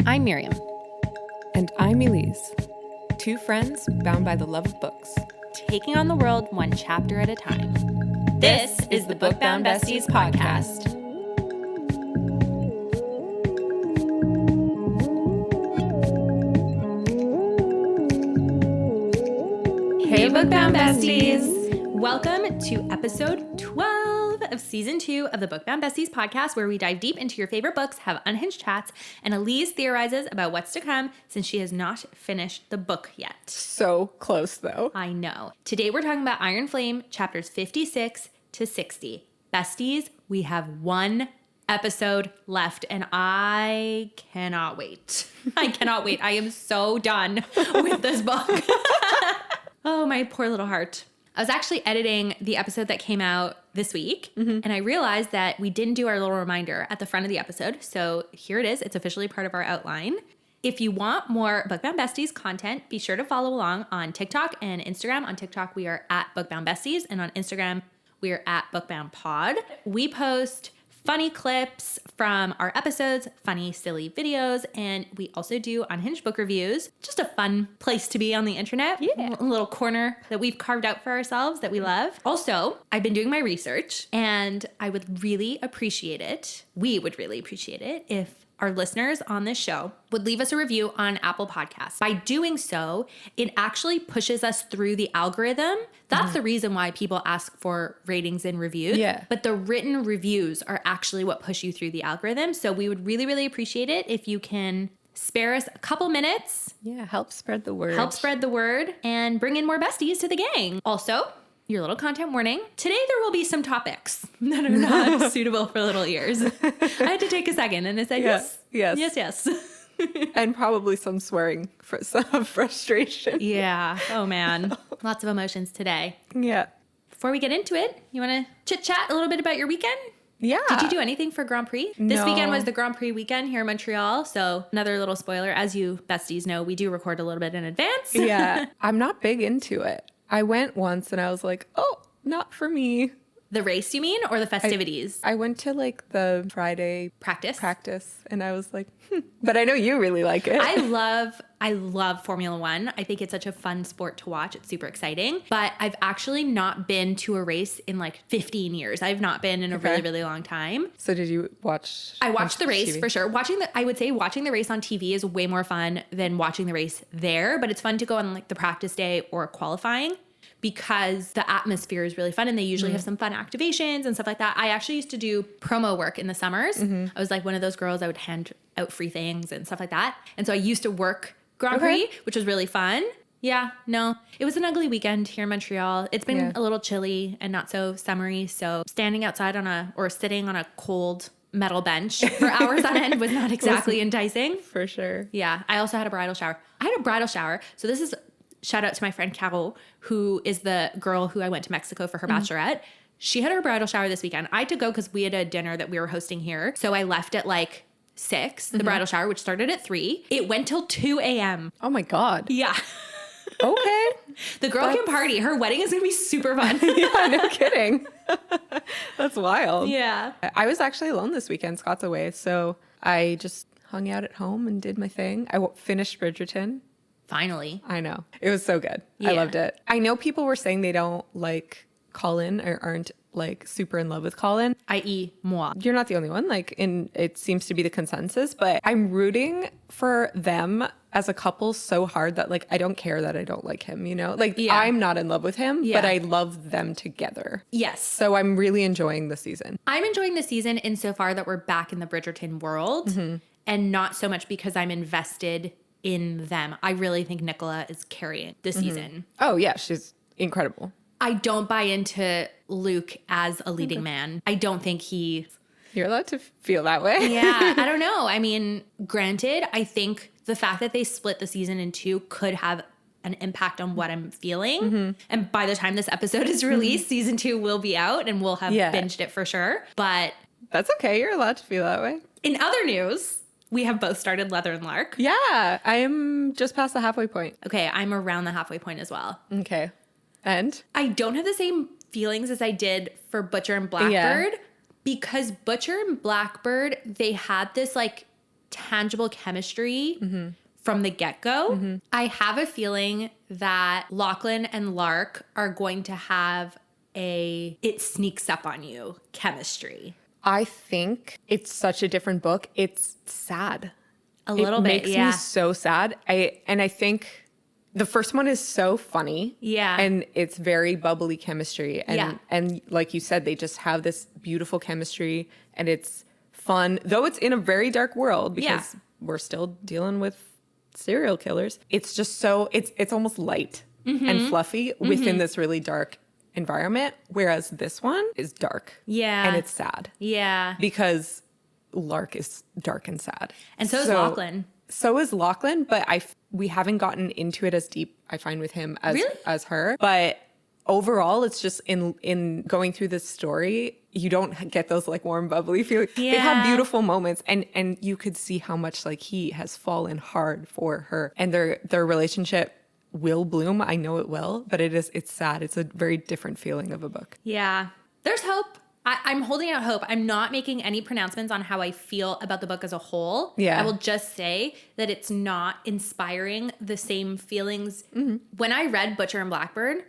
I'm Myriam. And I'm Elyse. Two friends bound by the love of books. Taking on the world one chapter at a time. This is the Book Bound Besties podcast. Hey, Book Bound Besties! Welcome to episode 12 of season 2 of the Book Bound Besties podcast, where we dive deep into your favorite books, have unhinged chats, and Elyse theorizes about what's to come since she has not finished the book yet. So close, though. I know. Today we're talking about Iron Flame, chapters 56 to 60. Besties, we have one episode left, and I cannot wait. I cannot wait. I am so done with this book. Oh, my poor little heart. I was actually editing the episode that came out this week, and I realized that we didn't do our little reminder at the front of the episode. So here it is. It's officially part of our outline. If you want more Book Bound Besties content, be sure to follow along on TikTok and Instagram. On TikTok, we are at Book Bound Besties, and on Instagram, we are at Book Bound Pod. We post funny clips from our episodes, funny, silly videos, and we also do unhinged book reviews. Just a fun place to be on the internet. Yeah. A little corner that we've carved out for ourselves that we love. Also, I've been doing my research, and I would really appreciate it. We would really appreciate it if our listeners on this show would leave us a review on Apple Podcasts. By doing so, it actually pushes us through the algorithm. That's the reason why people ask for ratings and reviews. Yeah. But the written reviews are actually what push you through the algorithm. So we would really, really appreciate it if you can spare us a couple minutes. Yeah, help spread the word. Help spread the word and bring in more besties to the gang. Also, your little content warning. Today there will be some topics that are not suitable for little ears. I had to take a second and I said yes. Yes. And probably some swearing, for some frustration. Yeah. Oh man. Lots of emotions today. Yeah. Before we get into it, you want to chit chat a little bit about your weekend? Yeah. Did you do anything for Grand Prix? No. This weekend was the Grand Prix weekend here in Montreal. So another little spoiler. As you besties know, we do record a little bit in advance. Yeah. I'm not big into it. I went once and I was like, oh, not for me. The race, you mean, or the festivities? I went to like the Friday practice and I was like, But I know you really like it. I love Formula One. I think it's such a fun sport to watch. It's super exciting. But I've actually not been to a race in like 15 years. I've not been in a really, really long time. So did you watch? I watched the race TV? For sure. I would say watching the race on TV is way more fun than watching the race there. But it's fun to go on like the practice day or qualifying, because the atmosphere is really fun and they usually have some fun activations and stuff like that. I actually used to do promo work in the summers. I was like one of those girls that would hand out free things and stuff like that. And so I used to work Grand Prix, which was really fun. Yeah, no, it was an ugly weekend here in Montreal. It's been a little chilly and not so summery. So standing outside or sitting on a cold metal bench for hours on end was not exactly enticing. For sure. Yeah. I also had a bridal shower. So this is shout out to my friend Carol, who is the girl who I went to Mexico for her bachelorette. She had her bridal shower this weekend. I had to go because we had a dinner that we were hosting here. So I left at like 6, the bridal shower, which started at 3. It went till 2 a.m. Oh my God. Yeah. Okay. The girl can party. Her wedding is going to be super fun. Yeah, no kidding. That's wild. Yeah. I was actually alone this weekend. Scott's away. So I just hung out at home and did my thing. I finished Brigerton. Finally. I know. It was so good. Yeah. I loved it. I know people were saying they don't like Colin or aren't like super in love with Colin. I.e. moi. You're not the only one. It seems to be the consensus, but I'm rooting for them as a couple so hard that like, I don't care that I don't like him, you know? I'm not in love with him, but I love them together. Yes. So I'm really enjoying the season. I'm enjoying the season insofar that we're back in the Brigerton world and not so much because I'm invested in them. I really think Nicola is carrying this season. Oh yeah, she's incredible. I don't buy into Luke as a leading man. I don't think You're allowed to feel that way. Yeah, I don't know. I mean, granted, I think the fact that they split the season in 2 could have an impact on what I'm feeling. And by the time this episode is released, season 2 will be out and we'll have binged it for sure. But that's okay. You're allowed to feel that way. In other news, we have both started Leather Lark. Yeah, I am just past the halfway point. Okay, I'm around the halfway point as well. Okay. And? I don't have the same feelings as I did for Butcher and Blackbird because Butcher and Blackbird, they had this like tangible chemistry from the get-go. I have a feeling that Lachlan and Lark are going to have it sneaks up on you chemistry. I think it's such a different book. It's sad. A little bit, It makes me so sad. I think the first one is so funny. Yeah. And it's very bubbly chemistry. And, Yeah. and like you said, they just have this beautiful chemistry and it's fun, though it's in a very dark world because we're still dealing with serial killers. It's just so, it's almost light and fluffy within this really dark environment. Whereas this one is dark. Yeah. And it's sad. Yeah. Because Lark is dark and sad. And so is Lachlan. So is Lachlan, but we haven't gotten into it as deep, I find, with him as her. But overall, it's just in going through this story, you don't get those like warm, bubbly feelings. Yeah. They have beautiful moments, and you could see how much like he has fallen hard for her, and their relationship will bloom. I know it will, but it's sad. It's a very different feeling of a book. Yeah. There's hope. I'm holding out hope. I'm not making any pronouncements on how I feel about the book as a whole. Yeah. I will just say that it's not inspiring the same feelings. When I read Butcher and Blackbird,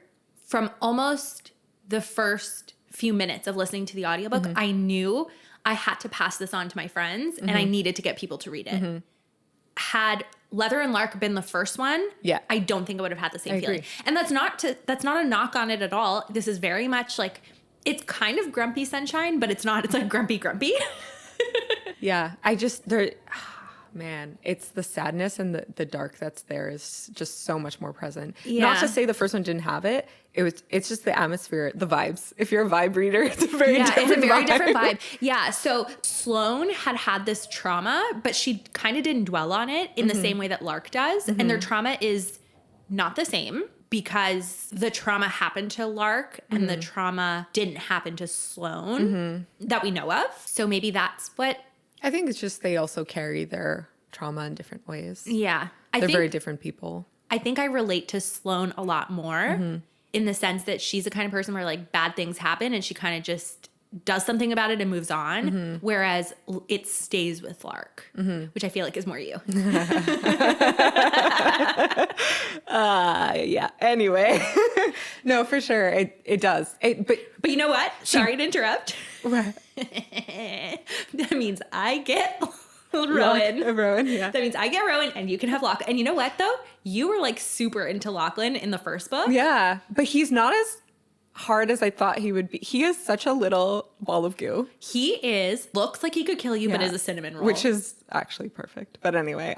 from almost the first few minutes of listening to the audiobook, I knew I had to pass this on to my friends and I needed to get people to read it. Had Leather and Lark been the first one, I don't think I would have had the same feeling. And that's not a knock on it at all. This is very much like, it's kind of grumpy sunshine, but it's not. It's like grumpy. Yeah. Man, it's the sadness and the dark that's there is just so much more present. Yeah. Not to say the first one didn't have it. It's just the atmosphere, the vibes. If you're a vibe reader, it's a very different vibe. Yeah. So Sloane had this trauma, but she kind of didn't dwell on it in the same way that Lark does. And their trauma is not the same because the trauma happened to Lark and the trauma didn't happen to Sloane that we know of. So maybe that's what... I think it's just they also carry their trauma in different ways. Yeah. They're very different people. I think I relate to Sloane a lot more in the sense that she's the kind of person where like bad things happen and she kind of just does something about it and moves on. Whereas it stays with Lark, which I feel like is more you. Yeah. Anyway, no, for sure. It does. But you know what? Sorry to interrupt. Right. That means I get Rowan. Rowan, yeah. That means I get Rowan and you can have Lachlan. And you know what though? You were like super into Lachlan in the first book. Yeah. But he's not as hard as I thought he would be. He is such a little ball of goo. He looks like he could kill you, but is a cinnamon roll. Which is actually perfect. But anyway,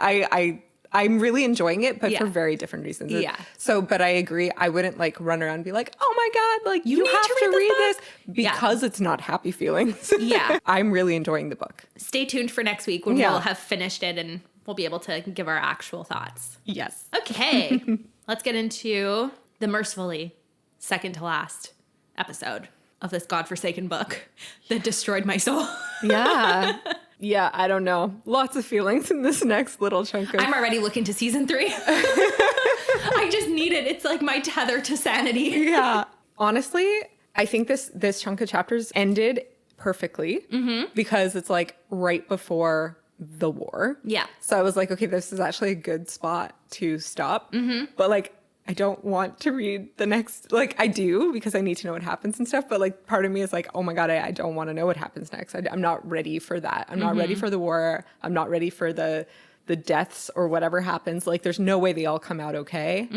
I'm really enjoying it, but for very different reasons. Yeah. So, but I agree. I wouldn't like run around and be like, oh my God, like you have to read this because it's not happy feelings. Yeah. I'm really enjoying the book. Stay tuned for next week when we'll have finished it and we'll be able to give our actual thoughts. Yes. Okay. Let's get into the mercifully second to last episode of this godforsaken book that destroyed my soul. Yeah. Yeah, I don't know. Lots of feelings in this next little chunk of... I'm already looking to season 3. I just need it. It's like my tether to sanity. Yeah. Honestly, I think this chunk of chapters ended perfectly because it's like right before the war. Yeah. So I was like, okay, this is actually a good spot to stop. But like, I don't want to read the next, like I do because I need to know what happens and stuff. But like part of me is like, oh my God, I don't want to know what happens next. I'm not ready for that. I'm not ready for the war. I'm not ready for the deaths or whatever happens. Like there's no way they all come out okay.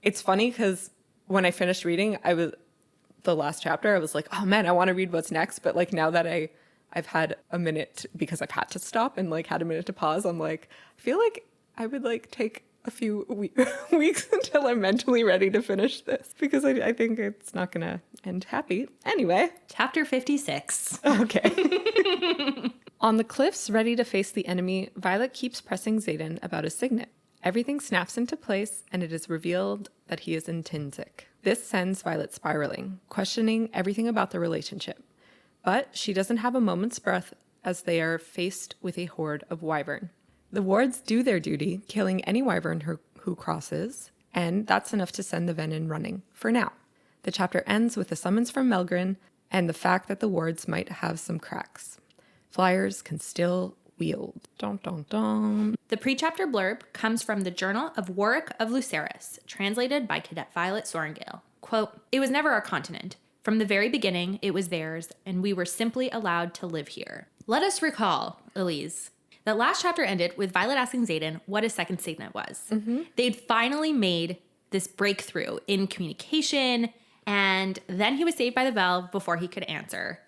It's funny because when I finished reading, the last chapter, I was like, oh man, I want to read what's next. But like now that I've had a minute because I've had to stop and like had a minute to pause, I'm like, I feel like I would like take a few weeks until I'm mentally ready to finish this because I think it's not going to end happy. Anyway. Chapter 56. Okay. On the cliffs, ready to face the enemy, Violet keeps pressing Xaden about his signet. Everything snaps into place, and it is revealed that he is Intrinsic. This sends Violet spiraling, questioning everything about the relationship. But she doesn't have a moment's breath as they are faced with a horde of wyvern. The wards do their duty, killing any wyvern who crosses, and that's enough to send the venom running, for now. The chapter ends with a summons from Melgren and the fact that the wards might have some cracks. Flyers can still wield. Dun, dun, dun. The pre-chapter blurb comes from the Journal of Warwick of Lucerys, translated by Cadet Violet Sorrengail. Quote, "It was never our continent. From the very beginning, it was theirs, and we were simply allowed to live here." Let us recall, Elyse, that last chapter ended with Violet asking Xaden what his second signet was. They'd finally made this breakthrough in communication, and then he was saved by the valve before he could answer.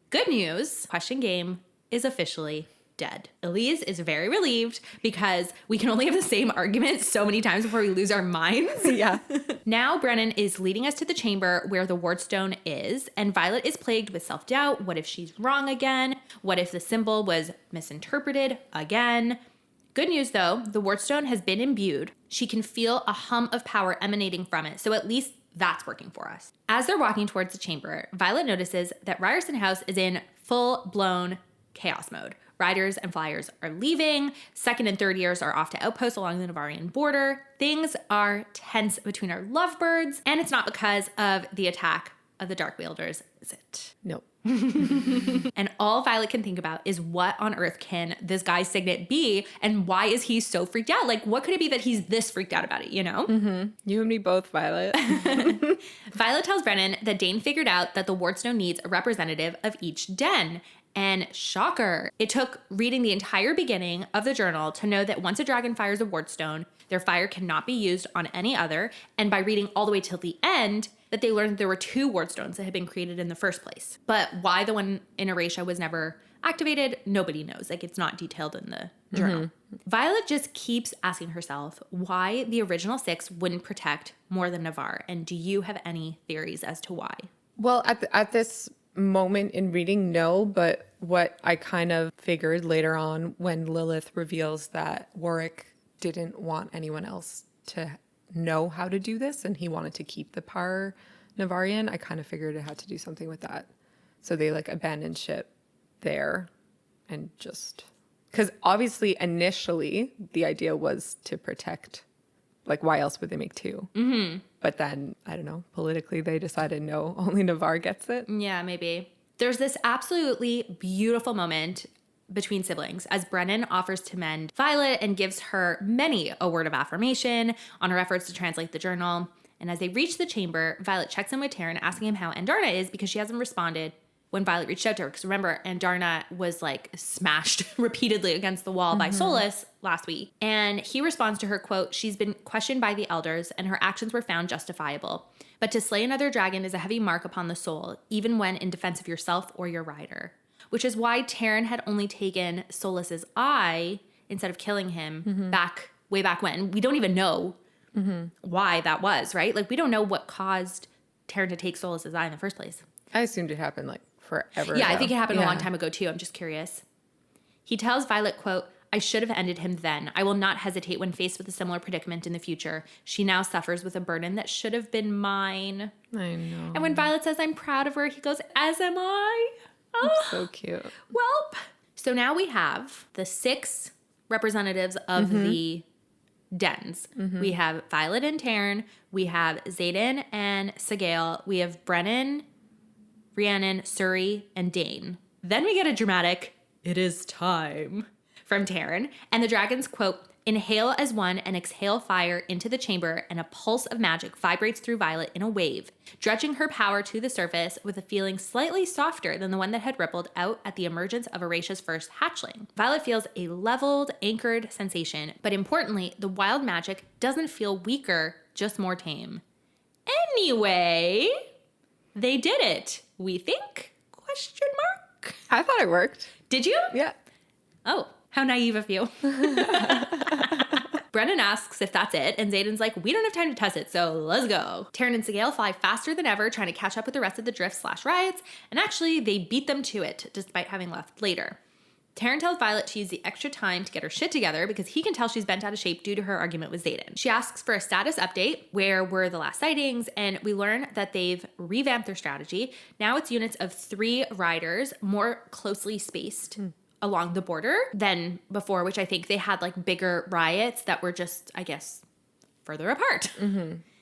Good news, question game is officially dead. Elyse is very relieved because we can only have the same argument so many times before we lose our minds. Yeah. Now Brennan is leading us to the chamber where the wardstone is, and Violet is plagued with self-doubt. What if she's wrong again? What if the symbol was misinterpreted again? Good news though, the wardstone has been imbued. She can feel a hum of power emanating from it, so at least that's working for us. As they're walking towards the chamber, Violet notices that Ryerson House is in full-blown chaos mode. Riders and flyers are leaving. Second and third years are off to outposts along the Navarrian border. Things are tense between our lovebirds, and it's not because of the attack of the Dark Wielders, is it? No. And all Violet can think about is what on earth can this guy's signet be, and why is he so freaked out? Like, what could it be that he's this freaked out about it, you know? You and me both, Violet. Violet tells Brennan that Dane figured out that the wardstone needs a representative of each den. And shocker, it took reading the entire beginning of the journal to know that once a dragon fires a wardstone, their fire cannot be used on any other. And by reading all the way till the end, that they learned there were 2 wardstones that had been created in the first place. But why the one in Erasia was never activated, nobody knows. Like, it's not detailed in the journal. Violet just keeps asking herself why the original 6 wouldn't protect more than Navarre. And do you have any theories as to why? Well, at this moment in reading, no, but what I kind of figured later on when Lilith reveals that Warwick didn't want anyone else to know how to do this and he wanted to keep the power Navarrian, I kind of figured it had to do something with that. So they like abandoned ship there and just because obviously initially the idea was to protect, like why else would they make 2? But then, I don't know, politically they decided no, only Navarre gets it. Yeah, maybe. There's this absolutely beautiful moment between siblings as Brennan offers to mend Violet and gives her many a word of affirmation on her efforts to translate the journal. And as they reach the chamber, Violet checks in with Tyrrendor asking him how Andarna is because she hasn't responded when Violet reached out to her. Because remember, Andarna was like smashed repeatedly against the wall by Solas last week. And he responds to her, quote, "She's been questioned by the elders and her actions were found justifiable. But to slay another dragon is a heavy mark upon the soul, even when in defense of yourself or your rider." Which is why Tyrrendor had only taken Solas's eye instead of killing him way back when. We don't even know why that was, right? Like, we don't know what caused Tyrrendor to take Solas's eye in the first place. I assumed it happened like forever Yeah, ago. I think it happened a long time ago too. I'm just curious. He tells Violet, quote, "I should have ended him then. I will not hesitate when faced with a similar predicament in the future. She now suffers with a burden that should have been mine." I know. And when Violet says, "I'm proud of her," he goes, "As am I." Oh, so cute. Welp. So now we have the 6 representatives of the dens. We have Violet and Tyrrendor. We have Xaden and Sigale. We have Brennan, Rhiannon, Suri, and Dane. Then we get a dramatic, "It is time," from Tyrrendor. And the dragons, quote, "Inhale as one and exhale fire into the chamber, and a pulse of magic vibrates through Violet in a wave, dredging her power to the surface with a feeling slightly softer than the one that had rippled out at the emergence of Erasia's first hatchling. Violet feels a leveled, anchored sensation, but importantly, the wild magic doesn't feel weaker, just more tame. Anyway, they did it, we think? Question mark? I thought it worked. Did you? Yeah. Oh, how naive of you. Brennan asks if that's it, and Xaden's like, "We don't have time to test it, so let's go." Tyrrendor and Sigale fly faster than ever, trying to catch up with the rest of the drift/riots, and actually, they beat them to it, despite having left later. Tyrrendor tells Violet to use the extra time to get her shit together because he can tell she's bent out of shape due to her argument with Xaden. She asks for a status update, where were the last sightings, and we learn that they've revamped their strategy. Now it's units of 3 riders, more closely spaced along the border than before, which I think they had like bigger riots that were just, I guess, further apart.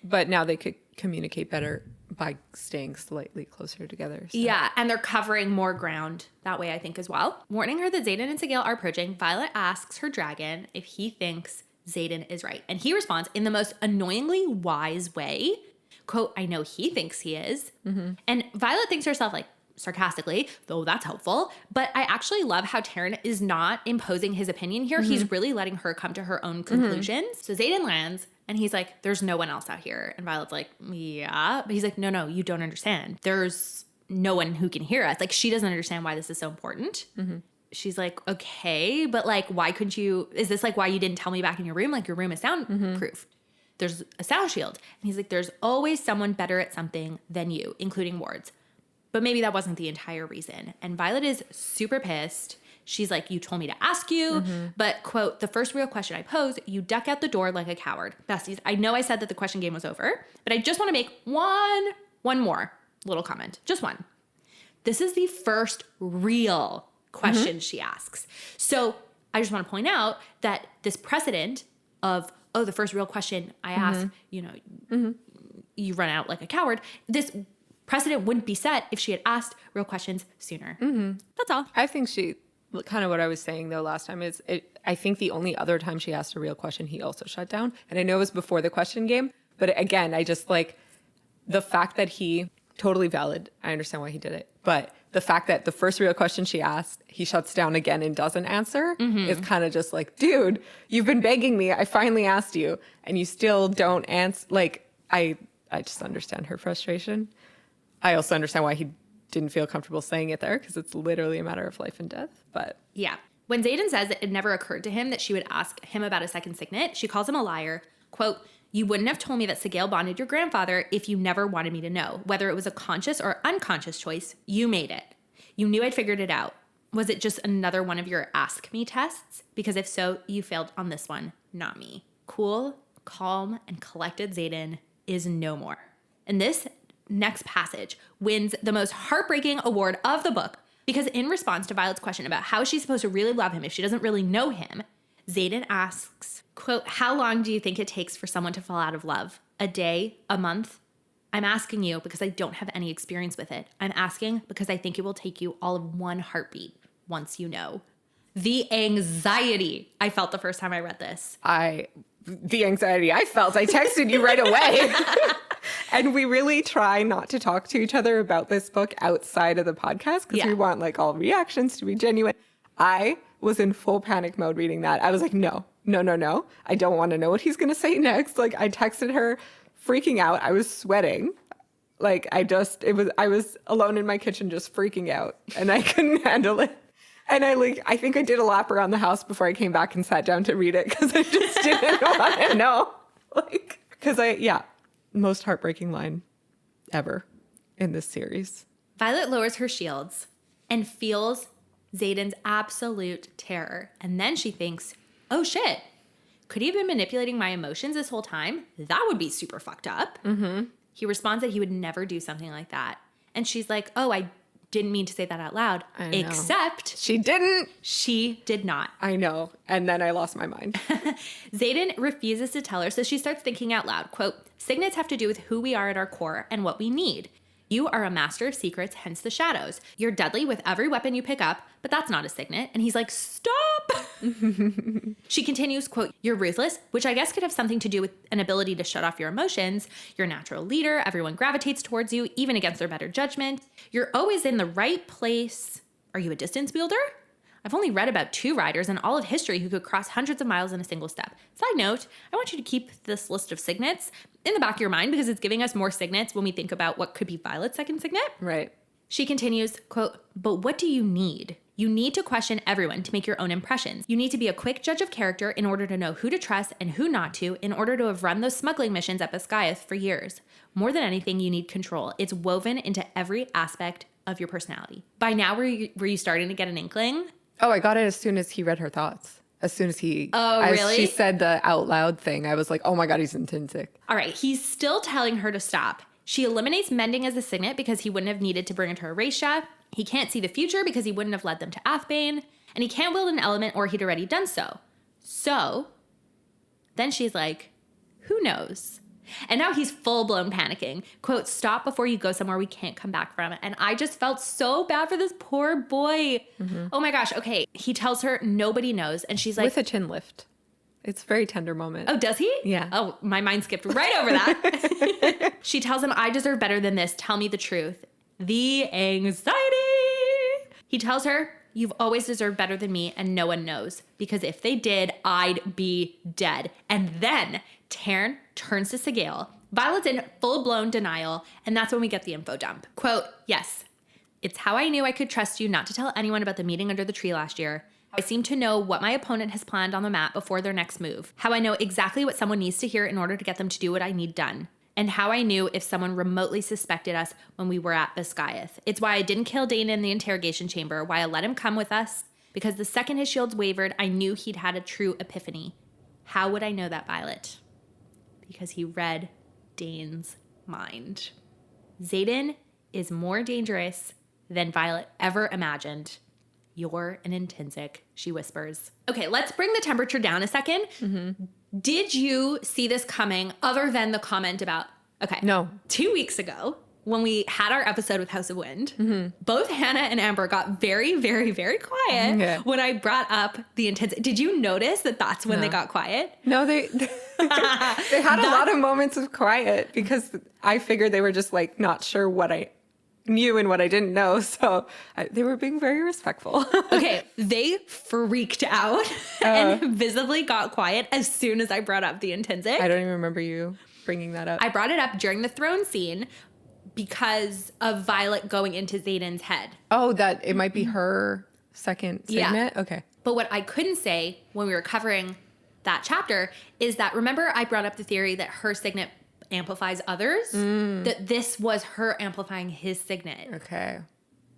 But now they could communicate better by staying slightly closer together. So. Yeah, and they're covering more ground that way, I think, as well. Warning her that Xaden and Sigale are approaching, Violet asks her dragon if he thinks Xaden is right. And he responds in the most annoyingly wise way. Quote, I know he thinks he is. Mm-hmm. And Violet thinks to herself, like, sarcastically, though that's helpful. But I actually love how Tyrrendor is not imposing his opinion here. Mm-hmm. He's really letting her come to her own conclusions. Mm-hmm. So Xaden lands. And he's like, there's no one else out here. And Violet's like, yeah. But he's like, no, you don't understand. There's no one who can hear us. Like, she doesn't understand why this is so important. Mm-hmm. She's like, okay, but like, why couldn't you, is this like why you didn't tell me back in your room? Like, your room is soundproof. Mm-hmm. There's a sound shield. And he's like, there's always someone better at something than you, including wards. But maybe that wasn't the entire reason. And Violet is super pissed. She's like, you told me to ask you, but quote, the first real question I pose, you duck out the door like a coward. Besties, I know I said that the question game was over, but I just want to make one more little comment. Just one. This is the first real question she asks. So I just want to point out that this precedent of, the first real question I ask, you run out like a coward. This precedent wouldn't be set if she had asked real questions sooner. That's all. I think kind of what I was saying though last time is I think the only other time she asked a real question, he also shut down. And I know it was before the question game, but again, I just like the fact that he totally valid. I understand why he did it, but the fact that the first real question she asked, he shuts down again and doesn't answer is kind of just like, dude, you've been begging me. I finally asked you and you still don't answer. Like, I just understand her frustration. I also understand why he didn't feel comfortable saying it there because it's literally a matter of life and death. But yeah, when Xaden says that it never occurred to him that she would ask him about a second signet, she calls him a liar. Quote, you wouldn't have told me that Sigale bonded your grandfather if you never wanted me to know. Whether it was a conscious or unconscious choice, you made it. You knew I'd figured it out. Was it just another one of your ask me tests? Because if so, you failed on this one, not me. Cool, calm, and collected Xaden is no more. And this next passage wins the most heartbreaking award of the book because in response to Violet's question about how she's supposed to really love him if she doesn't really know him, Xaden asks, quote, how long do you think it takes for someone to fall out of love? A day? A month? I'm asking you because I don't have any experience with it. I'm asking because I think it will take you all of one heartbeat once you know. The anxiety I felt the first time I read this. The anxiety I felt, I texted you right away. And we really try not to talk to each other about this book outside of the podcast because we want like all reactions to be genuine. I was in full panic mode reading that. I was like, no. I don't want to know what he's going to say next. Like I texted her freaking out. I was sweating. Like I was alone in my kitchen just freaking out and I couldn't handle it. And I think I did a lap around the house before I came back and sat down to read it because I just didn't want to know. Most heartbreaking line ever in this series. Violet lowers her shields and feels Xaden's absolute terror. And then she thinks, oh shit, could he have been manipulating my emotions this whole time? That would be super fucked up. Mm-hmm. He responds that he would never do something like that. And she's like, oh, I didn't mean to say that out loud. Except she didn't. She did not. I know. And then I lost my mind. Xaden refuses to tell her, so she starts thinking out loud. Quote, signets have to do with who we are at our core and what we need. You are a master of secrets, hence the shadows. You're deadly with every weapon you pick up, but that's not a signet. And he's like, stop. She continues, quote, you're ruthless, which I guess could have something to do with an ability to shut off your emotions. You're a natural leader. Everyone gravitates towards you, even against their better judgment. You're always in the right place. Are you a distance wielder? I've only read about 2 riders in all of history who could cross hundreds of miles in a single step. Side note, I want you to keep this list of signets in the back of your mind because it's giving us more signets when we think about what could be Violet's second signet. Right. She continues, quote, but what do you need? You need to question everyone to make your own impressions. You need to be a quick judge of character in order to know who to trust and who not to in order to have run those smuggling missions at Biscayas for years. More than anything, you need control. It's woven into every aspect of your personality. By now, were you starting to get an inkling? Oh, I got it as soon as he read her thoughts. As soon as he... Oh, really? As she said the out loud thing, I was like, oh my God, he's intrinsic. All right, he's still telling her to stop. She eliminates mending as a signet because he wouldn't have needed to bring it to Erasia. He can't see the future because he wouldn't have led them to Athbane. And he can't wield an element or he'd already done so. So, then she's like, who knows? And now he's full-blown panicking. Quote, stop before you go somewhere we can't come back from. And I just felt so bad for this poor boy. Mm-hmm. Oh my gosh. Okay. He tells her nobody knows. And she's like... With a chin lift. It's a very tender moment. Oh, does he? Yeah. Oh, my mind skipped right over that. She tells him, I deserve better than this. Tell me the truth. The anxiety. He tells her, you've always deserved better than me and no one knows. Because if they did, I'd be dead. And then Tyrrendor turns to Sigale. Violet's in full-blown denial. And that's when we get the info dump. Quote, yes, it's how I knew I could trust you not to tell anyone about the meeting under the tree last year. I seem to know what my opponent has planned on the map before their next move. How I know exactly what someone needs to hear in order to get them to do what I need done. And how I knew if someone remotely suspected us when we were at Biscayeth. It's why I didn't kill Dana in the interrogation chamber, why I let him come with us. Because the second his shields wavered, I knew he'd had a true epiphany. How would I know that, Violet? Because he read Dane's mind. Xaden is more dangerous than Violet ever imagined. You're an intrinsic, she whispers. Okay, let's bring the temperature down a second. Mm-hmm. Did you see this coming other than the comment about, okay. No. 2 weeks ago, when we had our episode with House of Wind, mm-hmm. both Hannah and Amber got very, very, very quiet when I brought up the intensity. Did you notice that that's when they got quiet? No, they had a lot of moments of quiet because I figured they were just like not sure what I knew and what I didn't know. So they were being very respectful. Okay. They freaked out and visibly got quiet as soon as I brought up the intrinsic. I don't even remember you bringing that up. I brought it up during the throne scene because of Violet going into Xaden's head. Oh, that it might be her second signet? Yeah. Okay. But what I couldn't say when we were covering that chapter is that, remember I brought up the theory that her signet amplifies others, that this was her amplifying his signet. Okay.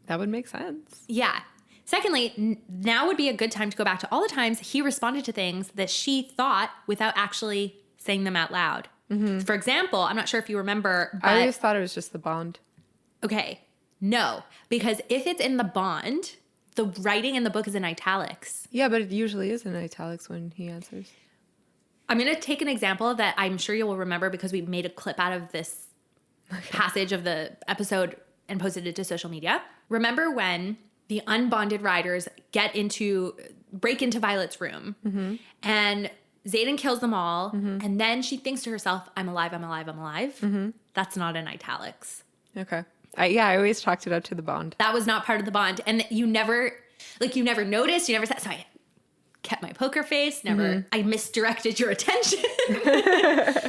That would make sense. Yeah. Secondly, now would be a good time to go back to all the times he responded to things that she thought without actually saying them out loud. Mm-hmm. For example, I'm not sure if you remember, but... I always thought it was just the bond. Okay. No. Because if it's in the bond, the writing in the book is in italics. Yeah, but it usually is in italics when he answers. I'm going to take an example that I'm sure you will remember because we made a clip out of this passage of the episode and posted it to social media. Remember when the unbonded riders break into Violet's room, mm-hmm. and Xaden kills them all, mm-hmm. and then she thinks to herself, I'm alive, I'm alive, I'm alive. Mm-hmm. That's not in italics. Okay. I always chalked it up to the bond. That was not part of the bond. And you never noticed, you never said, so I kept my poker face, I misdirected your attention.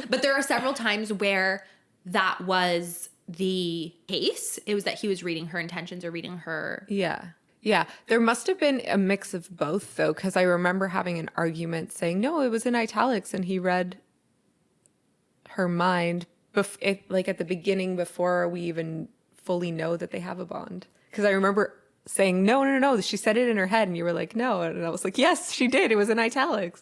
But there are several times where that was the case. It was that he was reading her intentions or reading her. Yeah. Yeah. There must have been a mix of both, though, because I remember having an argument saying, no, it was in italics, and he read her mind at the beginning before we even fully know that they have a bond. Because I remember saying, no, she said it in her head, and you were like, no. And I was like, yes, she did. It was in italics.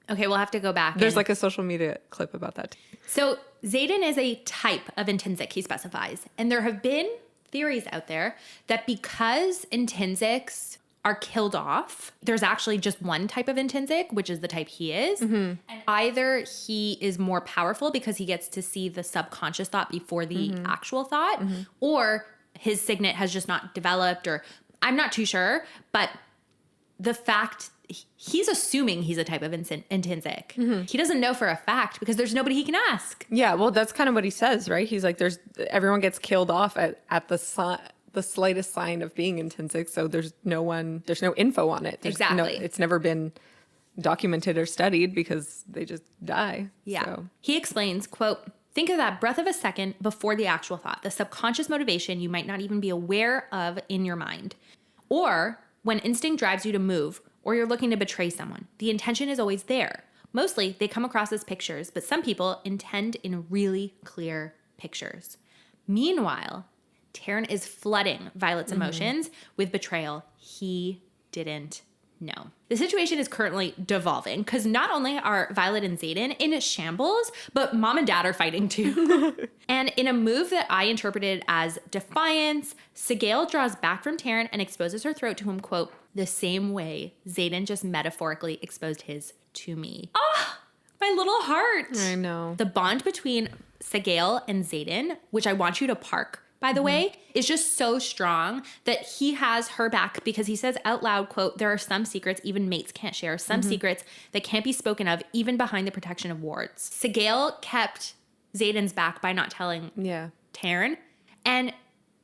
Okay, we'll have to go back. There's like a social media clip about that. So Xaden is a type of intrinsic, he specifies. And there have been theories out there that because intrinsics are killed off, there's actually just one type of intrinsic, which is the type he is. Mm-hmm. And either he is more powerful because he gets to see the subconscious thought before the actual thought, or his signet has just not developed, or I'm not too sure, but the fact he's assuming he's a type of intrinsic. Mm-hmm. He doesn't know for a fact because there's nobody he can ask. Yeah, well, that's kind of what he says, right? He's like, everyone gets killed off at the slightest sign of being intrinsic, so there's no info on it. Exactly. It's never been documented or studied because they just die. Yeah. So. He explains, quote, think of that breath of a second before the actual thought, the subconscious motivation you might not even be aware of in your mind. Or when instinct drives you to move, or you're looking to betray someone, the intention is always there. Mostly, they come across as pictures, but some people intend in really clear pictures. Meanwhile, Tyrrendor is flooding Violet's emotions with betrayal he didn't know. The situation is currently devolving because not only are Violet and Xaden in shambles, but mom and dad are fighting too. And in a move that I interpreted as defiance, Sigale draws back from Tyrrendor and exposes her throat to him, quote, the same way Xaden just metaphorically exposed his to me. Ah! My little heart. I know. The bond between Sigale and Xaden, which I want you to park, by the way, is just so strong that he has her back because he says out loud, quote, there are some secrets even mates can't share, some secrets that can't be spoken of even behind the protection of wards. Sigale kept Xaden's back by not telling Taryn, and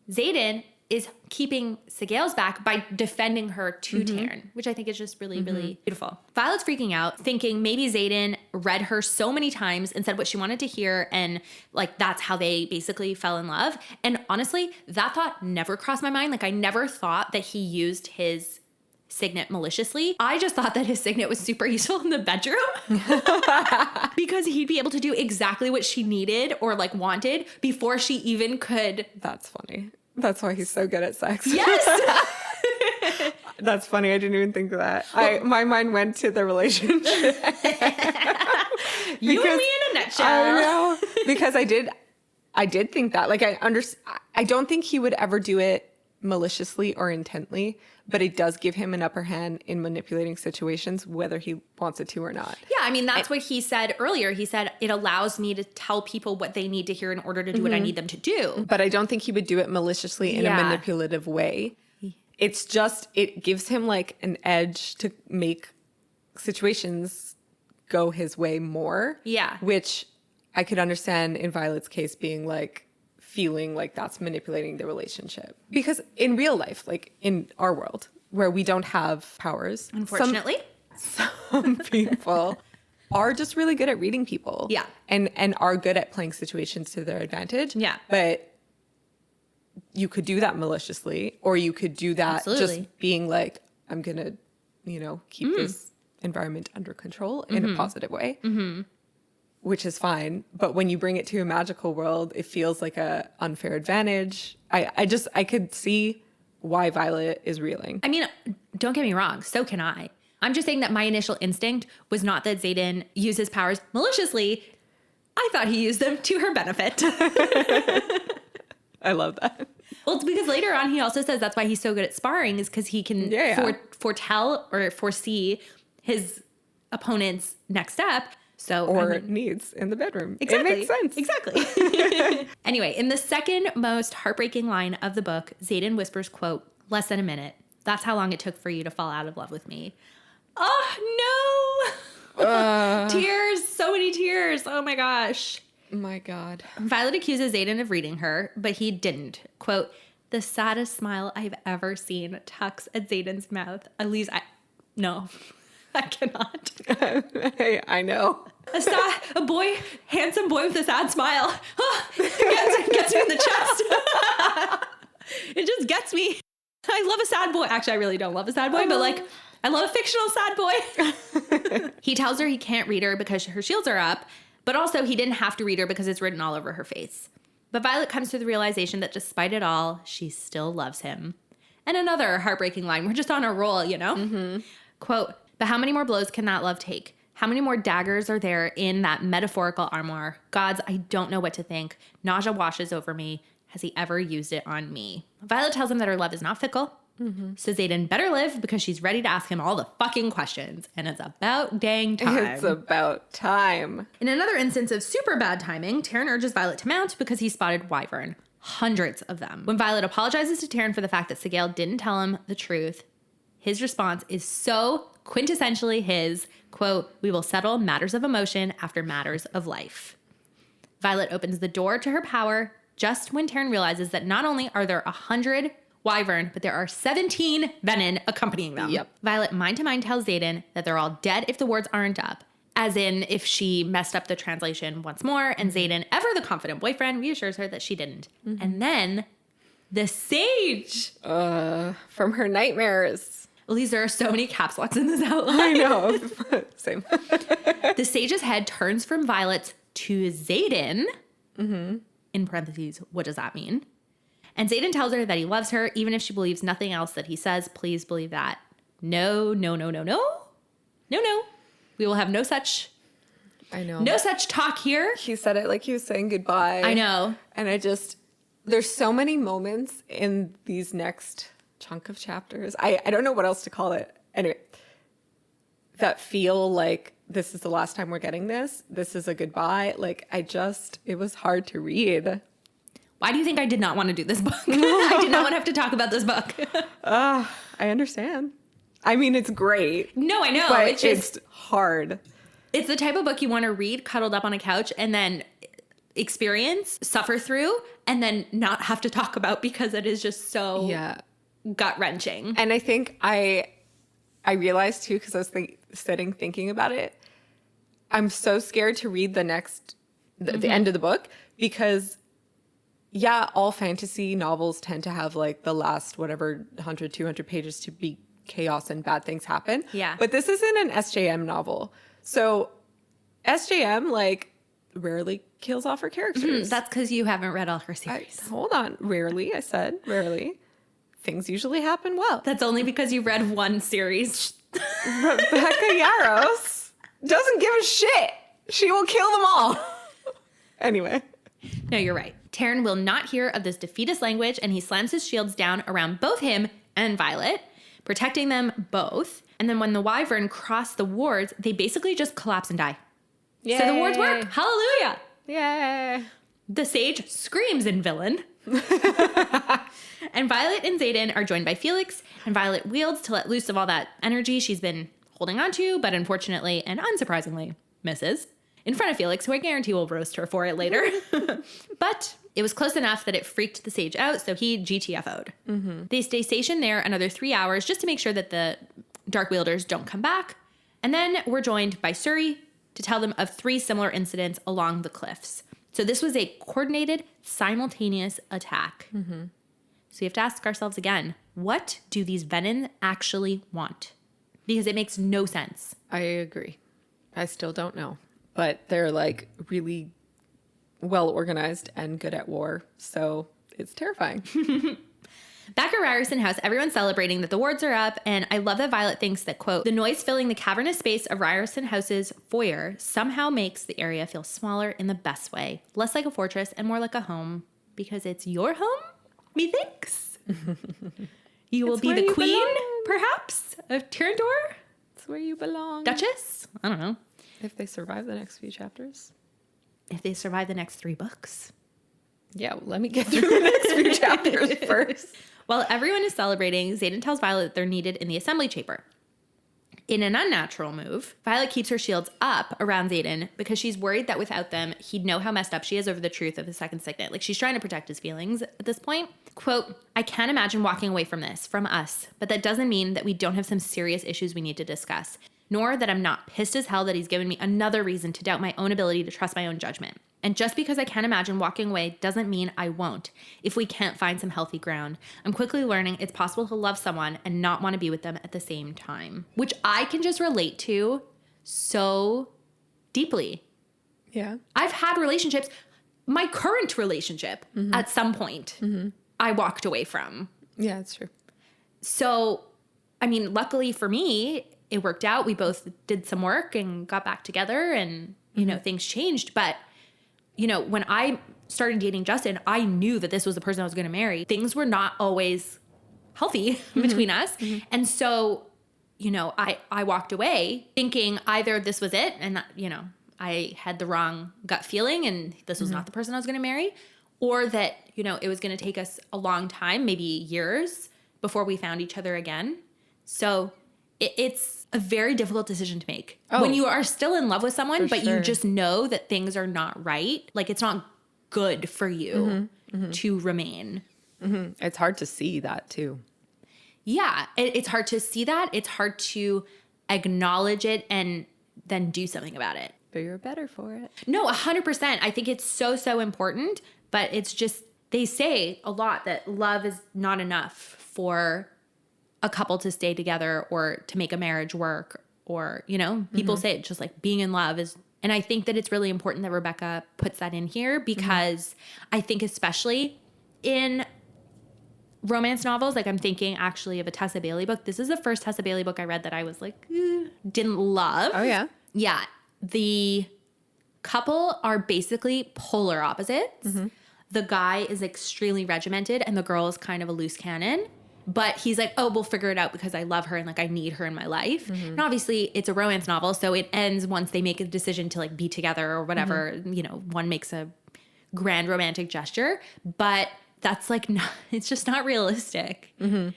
Xaden is keeping Sigale's back by defending her to Taryn, which I think is just really, really beautiful. Violet's freaking out, thinking maybe Xaden read her so many times and said what she wanted to hear, and like that's how they basically fell in love. And honestly, that thought never crossed my mind. Like I never thought that he used his signet maliciously. I just thought that his signet was super useful in the bedroom because he'd be able to do exactly what she needed or like wanted before she even could. That's funny. That's why he's so good at sex. Yes. That's funny. I didn't even think of that. My mind went to the relationship. You and me in a nutshell. I know. Because I did think that. Like I don't think he would ever do it maliciously or intently, but it does give him an upper hand in manipulating situations, whether he wants it to or not. Yeah, I mean, that's what he said earlier. He said, it allows me to tell people what they need to hear in order to do what I need them to do. But I don't think he would do it maliciously in a manipulative way. It's just, it gives him like an edge to make situations go his way more. Yeah. Which I could understand in Violet's case being like, feeling like that's manipulating the relationship. Because in real life, like in our world, where we don't have powers, unfortunately, some people are just really good at reading people. Yeah. And are good at playing situations to their advantage. Yeah. But you could do that maliciously, or you could do that just being like, I'm going to, keep this environment under control in a positive way. Which is fine. But when you bring it to a magical world, it feels like a unfair advantage. I could see why Violet is reeling. I mean, don't get me wrong. So can I. I'm just saying that my initial instinct was not that Xaden used his powers maliciously. I thought he used them to her benefit. I love that. Well, it's because later on he also says that's why he's so good at sparring, is because he can foretell or foresee his opponent's next step. Needs in the bedroom. Exactly. It makes sense. Exactly. Anyway, in the second most heartbreaking line of the book, Xaden whispers, quote, less than a minute. That's how long it took for you to fall out of love with me. Oh, no. Tears. So many tears. Oh, my gosh. My God. Violet accuses Xaden of reading her, but he didn't. Quote, the saddest smile I've ever seen tucks at Xaden's mouth. Elyse, no. I cannot. I know. A boy, handsome boy with a sad smile. Gets me in the chest. It just gets me. I love a sad boy. Actually, I really don't love a sad boy, but like, I love a fictional sad boy. He tells her he can't read her because her shields are up, but also he didn't have to read her because it's written all over her face. But Violet comes to the realization that despite it all, she still loves him. And another heartbreaking line. We're just on a roll, Quote, but how many more blows can that love take? How many more daggers are there in that metaphorical armoire? Gods, I don't know what to think. Nausea washes over me. Has he ever used it on me? Violet tells him that her love is not fickle. So Xaden better live because she's ready to ask him all the fucking questions. And it's about dang time. It's about time. In another instance of super bad timing, Taryn urges Violet to mount because he spotted wyvern. Hundreds of them. When Violet apologizes to Taryn for the fact that Sigale didn't tell him the truth, his response is so quintessentially his, quote, we will settle matters of emotion after matters of life. Violet opens the door to her power just when Taryn realizes that not only are there 100 wyvern, but there are 17 venin accompanying them. Yep. Violet mind-to-mind tells Xaden that they're all dead if the wards aren't up, as in if she messed up the translation once more, and Xaden, ever the confident boyfriend, reassures her that she didn't. And then the sage. From her nightmares. Elyse, there are so many caps locks in this outline. I know. Same. The sage's head turns from Violet to Xaden. In parentheses, what does that mean? And Xaden tells her that he loves her, even if she believes nothing else that he says. Please believe that. No. We will have no such. I know. No such talk here. He said it like he was saying goodbye. I know. And there's so many moments in these next chunk of chapters. I don't know what else to call it. Anyway, that feel like this is the last time we're getting this. This is a goodbye. Like, it was hard to read. Why do you think I did not want to do this book? I did not want to have to talk about this book. I understand. I mean, it's great. No, I know. But it's hard. It's the type of book you want to read cuddled up on a couch and then experience, suffer through, and then not have to talk about because it is just so gut-wrenching. And I think I realized too, because I was sitting thinking about it, I'm so scared to read the end of the book because all fantasy novels tend to have like the last 100, 200 pages to be chaos and bad things happen. Yeah. But this isn't an SJM novel. So SJM like rarely kills off her characters. That's because you haven't read all her series. Hold on. Rarely, I said. Rarely. Things usually happen well. That's only because you read one series. Rebecca Yarros doesn't give a shit. She will kill them all. Anyway. No, you're right. Tyrrendor will not hear of this defeatist language, and he slams his shields down around both him and Violet, protecting them both. And then when the wyvern cross the wards, they basically just collapse and die. Yay. So the wards work. Hallelujah. Yay. The sage screams in villain. And Violet and Xaden are joined by Felix, and Violet wields to let loose of all that energy she's been holding on to, but unfortunately and unsurprisingly misses in front of Felix, who I guarantee will roast her for it later. But it was close enough that it freaked the sage out, so he GTFO'd. Mm-hmm. They stay stationed there another 3 hours just to make sure that the Dark Wielders don't come back. And then we're joined by Suri to tell them of 3 similar incidents along the cliffs. So this was a coordinated, simultaneous attack. Mm-hmm. So we have to ask ourselves again, what do these Venin actually want? Because it makes no sense. I agree. I still don't know. But they're like really well organized and good at war. So it's terrifying. Back at Ryerson House, everyone's celebrating that the wards are up, and I love that Violet thinks that, quote, the noise filling the cavernous space of Ryerson House's foyer somehow makes the area feel smaller in the best way, less like a fortress and more like a home, because it's your home, methinks. You will be the queen, perhaps, of Tyrrendor? It's where you belong. Duchess? I don't know. If they survive the next few chapters. If they survive the next 3 books. Yeah, well, let me get through the next few chapters first. While everyone is celebrating, Xaden tells Violet that they're needed in the assembly chamber. In an unnatural move, Violet keeps her shields up around Xaden because she's worried that without them, he'd know how messed up she is over the truth of the second signet. Like, she's trying to protect his feelings at this point. Quote, I can't imagine walking away from this, from us, but that doesn't mean that we don't have some serious issues we need to discuss, nor that I'm not pissed as hell that he's given me another reason to doubt my own ability to trust my own judgment. And just because I can't imagine walking away doesn't mean I won't if we can't find some healthy ground. I'm quickly learning it's possible to love someone and not want to be with them at the same time, which I can just relate to so deeply. Yeah. I've had relationships, my current relationship at some point I walked away from. Yeah, that's true. So, I mean, luckily for me, it worked out. We both did some work and got back together and, you know, things changed. But, you know, when I started dating Justin, I knew that this was the person I was going to marry. Things were not always healthy between us. And so, you know, I walked away thinking either this was it and, you know, I had the wrong gut feeling and this was not the person I was going to marry, or that, you know, it was going to take us a long time, maybe years before we found each other again. So it's a very difficult decision to make when you are still in love with someone, but you just know that things are not right. Like, it's not good for you to remain. It's hard to see that too. Yeah, it's hard to see that. It's hard to acknowledge it and then do something about it. But you're better for it. No, 100%. I think it's so, so important, but it's just, they say a lot that love is not enough for a couple to stay together or to make a marriage work, or, you know, people say it, just like being in love is, and I think that it's really important that Rebecca puts that in here because I think especially in romance novels, like I'm thinking actually of a Tessa Bailey book. This is the first Tessa Bailey book I read that I was like, didn't love. Oh yeah. Yeah. The couple are basically polar opposites. The guy is extremely regimented and the girl is kind of a loose cannon. But he's like, oh, we'll figure it out because I love her and like I need her in my life. And obviously it's a romance novel, so it ends once they make a decision to like be together or whatever, you know, one makes a grand romantic gesture. But that's like not, it's just not realistic.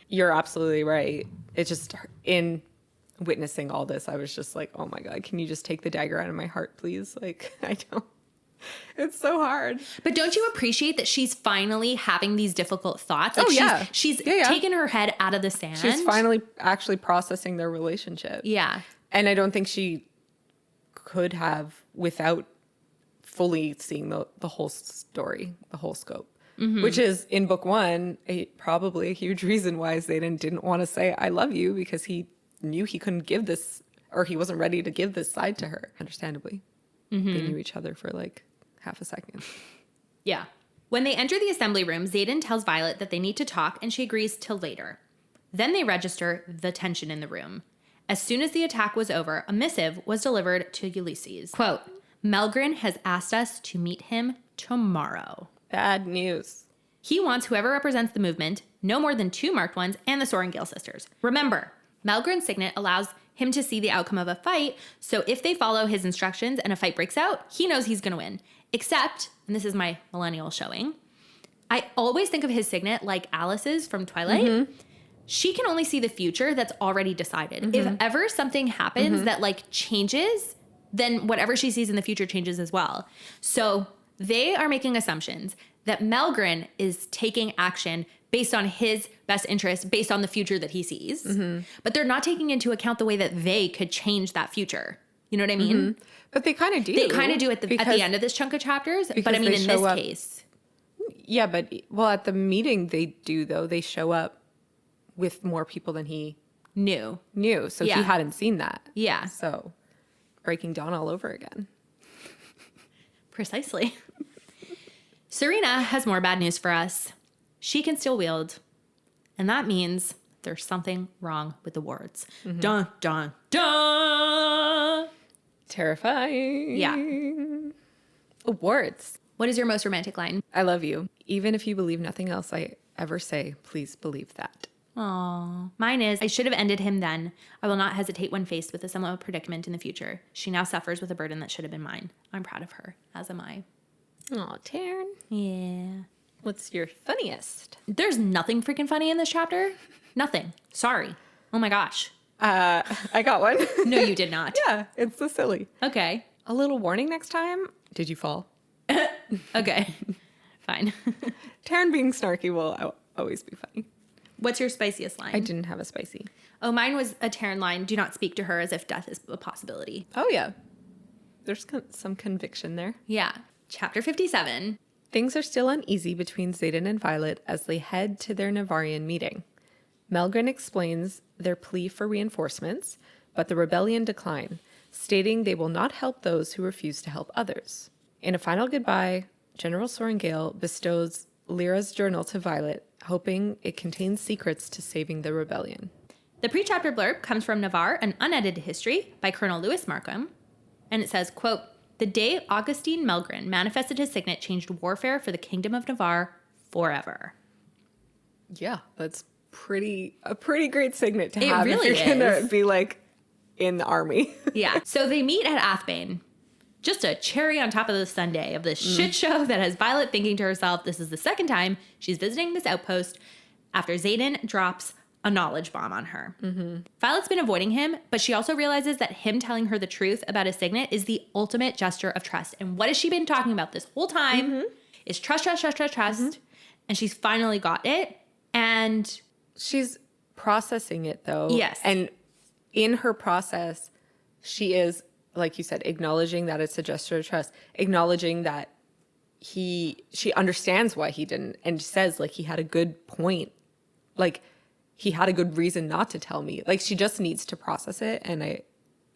You're absolutely right. It's just in witnessing all this, I was just like, oh my God, can you just take the dagger out of my heart, please? Like, I don't. It's so hard. But don't you appreciate that she's finally having these difficult thoughts? Like she's taken her head out of the sand. She's finally actually processing their relationship. Yeah. And I don't think she could have without fully seeing the whole story, the whole scope. Which is, in book one, probably a huge reason why Xaden didn't want to say, I love you, because he knew he couldn't give this, or he wasn't ready to give this side to her, understandably. They knew each other for like half a second. Yeah. When they enter the assembly room, Xaden tells Violet that they need to talk, and she agrees till later. Then they register the tension in the room. As soon as the attack was over, a missive was delivered to Ulysses. Quote, Melgren has asked us to meet him tomorrow. Bad news. He wants whoever represents the movement, no more than 2 marked ones, and the Sorrengail sisters. Remember, Melgren's signet allows him to see the outcome of a fight, so if they follow his instructions and a fight breaks out, he knows he's going to win. Except, and this is my millennial showing, I always think of his signet like Alice's from Twilight. She can only see the future that's already decided. If ever something happens that like changes, then whatever she sees in the future changes as well. So they are making assumptions that Melgren is taking action based on his best interest, based on the future that he sees. But they're not taking into account the way that they could change that future. You know what I mean? But they kind of do. They kind of do at the end of this chunk of chapters. But I mean, in this case. Yeah, but well, at the meeting they do, though. They show up with more people than he knew. So he hadn't seen that. Yeah. So breaking dawn all over again. Precisely. Serena has more bad news for us. She can still wield. And that means there's something wrong with the wards. Dun, dun, dun. Terrifying. Yeah. Awards. What is your most romantic line? I love you. Even if you believe nothing else I ever say, please believe that. Aww. Mine is, I should have ended him then. I will not hesitate when faced with a similar predicament in the future. She now suffers with a burden that should have been mine. I'm proud of her, as am I. Aw, Taryn. Yeah. What's your funniest? There's nothing freaking funny in this chapter. Nothing. Sorry. Oh my gosh. I got one. No, you did not. Yeah, it's so silly. Okay. A little warning next time. Did you fall? Okay. Fine. Taryn being snarky will always be funny. What's your spiciest line? I didn't have a spicy. Oh, mine was a Taryn line. Do not speak to her as if death is a possibility. Oh, yeah. There's some conviction there. Yeah. Chapter 57. Things are still uneasy between Xaden and Violet as they head to their Navarrian meeting. Melgren explains their plea for reinforcements, but the rebellion decline, stating they will not help those who refuse to help others. In a final goodbye, General Sorrengail bestows Lyra's journal to Violet, hoping it contains secrets to saving the rebellion. The pre-chapter blurb comes from Navarre, an unedited history by Colonel Lewis Markham, and it says, quote, the day Augustine Melgren manifested his signet changed warfare for the kingdom of Navarre forever. Yeah, that's a pretty great signet to have really if you're gonna be like in the army. Yeah. So they meet at Athbane. Just a cherry on top of the sundae of this shit show that has Violet thinking to herself, this is the second time she's visiting this outpost after Xaden drops a knowledge bomb on her. Violet's been avoiding him, but she also realizes that him telling her the truth about his signet is the ultimate gesture of trust. And what has she been talking about this whole time is trust. And she's finally got it. And she's processing it, though. Yes. And in her process, she is, like you said, acknowledging that it's a gesture of trust, acknowledging that she understands why he didn't, and says, like, he had a good point. Like, he had a good reason not to tell me. Like, she just needs to process it, and I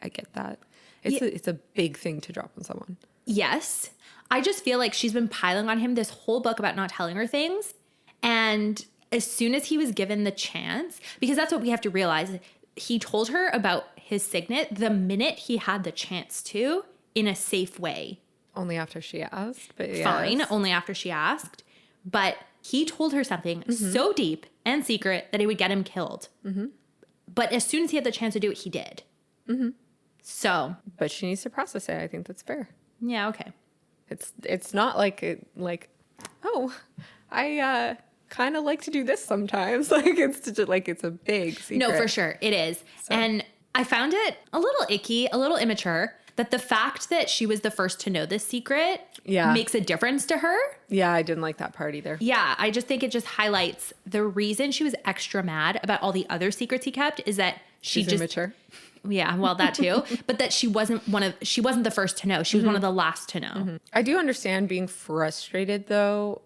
get that. It's a big thing to drop on someone. Yes. I just feel like she's been piling on him this whole book about not telling her things. And as soon as he was given the chance, because that's what we have to realize, he told her about his signet the minute he had the chance to, in a safe way. Only after she asked, but yes. Fine, only after she asked. But he told her something so deep and secret that it would get him killed. But as soon as he had the chance to do it, he did. So. But she needs to process it. I think that's fair. Yeah, okay. It's not like oh, I kind of like to do this sometimes. It's a big secret. No, for sure. It is. So. And I found it a little icky, a little immature, that the fact that she was the first to know this secret makes a difference to her. Yeah, I didn't like that part either. Yeah, I just think it just highlights the reason she was extra mad about all the other secrets he kept is that she's immature. Yeah, well, that too. But that she wasn't the first to know. She was one of the last to know. I do understand being frustrated though.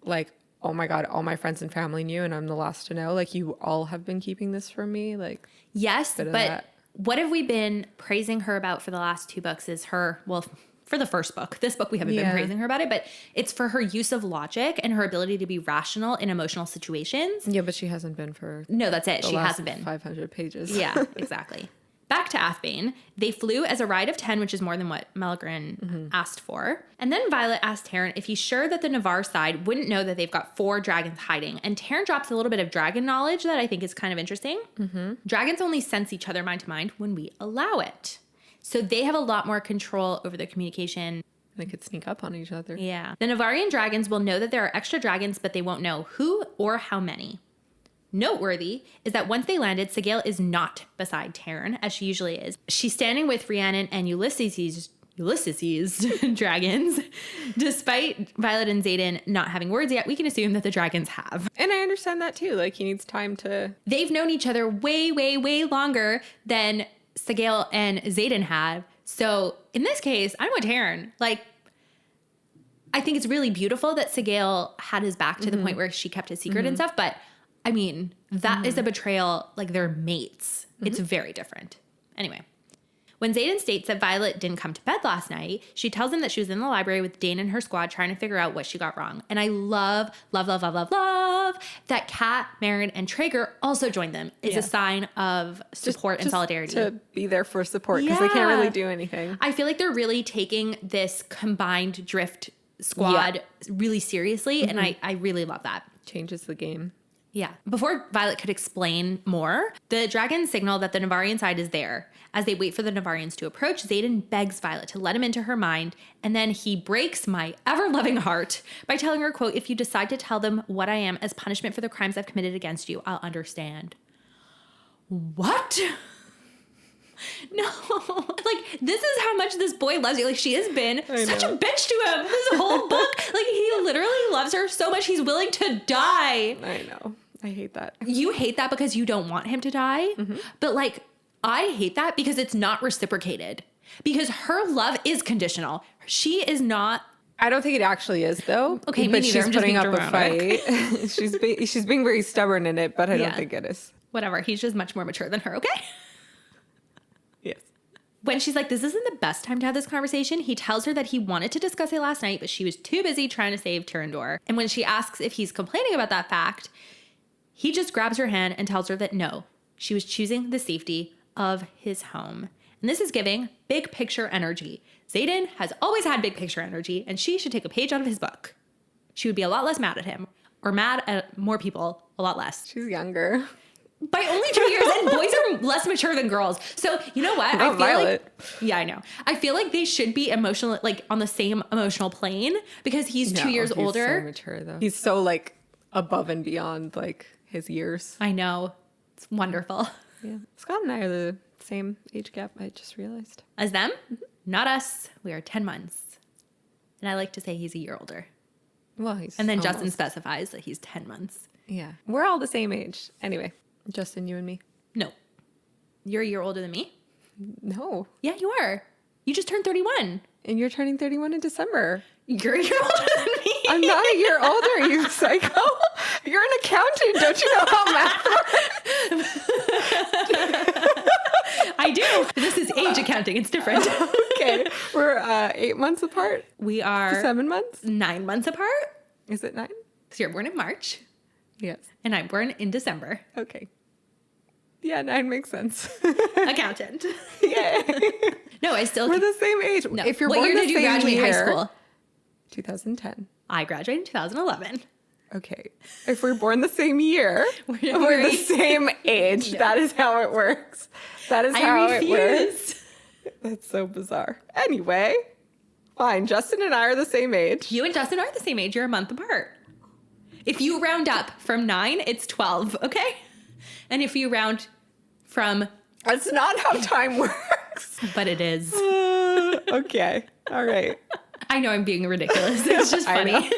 Like, oh my God, all my friends and family knew and I'm the last to know. Like, you all have been keeping this from me. Like, yes, but what have we been praising her about for the last 2 books is her, well, for the first book. This book we haven't been praising her about it, but it's for her use of logic and her ability to be rational in emotional situations. Yeah, but she hasn't been for... No, that's it. She hasn't been. 500 pages. Yeah, exactly. Back to Athbane. They flew as a ride of 10, which is more than what Malagran asked for. And then Violet asked Taryn if he's sure that the Navarre side wouldn't know that they've got 4 dragons hiding. And Taryn drops a little bit of dragon knowledge that I think is kind of interesting. Dragons only sense each other mind to mind when we allow it. So they have a lot more control over the communication. They could sneak up on each other. Yeah. The Navarrian dragons will know that there are extra dragons, but they won't know who or how many. Noteworthy is that once they landed, Sigale is not beside Taryn, as she usually is. She's standing with Rhiannon and Ulysses' dragons. Despite Violet and Xaden not having words yet, we can assume that the dragons have. And I understand that too. Like, he needs time to... They've known each other way, way, way longer than Sigale and Xaden have. So in this case, I'm with Taryn. Like, I think it's really beautiful that Sigale had his back to the point where she kept his secret and stuff, but I mean, that is a betrayal, like they're mates. It's very different. Anyway, when Xaden states that Violet didn't come to bed last night, she tells him that she was in the library with Dane and her squad trying to figure out what she got wrong. And I love that Kat, Marin, and Traeger also joined them. It's a sign of support and solidarity. To be there for support because they can't really do anything. I feel like they're really taking this combined drift squad really seriously. And I really love that. Changes the game. Yeah. Before Violet could explain more, the dragons signal that the Navarrian side is there. As they wait for the Navarrians to approach, Xaden begs Violet to let him into her mind, and then he breaks my ever-loving heart by telling her, quote, "If you decide to tell them what I am as punishment for the crimes I've committed against you, I'll understand." What? No. Like, this is how much this boy loves you. Like, she has been such a bitch to him this whole book. Like, he literally loves her so much he's willing to die. I know. I hate that. You hate that because you don't want him to die. But like, I hate that because it's not reciprocated. Because her love is conditional. She is not. I don't think it actually is, though. Okay, but me she's putting up a fight. she's being very stubborn in it, but I don't think it is. Whatever. He's just much more mature than her. Okay. Yes. When she's like, this isn't the best time to have this conversation, he tells her that he wanted to discuss it last night, but she was too busy trying to save Tyrrendor. And when she asks if he's complaining about that fact, he just grabs her hand and tells her that no, she was choosing the safety of his home. And this is giving big picture energy. Xaden has always had big picture energy, and she should take a page out of his book. She would be a lot less mad at him, or mad at more people a lot less. She's younger. By only 2 years, and boys are less mature than girls. So, you know what? Not Violet. Yeah, I know. I feel like they should be emotional, like on the same emotional plane because he's 2 years older. He's so mature, though. He's so like above and beyond like his years. I know. It's wonderful. Yeah. Scott and I are the same age gap, I just realized. As them? Not us. We are 10 months. And I like to say he's a year older. Well, he's And then almost. Justin specifies that he's 10 months. Yeah. We're all the same age. Anyway, Justin, you and me. No. You're a year older than me? No. Yeah, you are. You just turned 31. And you're turning 31 in December. You're a year older than me. I'm not a year older, you psycho. You're an accountant. Don't you know how math works? I do. This is age accounting. It's different. Okay. We're 8 months apart. We are 7 months. 9 months apart. Is it 9? So you're born in March. Yes. And I'm born in December. Okay. Yeah, 9 makes sense. Accountant. Yay. No, I still... We're the same age. No. If you're what born year the did you same graduate year, high school? 2010. I graduated in 2011. okay, if we're born the same year, we're the same age. Yeah. That is how it works. That is how it works. That's so bizarre. Anyway, fine. Justin and I are the same age. You and Justin are the same age. You're a month apart. If you round up from 9, it's 12, okay? And if you round from... That's not how time works. But it is. Okay. All right. I know I'm being ridiculous. It's just funny.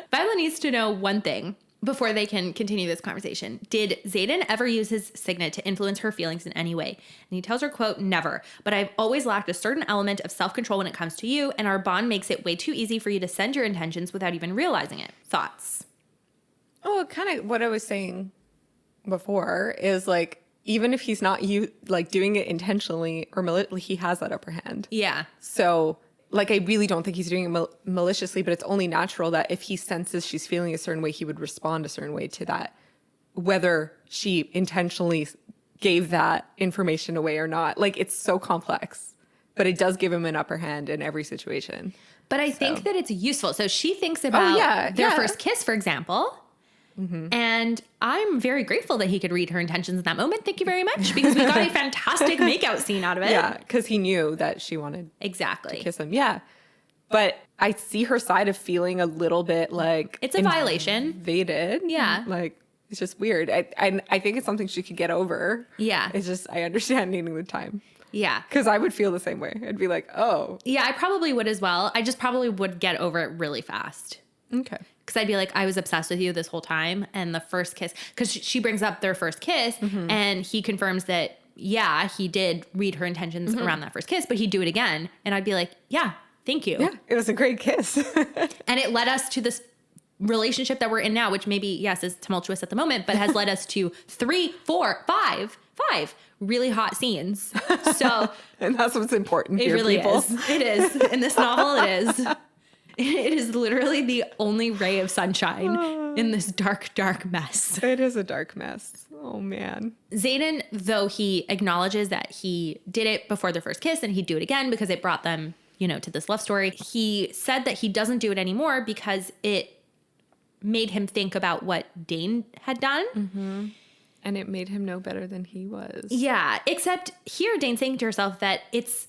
Violet needs to know one thing before they can continue this conversation. Did Xaden ever use his signet to influence her feelings in any way? And he tells her, quote, never. But I've always lacked a certain element of self-control when it comes to you, and our bond makes it way too easy for you to send your intentions without even realizing it. Thoughts? Oh, kind of what I was saying before is like, even if he's not doing it intentionally or maliciously, he has that upper hand. Yeah. So... like, I really don't think he's doing it maliciously, but it's only natural that if he senses she's feeling a certain way, he would respond a certain way to that, whether she intentionally gave that information away or not. Like, it's so complex, but it does give him an upper hand in every situation. But I think that it's useful. So she thinks about their first kiss, for example. Mm-hmm. And I'm very grateful that he could read her intentions in that moment. Thank you very much, because we got a fantastic makeout scene out of it. Yeah, because he knew that she wanted to kiss him. Yeah. But I see her side of feeling a little bit like... it's a violation. Invaded. Yeah. Like, it's just weird. I think it's something she could get over. Yeah. It's just, I understand needing the time. Yeah. Because I would feel the same way. I'd be like, oh. Yeah, I probably would as well. I just probably would get over it really fast. Okay. Because I'd be like, I was obsessed with you this whole time. And the first kiss, because she brings up their first kiss, and he confirms that, yeah, he did read her intentions around that first kiss, but he'd do it again. And I'd be like, yeah, thank you. Yeah, it was a great kiss. And it led us to this relationship that we're in now, which maybe, yes, is tumultuous at the moment, but has led us to 3, 4, 5 really hot scenes. So, and that's what's important. It here, really people. is. It is. In this novel, it is. It is literally the only ray of sunshine in this dark, dark mess. It is a dark mess. Oh, man. Xaden, though he acknowledges that he did it before their first kiss and he'd do it again because it brought them, to this love story, he said that he doesn't do it anymore because it made him think about what Dane had done. Mm-hmm. And it made him know better than he was. Yeah, except here Dane's saying to herself that it's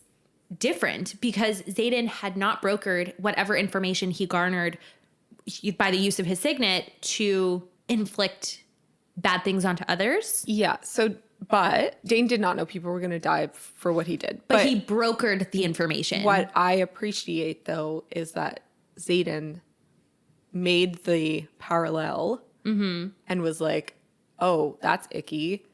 different because Xaden had not brokered whatever information he garnered by the use of his signet to inflict bad things onto others. Yeah. So, but Dane did not know people were going to die for what he did. But he brokered the information. What I appreciate, though, is that Xaden made the parallel and was like, oh, that's icky.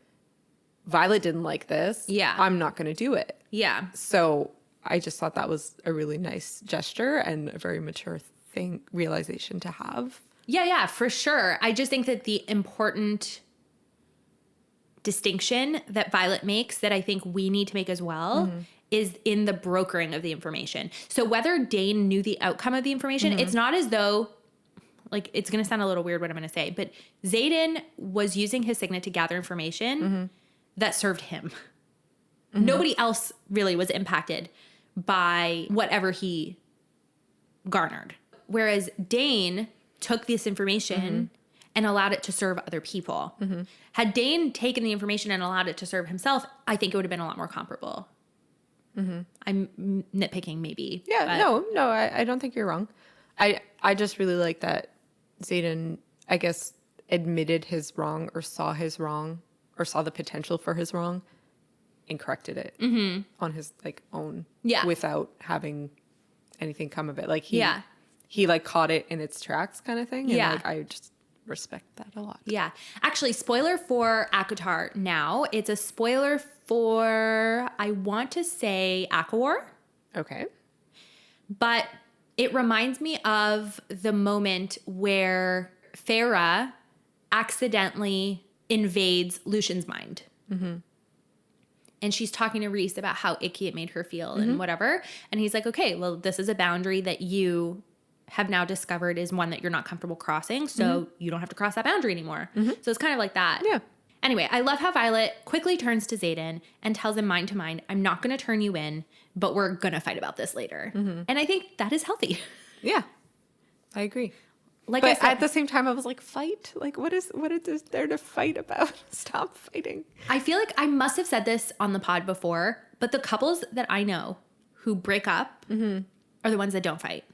Violet didn't like this. Yeah. I'm not going to do it. Yeah. So I just thought that was a really nice gesture and a very mature realization to have. Yeah, for sure. I just think that the important distinction that Violet makes that I think we need to make as well is in the brokering of the information. So whether Dane knew the outcome of the information, it's not as though, like, it's going to sound a little weird what I'm going to say, but Xaden was using his signet to gather information that served him. Nobody else really was impacted by whatever he garnered. Whereas Dane took this information and allowed it to serve other people. Had Dane taken the information and allowed it to serve himself, I think it would have been a lot more comparable. I'm nitpicking maybe. Yeah, no, I don't think you're wrong. I just really like that Xaden, I guess, admitted his wrong or saw his wrong or saw the potential for his wrong and corrected it on his own without having anything come of it. Like he like caught it in its tracks kind of thing. And I just respect that a lot. Yeah. Actually, spoiler for ACOTAR now. It's a spoiler for, I want to say, ACOWAR. Okay. But it reminds me of the moment where Farah accidentally invades Lucian's mind. And she's talking to Reese about how icky it made her feel and whatever. And he's like, okay, well, this is a boundary that you have now discovered is one that you're not comfortable crossing. So you don't have to cross that boundary anymore. So it's kind of like that. Yeah. Anyway, I love how Violet quickly turns to Xaden and tells him mind to mind, I'm not going to turn you in, but we're going to fight about this later. And I think that is healthy. Yeah, I agree. like but I said, at the same time, I was like, fight? Like, what is there to fight about? Stop fighting. I feel like I must have said this on the pod before, but the couples that I know who break up are the ones that don't fight.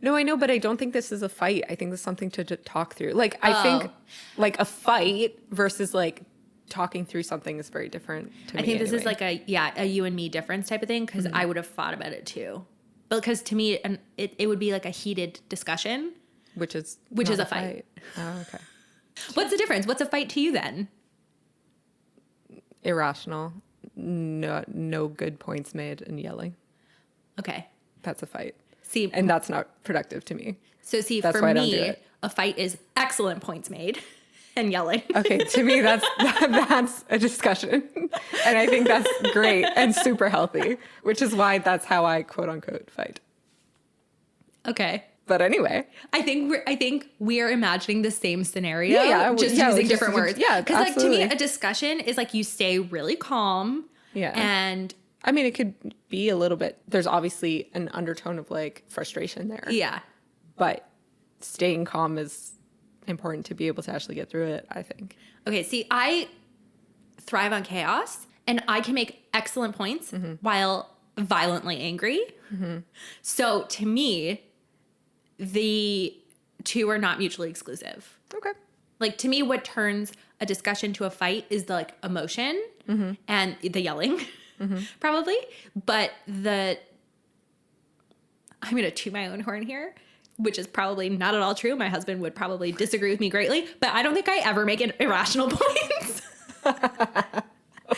No, I know, but I don't think this is a fight. I think it's something to talk through. Like, I think like a fight versus like talking through something is very different to me. I think this is like a you and me difference type of thing, because I would have thought about it too. But because to me, it would be like a heated discussion. Which is a fight. Oh, okay. What's the difference? What's a fight to you then? Irrational. No good points made and yelling. Okay. That's a fight. See, and that's not productive to me. So see, that's for me, a fight is excellent points made and yelling. Okay, to me, that's a discussion. And I think that's great and super healthy, which is why that's how I quote unquote fight. Okay. But anyway, I think we're imagining the same scenario, just using different words. Yeah, because like to me, a discussion is like you stay really calm. Yeah, and I mean, it could be a little bit. There's obviously an undertone of like frustration there. Yeah, but staying calm is important to be able to actually get through it, I think. Okay, see, I thrive on chaos, and I can make excellent points while violently angry. So to me, the two are not mutually exclusive. Okay. Like to me, what turns a discussion to a fight is the like emotion and the yelling, probably. But I'm going to toot my own horn here, which is probably not at all true. My husband would probably disagree with me greatly, but I don't think I ever make irrational points.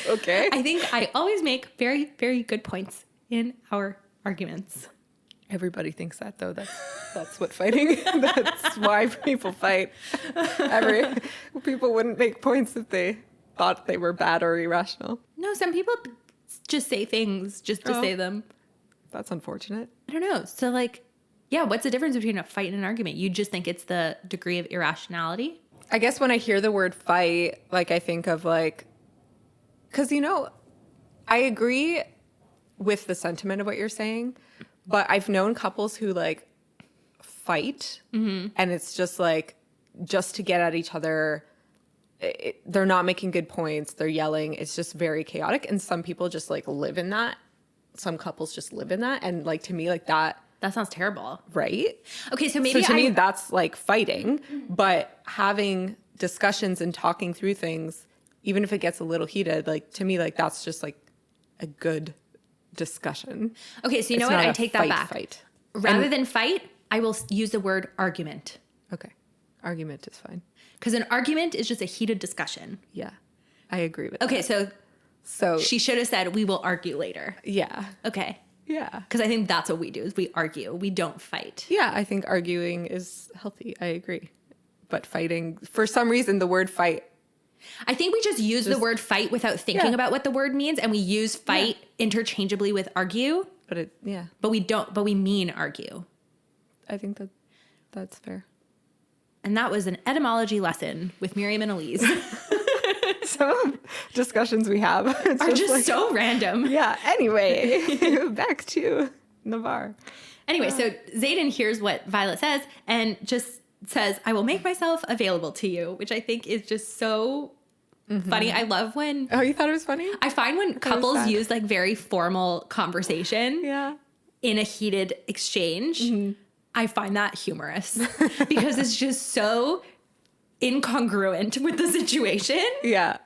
Okay. I think I always make very, very good points in our arguments. Everybody thinks that, though. That's what fighting. That's why people fight. People wouldn't make points if they thought they were bad or irrational. No, some people just say things just to say them. That's unfortunate. I don't know. So, like, yeah, what's the difference between a fight and an argument? You just think it's the degree of irrationality? I guess when I hear the word fight, like, I think of like, because I agree with the sentiment of what you're saying. But I've known couples who like fight and it's just like, just to get at each other. They're not making good points. They're yelling. It's just very chaotic. And some people just like live in that. Some couples just live in that. And like, to me, like that sounds terrible. Right? Okay. So maybe to me, that's like fighting, but having discussions and talking through things, even if it gets a little heated, like to me, like that's just like a good discussion. Okay, so you know what? I take that back. Fight. Rather than fight, I will use the word argument. Okay. Argument is fine. Because an argument is just a heated discussion. Yeah. I agree with that. Okay, so she should have said, we will argue later. Yeah. Okay. Yeah. Because I think that's what we do, is we argue. We don't fight. Yeah, I think arguing is healthy. I agree. But fighting, for some reason, the word fight, I think we just use the word fight without thinking about what the word means, and we use fight interchangeably with argue. But But we mean argue. I think that's fair. And that was an etymology lesson with Myriam and Elyse. Some discussions we have are just like, so random. Yeah. Anyway, back to Navarre. Anyway, so Xaden hears what Violet says and just says, I will make myself available to you, which I think is just so funny. I love when... Oh, you thought it was funny? I find when couples use like very formal conversation in a heated exchange, I find that humorous because it's just so incongruent with the situation. Yeah,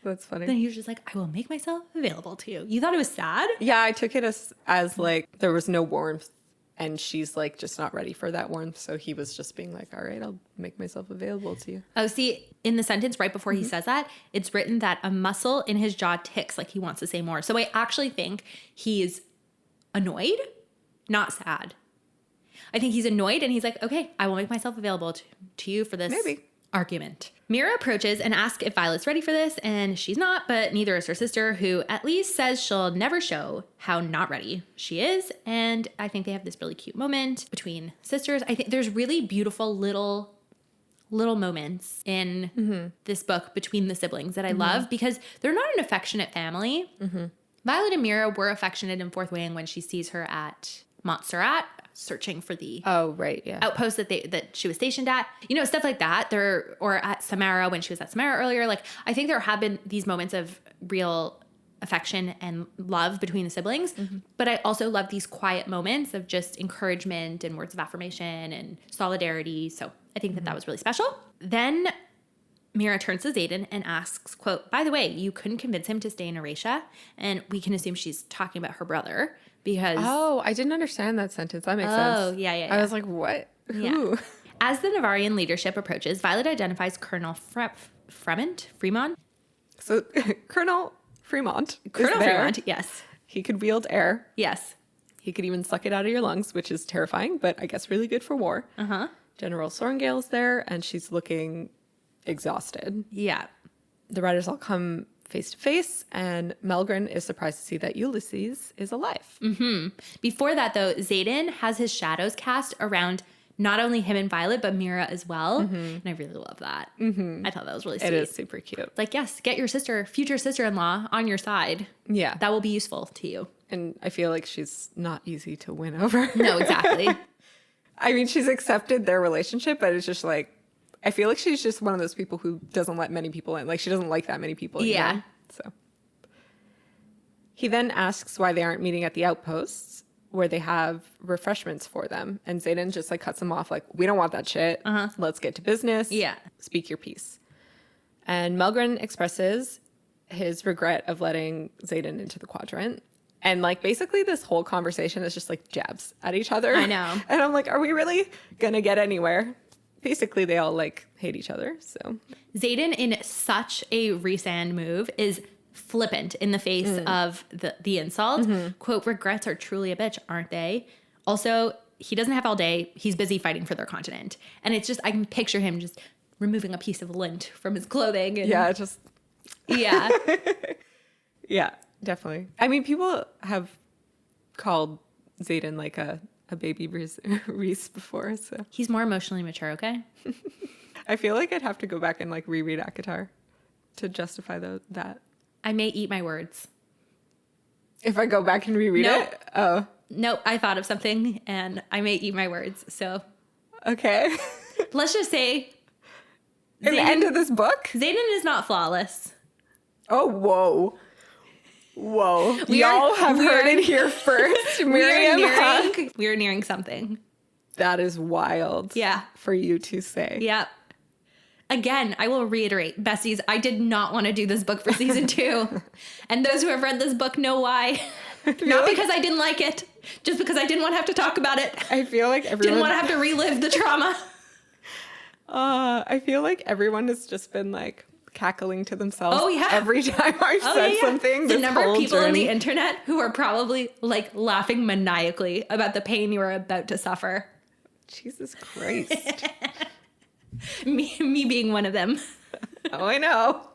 that's funny. Then he was just like, I will make myself available to you. You thought it was sad? Yeah, I took it as like there was no warmth. And she's like just not ready for that warmth. So he was just being like, all right, I'll make myself available to you. Oh, see, in the sentence right before he says that, it's written that a muscle in his jaw ticks like he wants to say more. So I actually think he's annoyed, not sad. I think he's annoyed and he's like, okay, I will make myself available to you for this argument. Mira approaches and asks if Violet's ready for this, and she's not, but neither is her sister, who at least says she'll never show how not ready she is. And I think they have this really cute moment between sisters. I think there's really beautiful little moments in this book between the siblings that I love, because they're not an affectionate family. Violet and Mira were affectionate in Fourth Wing when she sees her at Montserrat, searching for the yeah. outpost that she was stationed at. You know, stuff like that. Or at Samara when she was at Samara earlier. Like, I think there have been these moments of real affection and love between the siblings. Mm-hmm. But I also love these quiet moments of just encouragement and words of affirmation and solidarity. So I think that was really special. Then Mira turns to Xaden and asks, quote, by the way, you couldn't convince him to stay in Eurasia? And we can assume she's talking about her brother because... Oh, I didn't understand that sentence. That makes sense. Oh, yeah. I was like, what? Who? Yeah. As the Navarrian leadership approaches, Violet identifies Colonel Fremont? So Colonel Fremont. Colonel Fremont, yes. He could wield air. Yes. He could even suck it out of your lungs, which is terrifying, but I guess really good for war. Uh-huh. General Sorrengail's there, and she's looking exhausted. Yeah. The riders all come face to face, and Melgren is surprised to see that Ulysses is alive. Mm-hmm. Before that, though, Xaden has his shadows cast around not only him and Violet, but Mira as well. Mm-hmm. And I really love that. Mm-hmm. I thought that was really sweet. It is super cute. Like, yes, get your future sister-in-law on your side. Yeah. That will be useful to you. And I feel like she's not easy to win over. No, exactly. I mean, she's accepted their relationship, but it's just like, I feel like she's just one of those people who doesn't let many people in. Like, she doesn't like that many people. Yeah. You know? So he then asks why they aren't meeting at the outposts where they have refreshments for them. And Xaden just like cuts them off. Like, we don't want that shit. Uh-huh. Let's get to business. Yeah. Speak your piece. And Melgren expresses his regret of letting Xaden into the quadrant. And like basically this whole conversation is just like jabs at each other. I know. And I'm like, are we really gonna get anywhere? Basically, they all like hate each other. So Xaden, in such a Rhysand move, is flippant in the face of the insult. Mm-hmm. Quote, regrets are truly a bitch, aren't they? Also, he doesn't have all day. He's busy fighting for their continent. And it's just, I can picture him just removing a piece of lint from his clothing. And, yeah, just... Yeah. Yeah, definitely. I mean, people have called Xaden like a baby Rhys before, so... He's more emotionally mature, okay? I feel like I'd have to go back and like reread ACOTAR to justify that. I may eat my words. If I go back and reread it? Oh. Nope, I thought of something and I may eat my words, so. Okay. Let's just say. In the end of this book? Xaden is not flawless. Oh, whoa. Whoa. Y'all have heard it here first. Myriam, we are nearing something. That is wild. Yeah. For you to say. Yep. Again, I will reiterate, besties, I did not want to do this book for season 2. And those who have read this book know why. Not because I didn't like it, just because I didn't want to have to talk about it. I feel like everyone... Didn't want to have to relive the trauma. I feel like everyone has just been like cackling to themselves every time I've said something. The number of people on the internet who are probably like laughing maniacally about the pain you are about to suffer. Jesus Christ. Me being one of them. Oh, I know.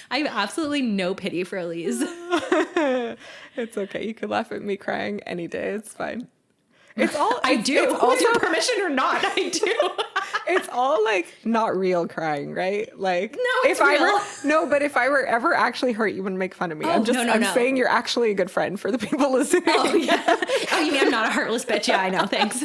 I have absolutely no pity for Elyse. It's okay. You can laugh at me crying any day. It's fine. It's all I do. It's also, with your permission or not, I do. It's all like not real crying, right? Like no, it's real. But if I were ever actually hurt, you wouldn't make fun of me. Oh, I'm saying you're actually a good friend for the people listening. Oh yeah. Oh, you mean I'm not a heartless bitch? Yeah, I know. Thanks.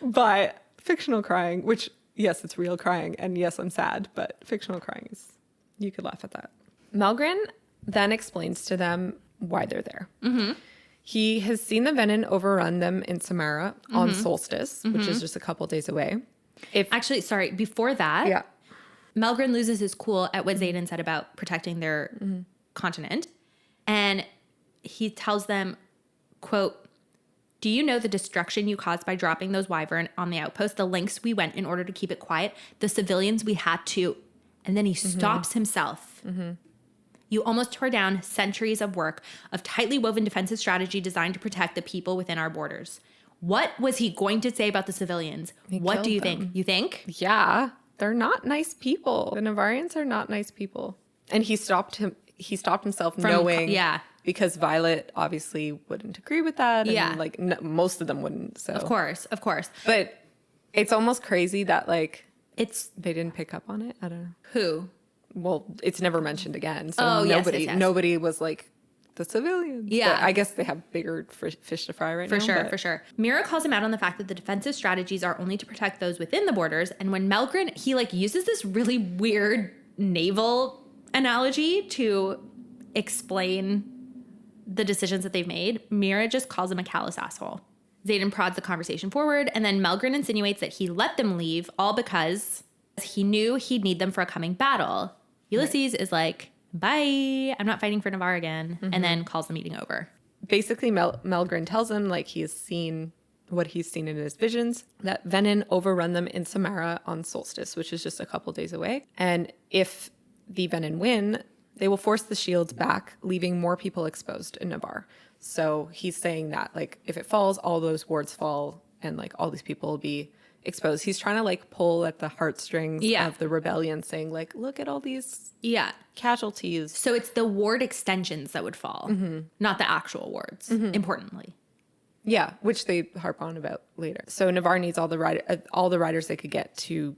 But fictional crying, which yes, it's real crying, and yes, I'm sad, but fictional crying is, you could laugh at that. Melgren then explains to them why they're there. Mm-hmm. He has seen the Venin overrun them in Samara on Solstice, which is just a couple days away. Actually, sorry, before that, Melgren loses his cool at what Xaden said about protecting their continent. And he tells them, quote, do you know the destruction you caused by dropping those wyvern on the outpost, the lengths we went in order to keep it quiet, the civilians we had to... And then he stops himself. Mm-hmm. You almost tore down centuries of work of tightly woven defensive strategy designed to protect the people within our borders. What was he going to say about the civilians? What do you think? You think? Yeah, they're not nice people. The Navarrians are not nice people. And he stopped himself knowing... Yeah. Because Violet obviously wouldn't agree with that. And like most of them wouldn't. So Of course. But it's almost crazy that like they didn't pick up on it. I don't know. Who? Well, it's never mentioned again. So nobody was like the civilians. Yeah. But I guess they have bigger fish to fry right now. For sure. Mira calls him out on the fact that the defensive strategies are only to protect those within the borders. And when Melgren, he like uses this really weird naval analogy to explain the decisions that they've made, Mira just calls him a callous asshole. Xaden prods the conversation forward, and then Melgren insinuates that he let them leave all because he knew he'd need them for a coming battle. Ulysses is like, bye, I'm not fighting for Navarre again, and then calls the meeting over. Basically, Melgren tells him, like, he has seen what he's seen in his visions, that Venin overrun them in Samara on Solstice, which is just a couple days away. And if the Venin win, they will force the shields back, leaving more people exposed in Navarre. So he's saying that, like, if it falls, all those wards fall, and, like, all these people will be exposed. He's trying to, like, pull at the heartstrings of the rebellion, saying, like, look at all these casualties. So it's the ward extensions that would fall, not the actual wards, importantly. Yeah, which they harp on about later. So Navarre needs all the riders they could get to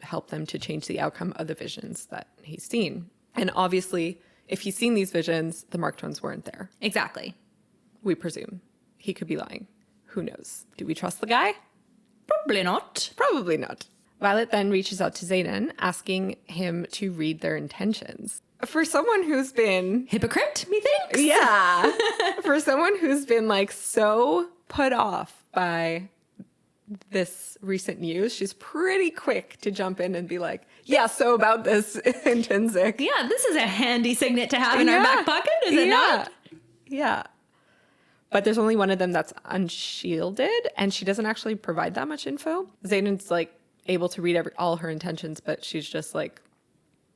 help them to change the outcome of the visions that he's seen. And obviously, if he's seen these visions, the marked ones weren't there. Exactly. We presume. He could be lying. Who knows? Do we trust the guy? Probably not. Probably not. Violet then reaches out to Xaden, asking him to read their intentions. For someone who's been... Hypocrite, methinks? Yeah. For someone who's been, like, so put off by this recent news, she's pretty quick to jump in and be like, yeah, so about this intrinsic. Yeah, this is a handy signet to have in our back pocket, is it not? Yeah. But there's only one of them that's unshielded, and she doesn't actually provide that much info. Xaden's, like, able to read all her intentions, but she's just, like,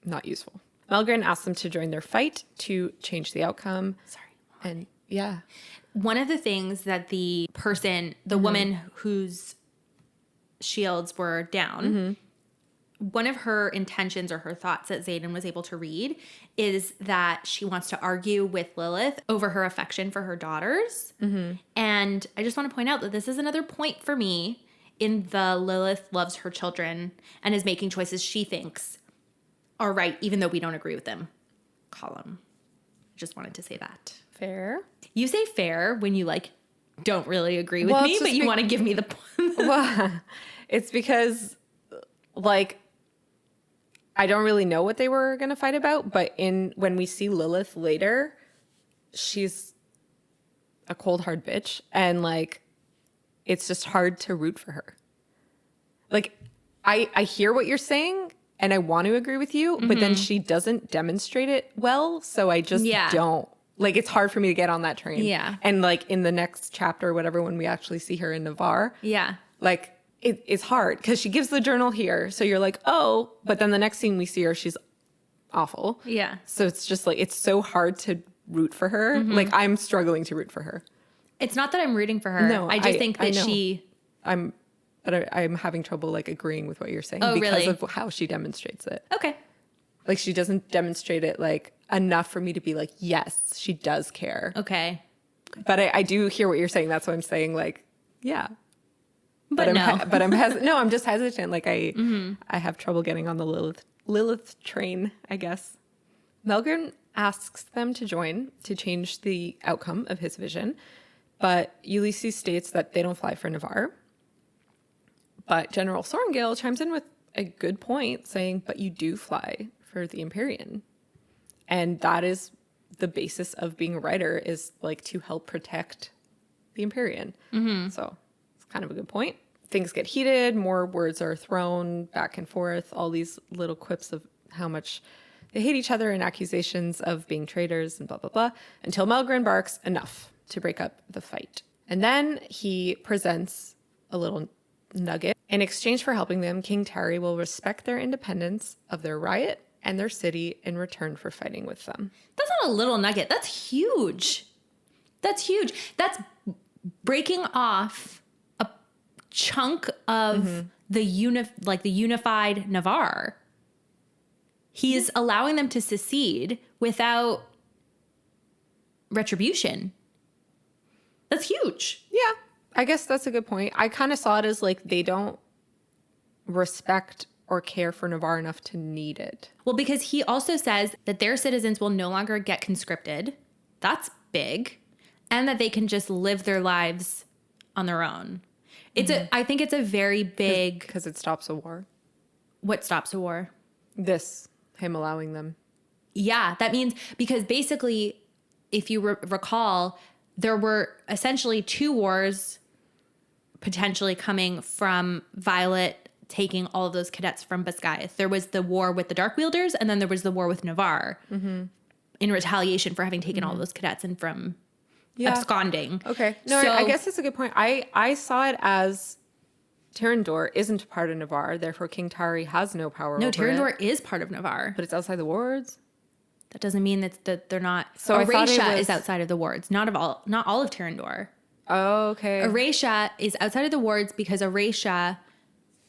not useful. Melgren asks them to join their fight to change the outcome. Sorry. And yeah. One of the things that the person, the woman whose shields were down, one of her intentions or her thoughts that Xaden was able to read is that she wants to argue with Lilith over her affection for her daughters. And I just want to point out that this is another point for me in the Lilith loves her children and is making choices she thinks are right, even though we don't agree with them column. Just wanted to say that. Fair. You say fair when you, like, don't really agree with me, but you want to give me the point. Well, it's because, like, I don't really know what they were going to fight about, but when we see Lilith later, she's a cold, hard bitch, and, like, it's just hard to root for her. Like, I hear what you're saying, and I want to agree with you, but then she doesn't demonstrate it well, so I just don't. Like, it's hard for me to get on that train. Yeah. And, like, in the next chapter or whatever, when we actually see her in Navarre, like, it's hard because she gives the journal here. So you're like, oh, but then the next scene we see her, she's awful. Yeah. So it's just, like, it's so hard to root for her. Like, I'm struggling to root for her. It's not that I'm rooting for her. No, I just think that I'm having trouble, like, agreeing with what you're saying because of how she demonstrates it. Okay. Like, she doesn't demonstrate it, like, enough for me to be like, yes, she does care. Okay. But I do hear what you're saying. That's what I'm saying. Like, yeah. But I'm just hesitant. Like, I have trouble getting on the Lilith train, I guess. Melgren asks them to join to change the outcome of his vision. But Ulysses states that they don't fly for Navarre. But General Sorrengail chimes in with a good point, saying, but you do fly for the Empyrean. And that is the basis of being a writer, is, like, to help protect the Empyrean. So it's kind of a good point. Things get heated, more words are thrown back and forth, all these little quips of how much they hate each other and accusations of being traitors and blah, blah, blah, until Melgren barks enough to break up the fight. And then he presents a little nugget. In exchange for helping them, King Terry will respect their independence of their riot and their city in return for fighting with them. That's not a little nugget. That's huge. That's huge. That's breaking off a chunk of the unified Navarre. He is allowing them to secede without retribution. That's huge. Yeah, I guess that's a good point. I kind of saw it as, like, they don't respect or care for Navarre enough to need it. Well, because he also says that their citizens will no longer get conscripted That's big. And that they can just live their lives on their own. I think it's a very big... Because it stops a war. What stops a war? Him allowing them. Yeah, that means... Because basically, if you recall, there were essentially 2 wars potentially coming from Violet taking all of those cadets from Basgiath. There was the war with the Dark Wielders, and then there was the war with Navarre in retaliation for having taken all of those cadets and from... absconding. Okay. No, I guess that's a good point. I saw it as Tyrrendor isn't part of Navarre, therefore King Tari has no power over Tyrrendor it. is part of Navarre. But it's outside the wards? That doesn't mean that they're not... So Auresia is outside of the wards. Not all of Tyrrendor. Oh, okay. Auresia is outside of the wards because Auresia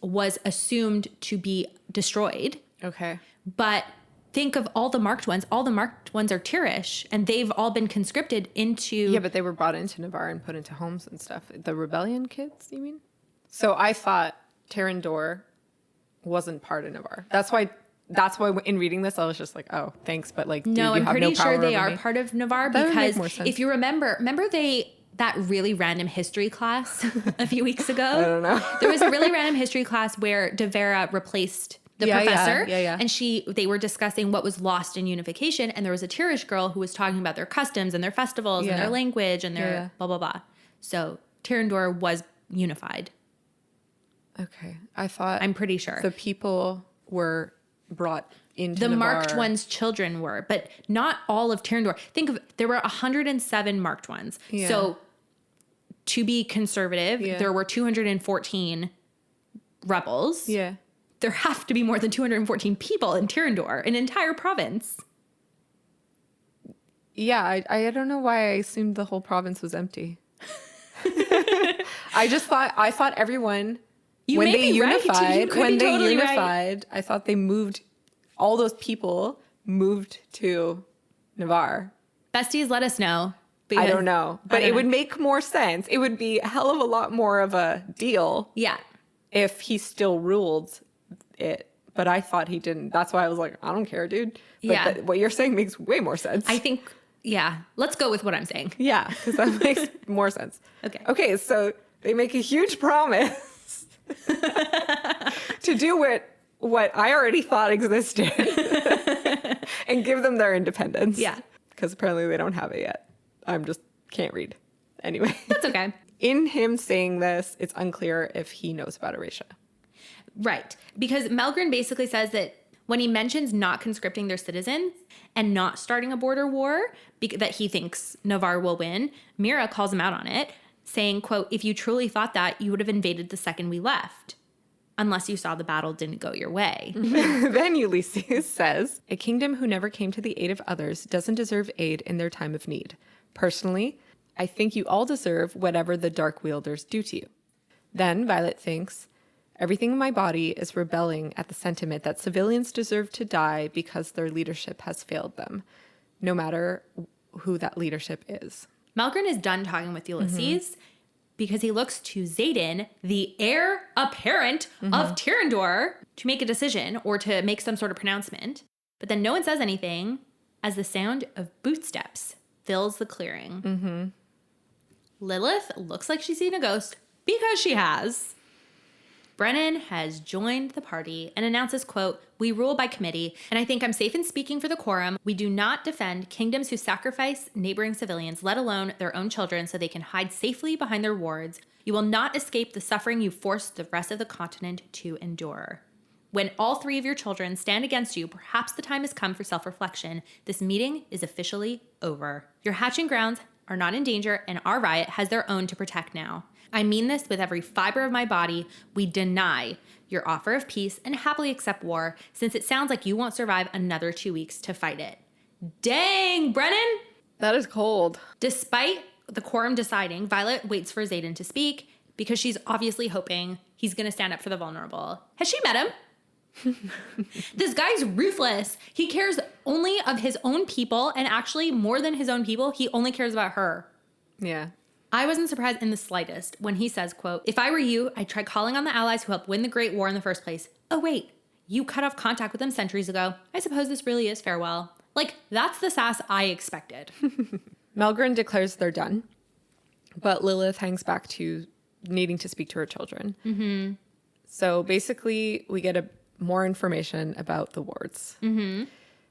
was assumed to be destroyed. Okay. But... think of all the marked ones. All the marked ones are Tyrish, and they've all been conscripted into... Yeah, but they were brought into Navarre and put into homes and stuff. The rebellion kids, you mean? So I thought Tyrrendor wasn't part of Navarre. That's why in reading this, I was just like, oh, thanks, but like, no, I'm pretty sure they are part of Navarre because if you remember that really random history class a few weeks ago? I don't know. There was a really random history class where Devera replaced... the professor, yeah. And they were discussing what was lost in unification, and there was a Tyrish girl who was talking about their customs and their festivals and their language and their blah, blah, blah. So Tyrrendor was unified. Okay. I'm pretty sure. The people were brought into the Navarre. marked ones' children were, but not all of Tyrrendor. Think of there were 107 marked ones. Yeah. So to be conservative, there were 214 rebels. Yeah. There have to be more than 214 people in Tyrrendor, an entire province. Yeah, I don't know why I assumed the whole province was empty. I thought everyone, when they unified, I thought they moved, all those people moved to Navarre. Besties, let us know. I don't know, but it would make more sense. It would be a hell of a lot more of a deal. Yeah. If he still ruled it, but I thought he didn't. That's why I was like, I don't care, dude. But what you're saying makes way more sense. I think, let's go with what I'm saying. Yeah, because that makes more sense. Okay, so they make a huge promise to do what I already thought existed and give them their independence. Yeah. Because apparently they don't have it yet. I'm just can't read. Anyway. That's okay. In him saying this, it's unclear if he knows about Auresia. Right. Because Melgren basically says that when he mentions not conscripting their citizens and not starting a border war that he thinks Navarre will win, Mira calls him out on it, saying, quote, if you truly thought that, you would have invaded the second we left, unless you saw the battle didn't go your way. Then Ulysses says, a kingdom who never came to the aid of others doesn't deserve aid in their time of need. Personally, I think you all deserve whatever the Dark Wielders do to you. Then Violet thinks, everything in my body is rebelling at the sentiment that civilians deserve to die because their leadership has failed them, no matter who that leadership is. Melgren is done talking with Ulysses because he looks to Xaden, the heir apparent of Tyrrendor, to make a decision or to make some sort of pronouncement. But then no one says anything as the sound of bootsteps fills the clearing. Lilith looks like she's seen a ghost because she has. Brennan has joined the party and announces, quote, we rule by committee, and I think I'm safe in speaking for the quorum. We do not defend kingdoms who sacrifice neighboring civilians, let alone their own children, so they can hide safely behind their wards. You will not escape the suffering you forced the rest of the continent to endure. When all 3 of your children stand against you, perhaps the time has come for self-reflection. This meeting is officially over. Your hatching grounds are not in danger, and our riot has their own to protect now. I mean this with every fiber of my body. We deny your offer of peace and happily accept war, since it sounds like you won't survive another 2 weeks to fight it. Dang, Brennan! That is cold. Despite the quorum deciding, Violet waits for Xaden to speak because she's obviously hoping he's going to stand up for the vulnerable. Has she met him? This guy's ruthless. He cares only of his own people, and actually more than his own people, he only cares about her. Yeah. I wasn't surprised in the slightest when he says, quote, if I were you, I'd try calling on the allies who helped win the Great War in the first place. Oh, wait, you cut off contact with them centuries ago. I suppose this really is farewell. Like, that's the sass I expected. Melgren declares they're done, but Lilith hangs back to needing to speak to her children. Mm-hmm. So basically, we get more information about the wards. Mm-hmm.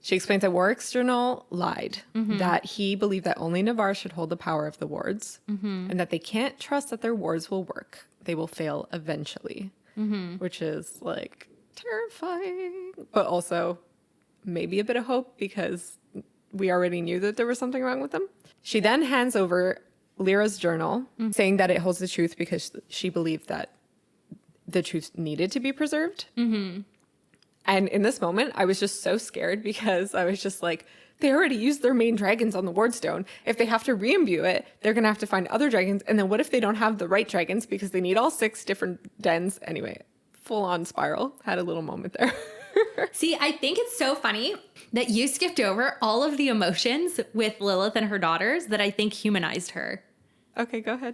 She explains that Warwick's journal lied, that he believed that only Navarre should hold the power of the wards, and that they can't trust that their wards will work. They will fail eventually, which is like terrifying, but also maybe a bit of hope because we already knew that there was something wrong with them. She then hands over Lyra's journal, saying that it holds the truth because she believed that the truth needed to be preserved. Mm-hmm. And in this moment, I was just so scared because I was just like, they already used their main dragons on the wardstone. If they have to re-imbue it, they're going to have to find other dragons. And then what if they don't have the right dragons because they need all 6 different dens? Anyway, full on spiral. Had a little moment there. See, I think it's so funny that you skipped over all of the emotions with Lilith and her daughters that I think humanized her. Okay, go ahead.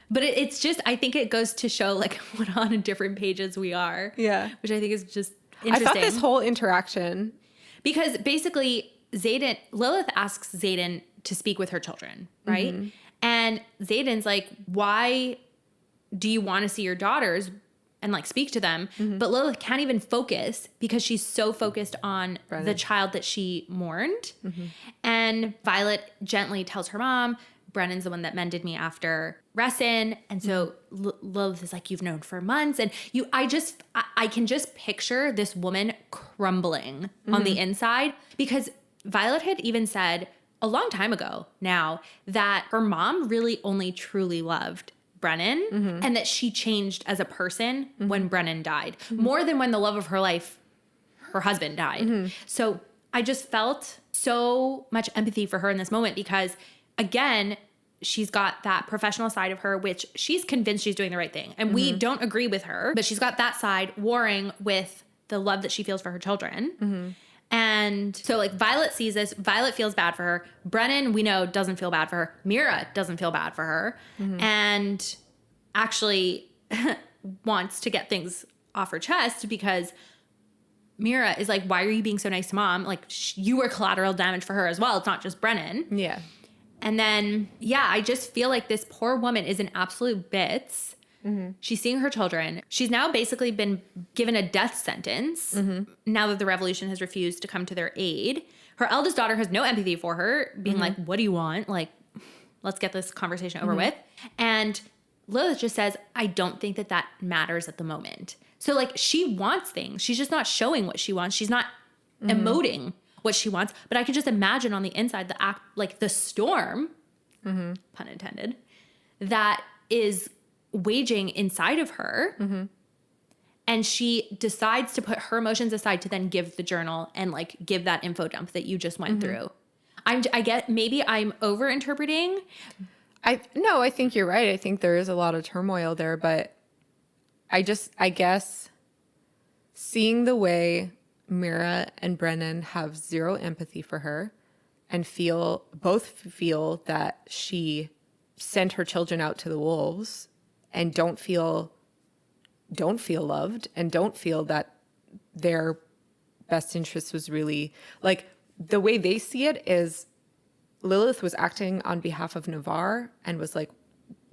But it's just, I think it goes to show like what on different pages we are. Yeah. Which I think is just interesting. I thought this whole interaction. Because basically Lilith asks Xaden to speak with her children, right? Mm-hmm. And Xaden's like, why do you want to see your daughters and like speak to them? Mm-hmm. But Lilith can't even focus because she's so focused on the child that she mourned. Mm-hmm. And Violet gently tells her mom, Brennan's the one that mended me after Ressin. And so Lilith is like, you've known for months. And I can just picture this woman crumbling on the inside because Violet had even said a long time ago now that her mom really only truly loved Brennan and that she changed as a person when Brennan died more than when the love of her life, her husband died. So I just felt so much empathy for her in this moment because again, she's got that professional side of her, which she's convinced she's doing the right thing. And we don't agree with her, but she's got that side warring with the love that she feels for her children. And so like Violet sees this, Violet feels bad for her. Brennan, we know, doesn't feel bad for her. Mira doesn't feel bad for her and actually wants to get things off her chest because Mira is like, why are you being so nice to mom? Like you were collateral damage for her as well. It's not just Brennan. Yeah. And then, yeah, I just feel like this poor woman is in absolute bits. She's seeing her children. She's now basically been given a death sentence now that the revolution has refused to come to their aid. Her eldest daughter has no empathy for her, being like, what do you want? Like, let's get this conversation over with. And Lilith just says, I don't think that that matters at the moment. So, like, she wants things. She's just not showing what she wants. She's not emoting what she wants. But I could just imagine on the inside the storm, pun intended, that is waging inside of her. And she decides to put her emotions aside to then give the journal and like give that info dump that you just went through. I get, maybe I'm over interpreting. No, I think you're right. I think there is a lot of turmoil there, but I guess seeing the way Mira and Brennan have zero empathy for her and both feel that she sent her children out to the wolves and don't feel loved and don't feel that their best interest was really like the way they see it is Lilith was acting on behalf of Navarre and was like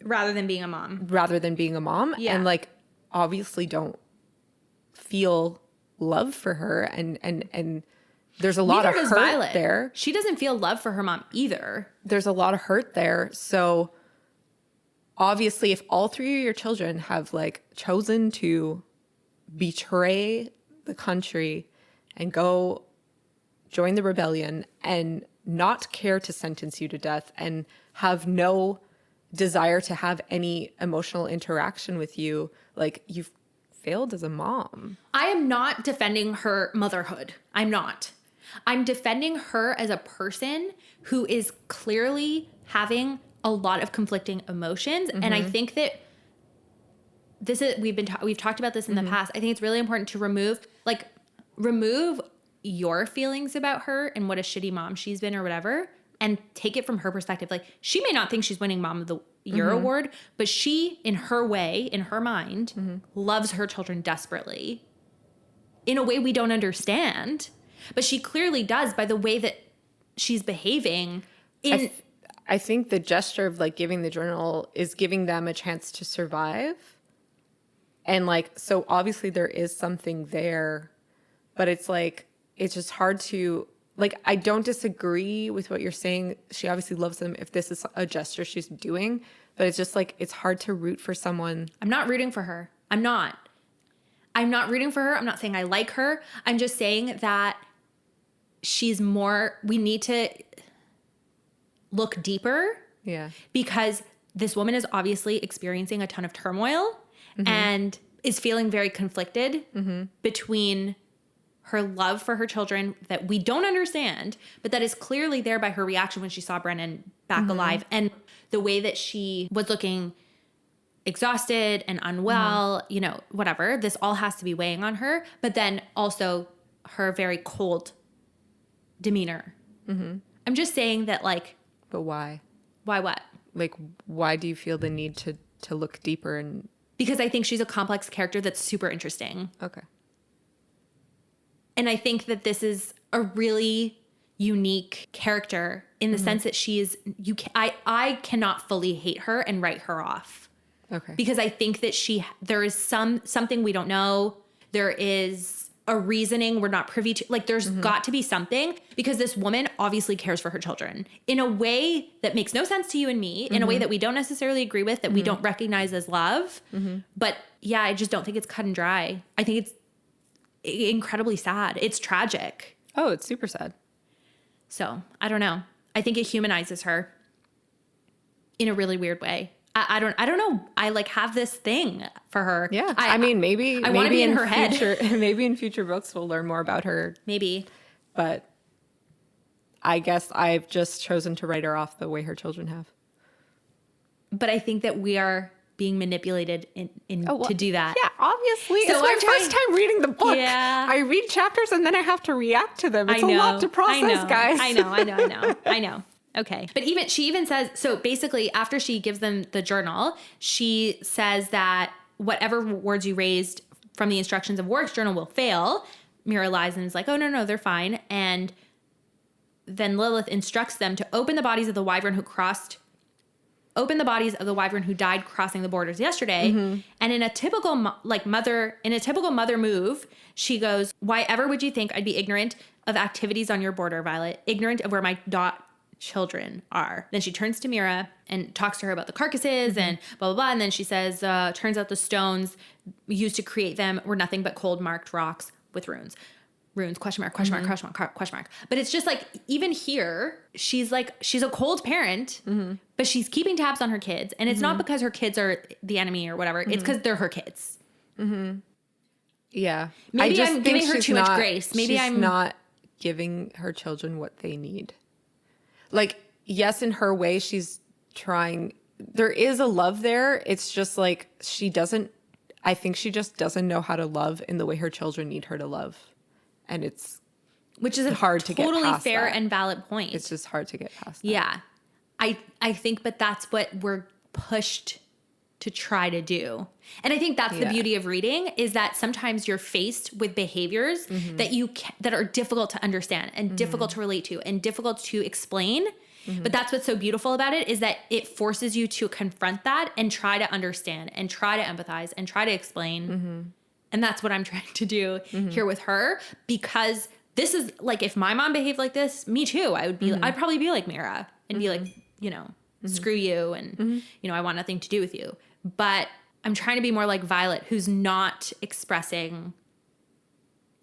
rather than being a mom yeah. And like obviously don't feel love for her and there's a lot of hurt Violet. there. She doesn't feel love for her mom either. There's a lot of hurt there. So obviously if all 3 of your children have like chosen to betray the country and go join the rebellion and not care to sentence you to death and have no desire to have any emotional interaction with you, like you've failed as a mom. I am not defending her motherhood. I'm not. I'm defending her as a person who is clearly having a lot of conflicting emotions. And I think that we've talked about this in the past. I think it's really important to remove your feelings about her and what a shitty mom she's been or whatever, and take it from her perspective. Like she may not think she's winning Mom of the Year award, but she, in her way, in her mind, loves her children desperately in a way we don't understand. But she clearly does by the way that she's behaving I think the gesture of like giving the journal is giving them a chance to survive. And like, so obviously there is something there, but it's like, it's just hard to, like, I don't disagree with what you're saying. She obviously loves them if this is a gesture she's doing, but it's just like, it's hard to root for someone. I'm not rooting for her. I'm not rooting for her. I'm not saying I like her. I'm just saying that we need to look deeper. Yeah. Because this woman is obviously experiencing a ton of turmoil and is feeling very conflicted between her love for her children that we don't understand, but that is clearly there by her reaction when she saw Brennan back alive, and the way that she was looking exhausted and unwell, you know, whatever. This all has to be weighing on her, but then also her very cold demeanor. I'm just saying that, like... But why? Why what? Like, why do you feel the need to look deeper? And because I think she's a complex character that's super interesting. Okay. And I think that this is a really unique character in the sense that I cannot fully hate her and write her off. Okay. Because I think that there is something we don't know. There is a reasoning we're not privy to. Like, there's got to be something, because this woman obviously cares for her children in a way that makes no sense to you and me, in a way that we don't necessarily agree with, that we don't recognize as love. But yeah, I just don't think it's cut and dry. I think it's incredibly sad. It's tragic. Oh, it's super sad. So I don't know. I think it humanizes her in a really weird way. I don't know. I like have this thing for her. Yeah. I mean, maybe I want to be in her head. Maybe in future books we'll learn more about her. Maybe. But I guess I've just chosen to write her off the way her children have. But I think that we are being manipulated to do that. Yeah, obviously. So it's my first time reading the book. Yeah. I read chapters and then I have to react to them. It's a lot to process, guys. I know. Okay. But she even says, so basically after she gives them the journal, she says that whatever words you raised from the instructions of Warwick's journal will fail. Mira lies and is like, oh, no, they're fine. And then Lilith instructs them to open the bodies of the wyvern who died crossing the borders yesterday. And in a typical mother move, she goes, why ever would you think I'd be ignorant of activities on your border, Violet? Ignorant of where my children are. Then she turns to Mira and talks to her about the carcasses and blah, blah, blah. And then she says, turns out the stones used to create them were nothing but cold marked rocks with runes. Runes, question mark, question mark, question mark, question mark. But it's just like, even here, she's a cold parent, but she's keeping tabs on her kids. And it's not because her kids are the enemy or whatever. It's because they're her kids. Yeah. Maybe I'm giving her too much grace. Maybe I'm not giving her children what they need. Like, yes, in her way, she's trying. There is a love there. It's just like I think she just doesn't know how to love in the way her children need her to love. And which is hard to get past. Totally fair and valid point. It's just hard to get past that. Yeah. I think, but that's what we're pushed to try to do. And I think that's the beauty of reading, is that sometimes you're faced with behaviors that are difficult to understand and difficult to relate to and difficult to explain. But that's what's so beautiful about it, is that it forces you to confront that and try to understand and try to empathize and try to explain. And that's what I'm trying to do here with her, because this is like, if my mom behaved like this, me too. I'd probably be like Mira and be like, you know, screw you. And, you know, I want nothing to do with you. But I'm trying to be more like Violet, who's not expressing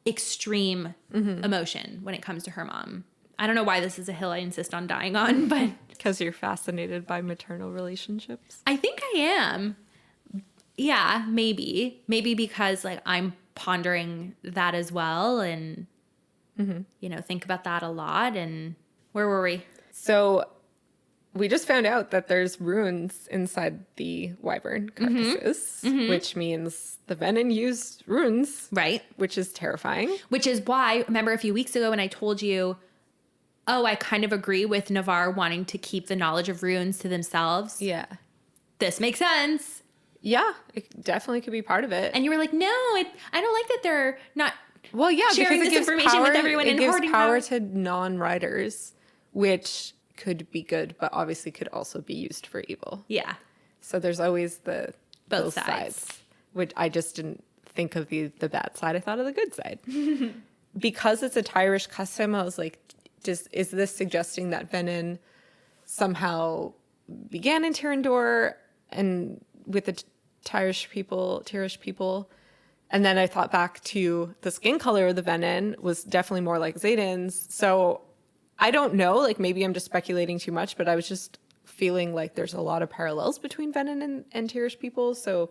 extreme emotion when it comes to her mom. I don't know why this is a hill I insist on dying on, but... Because you're fascinated by maternal relationships? I think I am. Yeah, maybe. Maybe because, like, I'm pondering that as well and, you know, think about that a lot. And where were we? So... we just found out that there's runes inside the wyvern carcasses, which means the Venom used runes. Right. Which is terrifying. Which is why, remember a few weeks ago when I told you, oh, I kind of agree with Navarre wanting to keep the knowledge of runes to themselves. Yeah. This makes sense. Yeah, it definitely could be part of it. And you were like, no, I don't like that they're not sharing this information with everyone. It gives power to non-writers, which... could be good, but obviously could also be used for evil. Yeah. So there's always Both sides. Which I just didn't think of the bad side. I thought of the good side. Because it's a Tyrish custom, I was like, is this suggesting that venin somehow began in Tyrrendor and with the Tyrish people? And then I thought back to the skin color of the venin was definitely more like Xaden's. So I don't know, like maybe I'm just speculating too much, but I was just feeling like there's a lot of parallels between venin and Tyrish people. So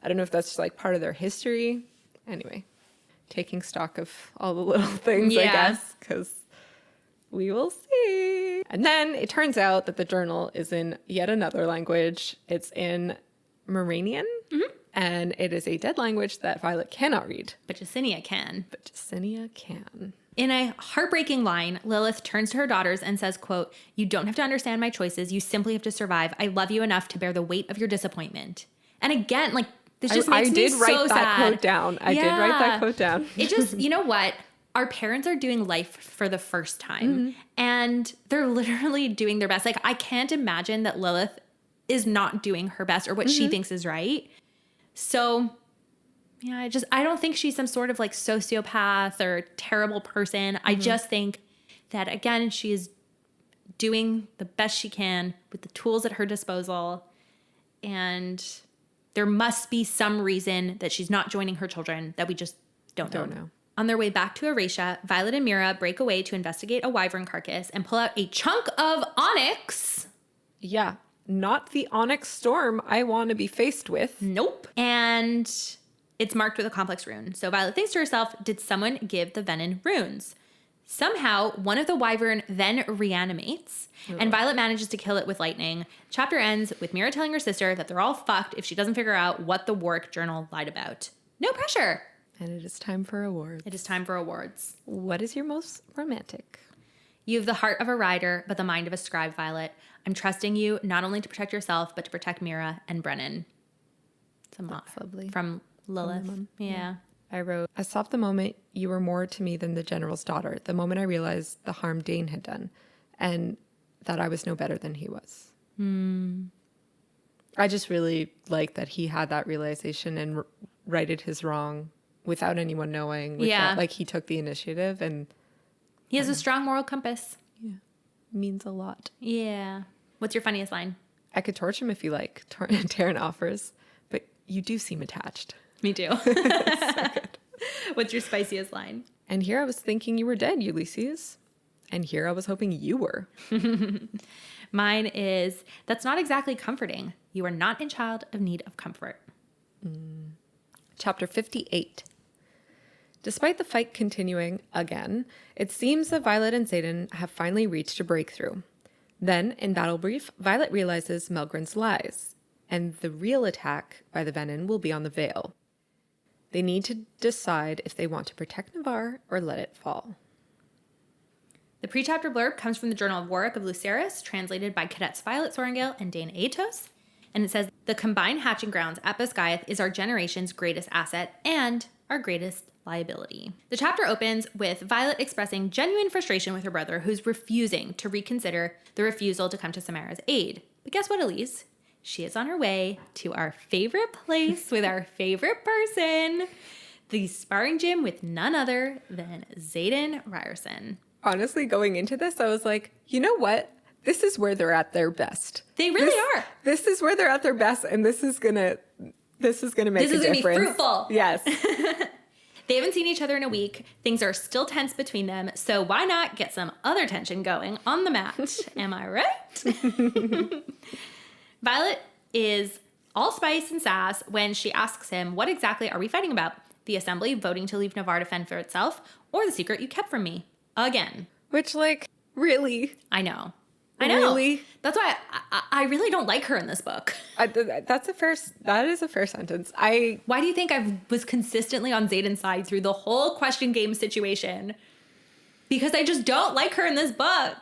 I don't know if that's just like part of their history. Anyway, taking stock of all the little things, I guess, because we will see. And then it turns out that the journal is in yet another language. It's in Moranian, and it is a dead language that Violet cannot read. But Jacinia can. In In a heartbreaking line, Lilith turns to her daughters and says, quote, "You don't have to understand my choices. You simply have to survive. I love you enough to bear the weight of your disappointment." And again, like, this just makes me so sad. I did write that quote down. I did write that quote down. It just, you know what? Our parents are doing life for the first time, and they're literally doing their best. Like, I can't imagine that Lilith is not doing her best or what she thinks is right. So, yeah, I don't think she's some sort of like sociopath or terrible person. I just think that, again, she is doing the best she can with the tools at her disposal. And there must be some reason that she's not joining her children that we just don't know. On their way back to Erasia, Violet and Mira break away to investigate a wyvern carcass and pull out a chunk of onyx. Yeah, not the onyx storm I want to be faced with. Nope. And it's marked with a complex rune. So Violet thinks to herself, did someone give the venin runes? Somehow, one of the wyvern then reanimates, and Violet manages to kill it with lightning. Chapter ends with Mira telling her sister that they're all fucked if she doesn't figure out what the Warwick journal lied about. No pressure. And it is time for awards. It is time for awards. What is your most romantic? You have the heart of a rider, but the mind of a scribe, Violet. I'm trusting you not only to protect yourself, but to protect Mira and Brennan. That's lovely. From Lilith. Yeah. I wrote, I stopped the moment you were more to me than the general's daughter, the moment I realized the harm Dane had done, and that I was no better than he was. I just really like that he had that realization and righted his wrong without anyone knowing. Like he took the initiative, and he has a strong moral compass. Yeah. Means a lot. Yeah. What's your funniest line? I could torch him if you like, Taryn offers, but you do seem attached. Me too. So good. What's your spiciest line? And here I was thinking you were dead, Ulysses. And here I was hoping you were. Mine is, that's not exactly comforting. You are not a child of need of comfort. Chapter 58. Despite the fight continuing again, it seems that Violet and Xaden have finally reached a breakthrough. Then, in battle brief, Violet realizes Melgren's lies, and the real attack by the venin will be on the Vale. They need to decide if they want to protect Navarre or let it fall. The pre-chapter blurb comes from the Journal of Warwick of Lucerys, translated by cadets Violet Sorrengail and Dane Atos. And it says, the combined hatching grounds at Basgiath is our generation's greatest asset and our greatest liability. The chapter opens with Violet expressing genuine frustration with her brother, who's refusing to reconsider the refusal to come to Samara's aid. But guess what, Elise? She is on her way to our favorite place with our favorite person, the sparring gym with none other than Xaden Ryerson. Honestly, going into this, I was like, you know what? This is where they're at their best. They really are. This is where they're at their best, and this is gonna make a difference. This is gonna be fruitful. Yes. They haven't seen each other in a week. Things are still tense between them, so why not get some other tension going on the mat? Am I right? Violet is all spice and sass when she asks him, what exactly are we fighting about? The Assembly voting to leave Navarre to fend for itself, or the secret you kept from me? Again. Which, like, really? I know. Really? That's why I really don't like her in this book. That is a fair sentence. Why do you think I was consistently on Xaden's side through the whole question game situation? Because I just don't like her in this book.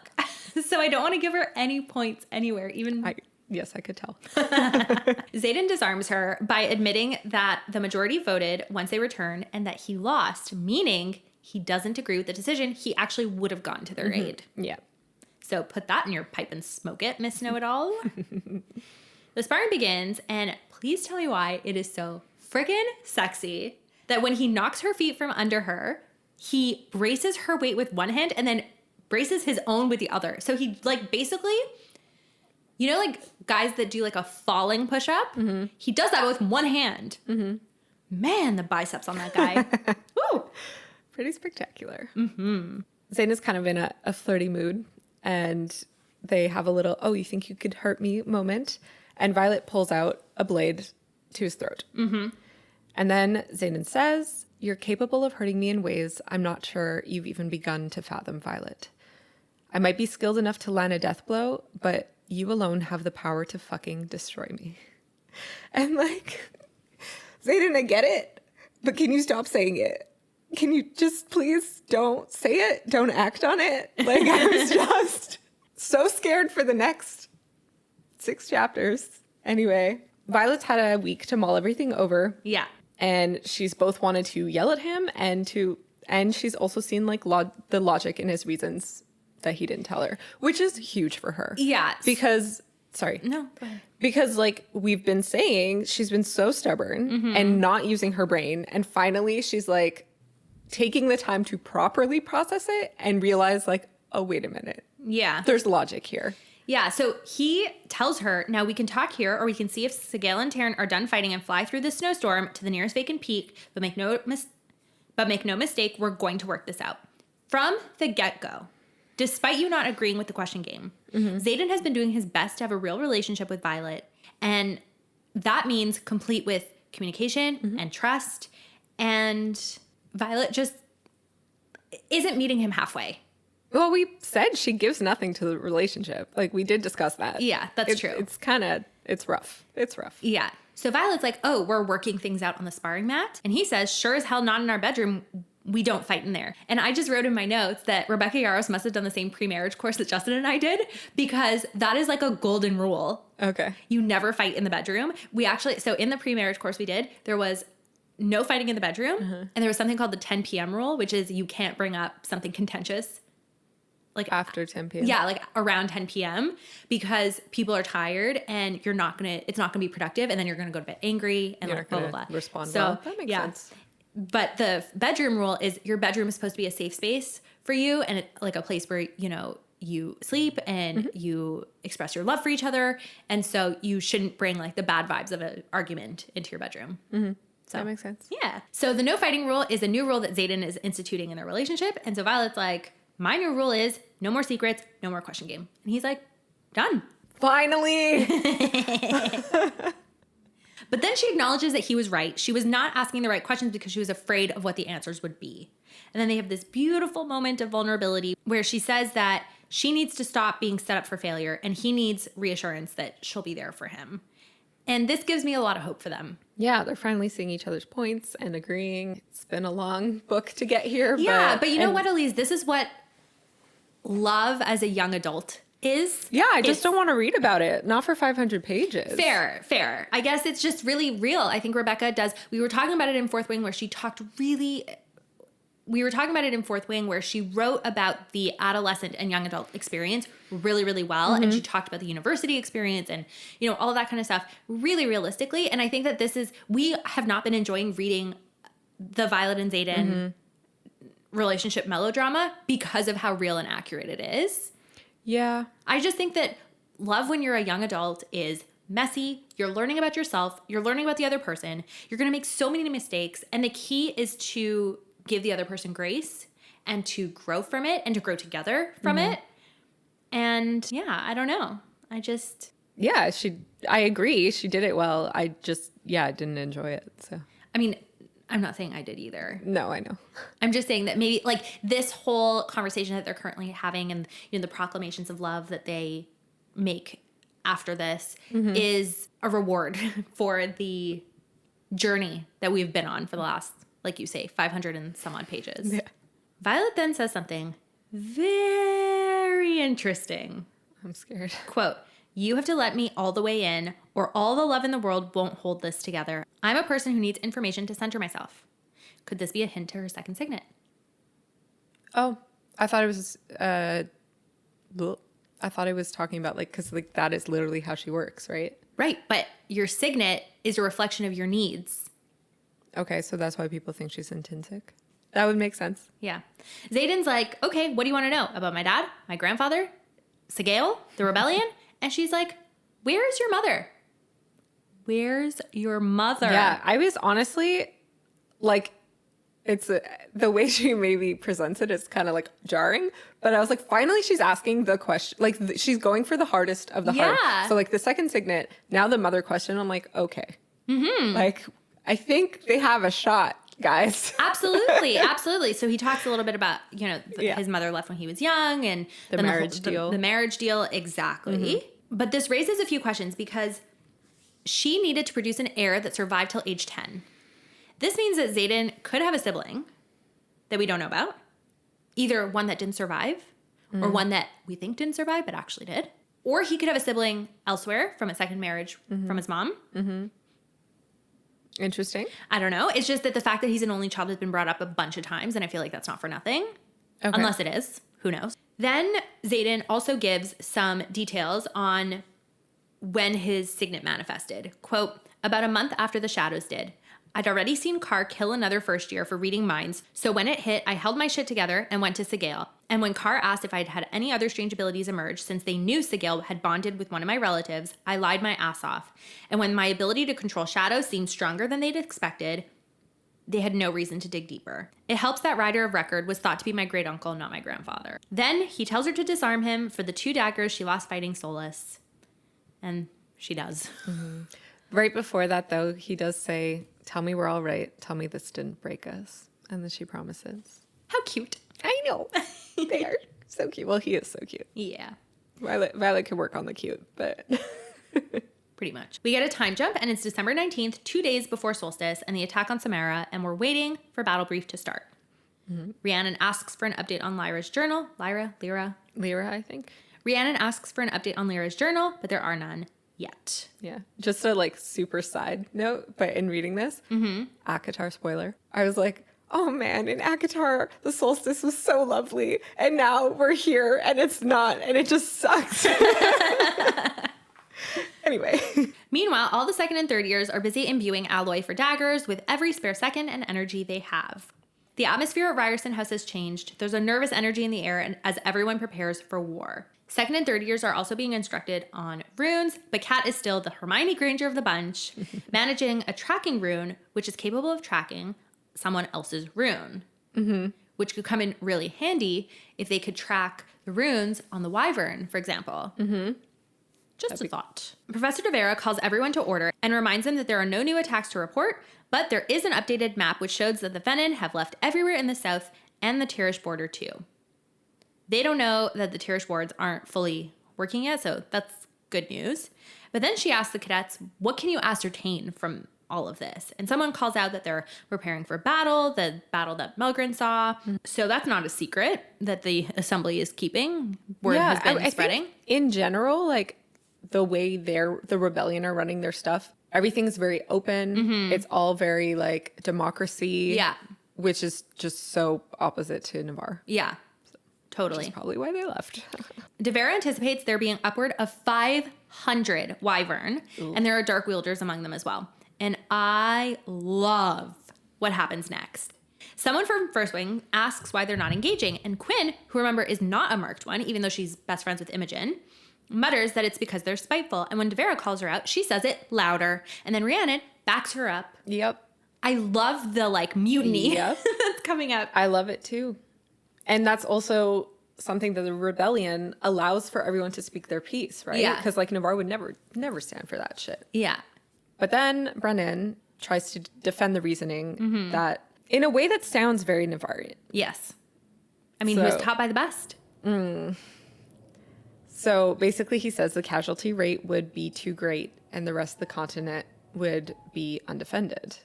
So I don't want to give her any points anywhere, even... Yes, I could tell. Xaden disarms her by admitting that the majority voted once they return and that he lost, meaning he doesn't agree with the decision. He actually would have gone to their aid. Yeah. So put that in your pipe and smoke it, Miss Know-It-All. The sparring begins, and please tell me why it is so friggin' sexy that when he knocks her feet from under her, he braces her weight with one hand and then braces his own with the other. So he, like, basically, you know, like guys that do like a falling push-up? Mm-hmm. He does that with one hand. Mm-hmm. Man, the biceps on that guy. Woo! Pretty spectacular. Mm-hmm. Xaden is kind of in a flirty mood, and they have a little, oh, you think you could hurt me moment. And Violet pulls out a blade to his throat. Mm-hmm. And then Xaden says, you're capable of hurting me in ways I'm not sure you've even begun to fathom, Violet. I might be skilled enough to land a death blow, but you alone have the power to fucking destroy me. And like, Xaden, I get it, but can you stop saying it? Can you just please don't say it? Don't act on it? Like, I was just so scared for the next 6 chapters. Anyway, Violet's had a week to mull everything over. Yeah. And she's both wanted to yell at him and she's also seen like the logic in his reasons that he didn't tell her, which is huge for her. Yeah. Because, sorry. No, go ahead. Because like we've been saying, she's been so stubborn and not using her brain. And finally she's like taking the time to properly process it and realize like, oh, wait a minute. Yeah. There's logic here. Yeah, so he tells her, now we can talk here, or we can see if Sigale and Taryn are done fighting and fly through the snowstorm to the nearest vacant peak, but make no mistake, we're going to work this out. From the get-go, despite you not agreeing with the question game, Xaden has been doing his best to have a real relationship with Violet, and that means complete with communication and trust, and Violet just isn't meeting him halfway. Well, we said she gives nothing to the relationship. Like, we did discuss that. Yeah, that's true. It's rough. It's rough. Yeah. So Violet's like, oh, we're working things out on the sparring mat. And he says, sure as hell not in our bedroom. We don't fight in there. And I just wrote in my notes that Rebecca Yarros must have done the same pre-marriage course that Justin and I did, because that is like a golden rule. Okay. You never fight in the bedroom. So in the pre-marriage course we did, there was no fighting in the bedroom. And there was something called the 10 p.m. rule, which is you can't bring up something contentious. Like after 10 p.m. Yeah, like around 10 p.m. because people are tired and it's not gonna be productive, and then you're gonna go to bed angry and like blah blah blah. Respond well. That makes sense. But the bedroom rule is your bedroom is supposed to be a safe space for you, and it's like a place where, you know, you sleep and you express your love for each other, and so you shouldn't bring like the bad vibes of an argument into your bedroom. So that makes sense. Yeah. So the no fighting rule is a new rule that Xaden is instituting in their relationship, and so Violet's like, my new rule is no more secrets, no more question game. And he's like, done. Finally. But then she acknowledges that he was right. She was not asking the right questions because she was afraid of what the answers would be. And then they have this beautiful moment of vulnerability where she says that she needs to stop being set up for failure and he needs reassurance that she'll be there for him. And this gives me a lot of hope for them. Yeah, they're finally seeing each other's points and agreeing. It's been a long book to get here. Yeah, but you know what, Elyse? This is what love as a young adult is. Yeah, I just don't want to read about it. Not for 500 pages. Fair. I guess it's just really real. I think Rebecca does. We were talking about it in Fourth Wing where she wrote about the adolescent and young adult experience really, really well. And she talked about the university experience and, you know, all of that kind of stuff really realistically. And I think that we have not been enjoying reading the Violet and Xaden relationship melodrama because of how real and accurate it is. Yeah. I just think that love when you're a young adult is messy. You're learning about yourself. You're learning about the other person. You're going to make so many mistakes. And the key is to give the other person grace and to grow from it and to grow together from it. And yeah, I don't know. Yeah, I agree. She did it well. I didn't enjoy it. So, I mean, I'm not saying I did either. No, I know. I'm just saying that maybe like this whole conversation that they're currently having and, you know, the proclamations of love that they make after this is a reward for the journey that we've been on for the last, like you say, 500 and some odd pages. Yeah. Violet then says something very interesting. I'm scared. Quote, "You have to let me all the way in, or all the love in the world won't hold this together. I'm a person who needs information to center myself." Could this be a hint to her second signet? Oh, I thought it was I thought I was talking about like, because like that is literally how she works, right? Right. But your signet is a reflection of your needs. Okay. So that's why people think she's intrinsic. That would make sense. Yeah. Xaden's like, okay, what do you want to know about my dad, my grandfather, Sigale, the rebellion? And she's like, where's your mother? Where's your mother? Yeah. I was honestly like, the way she maybe presents it is kind of like jarring, but I was like, finally she's asking the question, like she's going for the hardest of the hard. So like the second signet, now the mother question, I'm like, okay. Like, I think they have a shot, guys. Absolutely. Absolutely. So he talks a little bit about, his mother left when he was young and the marriage deal. The marriage deal. Exactly. But this raises a few questions because she needed to produce an heir that survived till age 10. This means that Xaden could have a sibling that we don't know about. Either one that didn't survive or one that we think didn't survive but actually did. Or he could have a sibling elsewhere from a second marriage from his mom. Interesting. I don't know. It's just that the fact that he's an only child has been brought up a bunch of times, and I feel like that's not for nothing. Okay. Unless it is. Who knows? Then Xaden also gives some details on when his signet manifested. Quote, about a month after the shadows did. I'd already seen Carr kill another first year for reading minds, so when it hit, I held my shit together and went to Sigale. And when Carr asked if I'd had any other strange abilities emerge since they knew Sigale had bonded with one of my relatives, I lied my ass off. And when my ability to control shadows seemed stronger than they'd expected, they had no reason to dig deeper. It helps that Rider of Record was thought to be my great uncle, not my grandfather. Then he tells her to disarm him for the 2 daggers she lost fighting Solus. And she does. Right before that, though, he does say, tell me we're all right. Tell me this didn't break us. And then she promises. How cute. I know. They are so cute. Well, he is so cute. Yeah. Violet could work on the cute, but... Pretty much. We get a time jump, and it's December 19th, 2 days before solstice, and the attack on Samara, and we're waiting for Battle Brief to start. Rhiannon asks for an update on Lyra's journal. Lyra, I think. Rhiannon asks for an update on Lyra's journal, but there are none yet. Yeah. Just a like super side note, but in reading this, ACOTAR spoiler, I was like, oh man, in ACOTAR, the solstice was so lovely. And now we're here and it's not, and it just sucks. Anyway. Meanwhile, all the second and third years are busy imbuing alloy for daggers with every spare second and energy they have. The atmosphere at Ryerson House has changed. There's a nervous energy in the air as everyone prepares for war. Second and third years are also being instructed on runes, but Kat is still the Hermione Granger of the bunch, managing a tracking rune, which is capable of tracking someone else's rune, which could come in really handy if they could track the runes on the wyvern, for example. Just a thought. Professor De Vera calls everyone to order and reminds them that there are no new attacks to report, but there is an updated map which shows that the Venin have left everywhere in the south and the Tirish border too. They don't know that the Tirish wards aren't fully working yet, so that's good news. But then she asks the cadets, what can you ascertain from all of this? And someone calls out that they're preparing for battle, the battle that Melgren saw. So that's not a secret that the assembly is keeping. Word has been spreading. Think in general, like the way the rebellion are running their stuff, everything's very open. It's all very like democracy. Yeah. Which is just so opposite to Navarre. Yeah. Totally. Which is probably why they left. De Vera anticipates there being upward of 500 wyvern, and there are dark wielders among them as well. And I love what happens next. Someone from First Wing asks why they're not engaging, and Quinn, who remember is not a marked one, even though she's best friends with Imogen, mutters that it's because they're spiteful. And when De Vera calls her out, she says it louder. And then Rhiannon backs her up. Yep. I love the like mutiny that's coming up. I love it too. And that's also something that the rebellion allows for everyone to speak their piece, right? Yeah. Because like Navarre would never stand for that shit. Yeah. But then Brennan tries to defend the reasoning that in a way that sounds very Navarrian. Yes. I mean, he was taught by the best. So basically he says the casualty rate would be too great and the rest of the continent would be undefended,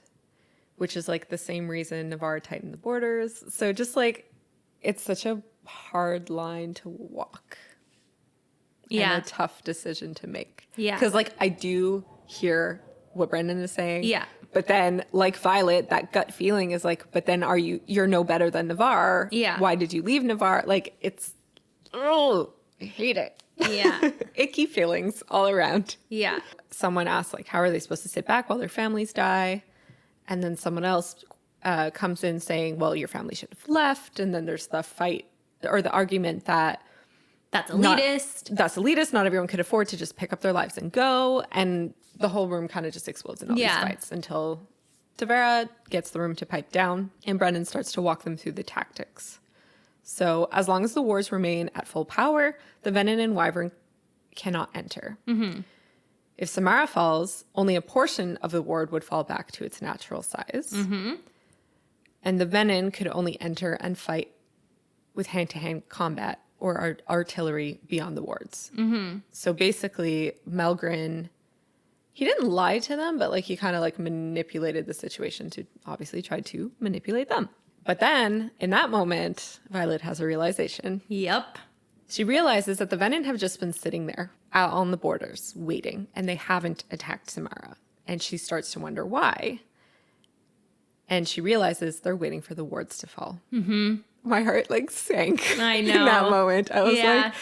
which is like the same reason Navarre tightened the borders. So just like, it's such a hard line to walk. Yeah. And a tough decision to make. Yeah. Because like I do hear what Brendan is saying. Yeah. But then like Violet, that gut feeling is like, but then you're no better than Navarre. Yeah. Why did you leave Navarre? Like it's, I hate it. Yeah. Icky feelings all around. Yeah. Someone asks, like, how are they supposed to sit back while their families die? And then someone else comes in saying, well, your family should have left. And then there's the fight or the argument that that's elitist. That's elitist. Not everyone could afford to just pick up their lives and go. And the whole room kind of just explodes in all these fights until Navarre gets the room to pipe down and Brennan starts to walk them through the tactics. So as long as the wards remain at full power, the Venin and Wyvern cannot enter. Mm-hmm. If Samara falls, only a portion of the ward would fall back to its natural size. Mm-hmm. And the Venin could only enter and fight with hand-to-hand combat or artillery beyond the wards. Mm-hmm. So basically, Melgren, he didn't lie to them, but like he kind of like manipulated the situation to obviously try to manipulate them. But then, in that moment, Violet has a realization. Yep. She realizes that the Venin have just been sitting there out on the borders waiting, and they haven't attacked Samara. And she starts to wonder why. And she realizes they're waiting for the wards to fall. Mm-hmm. My heart like sank. I know. In that moment. I was like,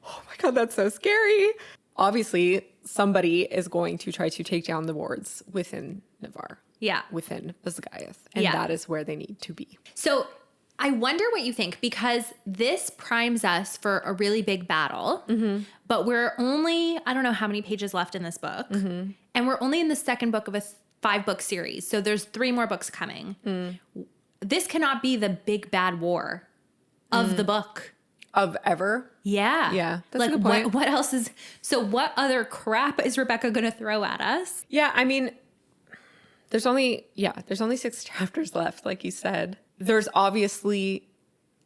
oh my God, that's so scary. Obviously, somebody is going to try to take down the wards within Navarre. Yeah. Within Basgiath. And that is where they need to be. So I wonder what you think, because this primes us for a really big battle, but we're only, I don't know how many pages left in this book, and we're only in the second book of a 5-book series. So there's 3 more books coming. This cannot be the big bad war of the book. Of ever? Yeah. Yeah. That's like a good point. what else is, so what other crap is Rebecca going to throw at us? Yeah. I mean, there's only 6 chapters left, like you said. There's obviously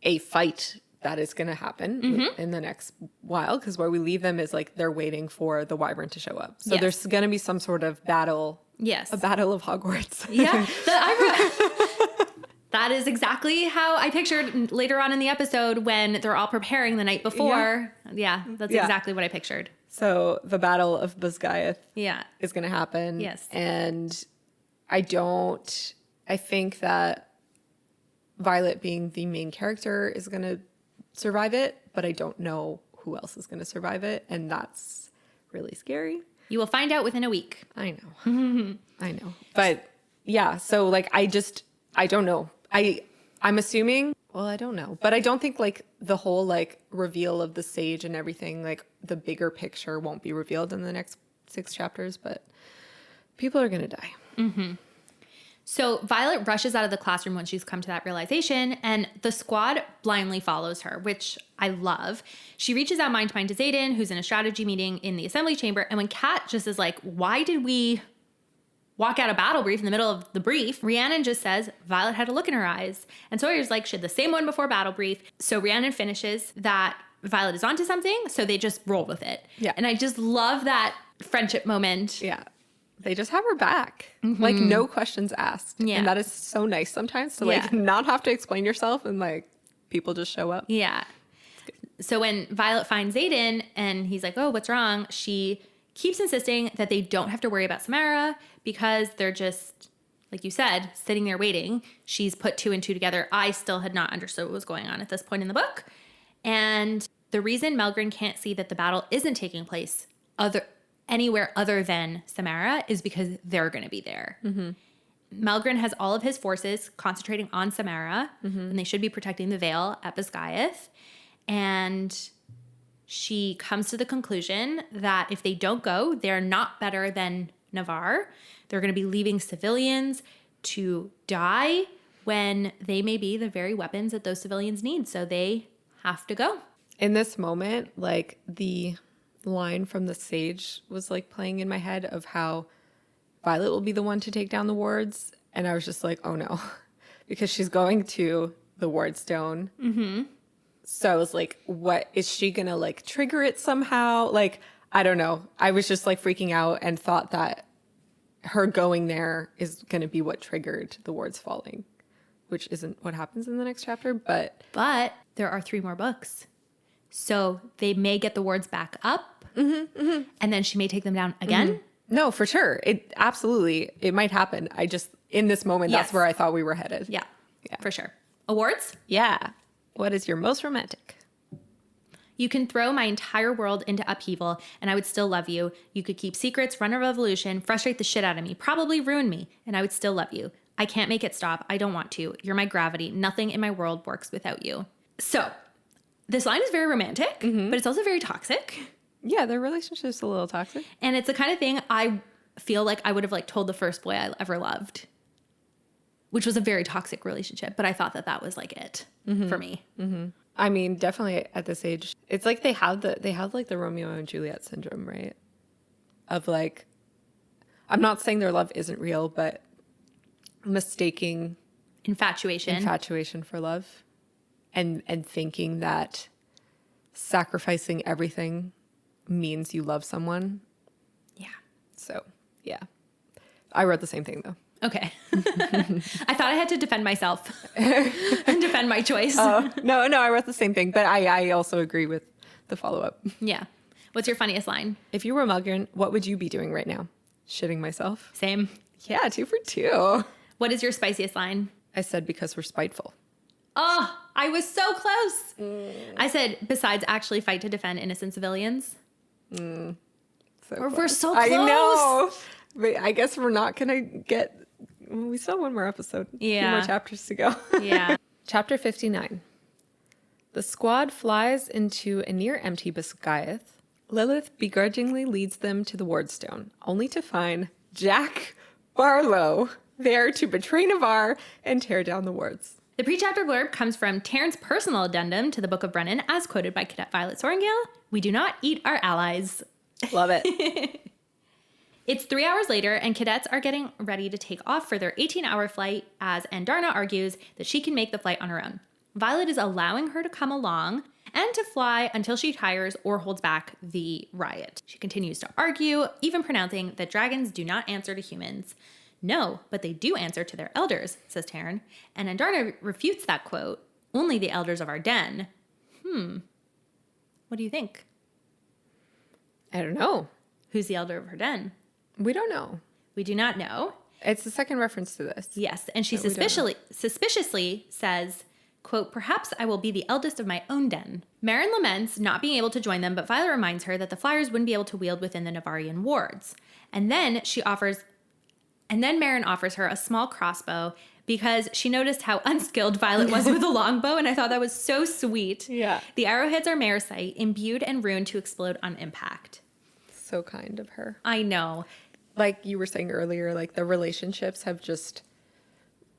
a fight that is going to happen in the next while, because where we leave them is like they're waiting for the Wyvern to show up. So there's going to be some sort of battle. Yes. A battle of Hogwarts. Yeah. That is exactly how I pictured later on in the episode when they're all preparing the night before. Yeah, that's exactly what I pictured. So the Battle of Basgiath is going to happen. Yes. And I think that Violet being the main character is going to survive it, but I don't know who else is going to survive it. And that's really scary. You will find out within a week. I know. I know. But yeah, so like, I don't know. I'm assuming, well, I don't know, but I don't think like the whole like reveal of the sage and everything, like the bigger picture won't be revealed in the next 6 chapters, but people are going to die. Mm-hmm. So Violet rushes out of the classroom when she's come to that realization, and the squad blindly follows her, which I love. She reaches out mind to mind to Xaden, who's in a strategy meeting in the assembly chamber. And when Kat just is like, why did we walk out a battle brief in the middle of the brief? Rhiannon just says Violet had a look in her eyes. And Sawyer's like, she had the same one before battle brief. So Rhiannon finishes that Violet is onto something. So they just roll with it. Yeah. And I just love that friendship moment. Yeah. They just have her back. Like, no questions asked. Yeah. And that is so nice sometimes to like not have to explain yourself and like people just show up. Yeah. So when Violet finds Xaden and he's like, oh, what's wrong? She keeps insisting that they don't have to worry about Samara because they're just, like you said, sitting there waiting. She's put 2 and 2 together. I still had not understood what was going on at this point in the book. And the reason Melgren can't see that the battle isn't taking place anywhere other than Samara is because they're going to be there. Mm-hmm. Melgren has all of his forces concentrating on Samara, and they should be protecting the Veil at Basgiath. And she comes to the conclusion that if they don't go, they're not better than Navarre. They're going to be leaving civilians to die when they may be the very weapons that those civilians need. So they have to go. In this moment, like the line from the sage was like playing in my head of how Violet will be the one to take down the wards. And I was just like, oh no, because she's going to the ward stone. Mm-hmm. So I was like, what is she going to like trigger it somehow? Like, I don't know. I was just like freaking out and thought that her going there is going to be what triggered the wards falling, which isn't what happens in the next chapter. But there are 3 more books. So they may get the wards back up, and then she may take them down again. Mm-hmm. No, for sure. It might happen. I just, in this moment, that's where I thought we were headed. Yeah, for sure. Awards? Yeah. What is your most romantic? You can throw my entire world into upheaval and I would still love you. You could keep secrets, run a revolution, frustrate the shit out of me, probably ruin me, and I would still love you. I can't make it stop. I don't want to. You're my gravity. Nothing in my world works without you. So this line is very romantic, but it's also very toxic. Yeah, their relationship's a little toxic. And it's the kind of thing I feel like I would have like told the first boy I ever loved, which was a very toxic relationship. But I thought that was like it for me. I mean, definitely at this age, it's like they have like the Romeo and Juliet syndrome, right? Of like, I'm not saying their love isn't real, but mistaking infatuation for love, and thinking that sacrificing everything means you love someone. Yeah. So, yeah. I wrote the same thing though. Okay. I thought I had to defend myself and defend my choice. No, I wrote the same thing, but I also agree with the follow-up. Yeah. What's your funniest line? If you were Muggin, what would you be doing right now? Shitting myself? Same. Yeah, 2 for 2. What is your spiciest line? I said because we're spiteful. Oh, I was so close. I said, besides actually fight to defend innocent civilians. So we're so close. I know. But I guess we're not going to get... We still have one more episode. Yeah. 2 more chapters to go. Yeah. Chapter 59. The squad flies into a near-empty Basgiath. Lilith begrudgingly leads them to the wardstone, only to find Jack Barlow there to betray Navarre and tear down the wards. The pre-chapter blurb comes from Taryn's personal addendum to the Book of Brennan, as quoted by Cadet Violet Sorrengail. We do not eat our allies. Love it. It's 3 hours later, and cadets are getting ready to take off for their 18-hour flight as Andarna argues that she can make the flight on her own. Violet is allowing her to come along and to fly until she tires or holds back the riot. She continues to argue, even pronouncing that dragons do not answer to humans. No, but they do answer to their elders, says Taryn, and Andarna refutes that quote, only the elders of our den. What do you think? I don't know. Who's the elder of her den? We don't know. We do not know. It's the second reference to this. Yes, and she suspiciously says, quote, perhaps I will be the eldest of my own den. Marin laments not being able to join them, but Violet reminds her that the flyers wouldn't be able to wield within the Navarrian wards. And then Marin offers her a small crossbow because she noticed how unskilled Violet was with a longbow, and I thought that was so sweet. Yeah. The arrowheads are Marasite, imbued and runed to explode on impact. So kind of her. I know. Like you were saying earlier, like the relationships have just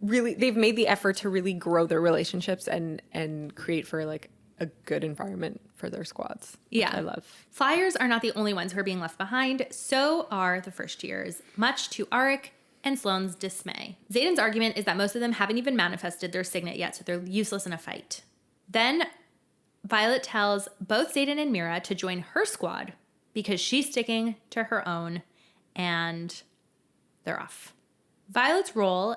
really, they've made the effort to really grow their relationships and create for like a good environment for their squads. Yeah. I love. Flyers are not the only ones who are being left behind. So are the first years, much to Arik and Sloane's dismay. Xaden's argument is that most of them haven't even manifested their signet yet, so they're useless in a fight. Then Violet tells both Xaden and Mira to join her squad because she's sticking to her own, and they're off. Violet's role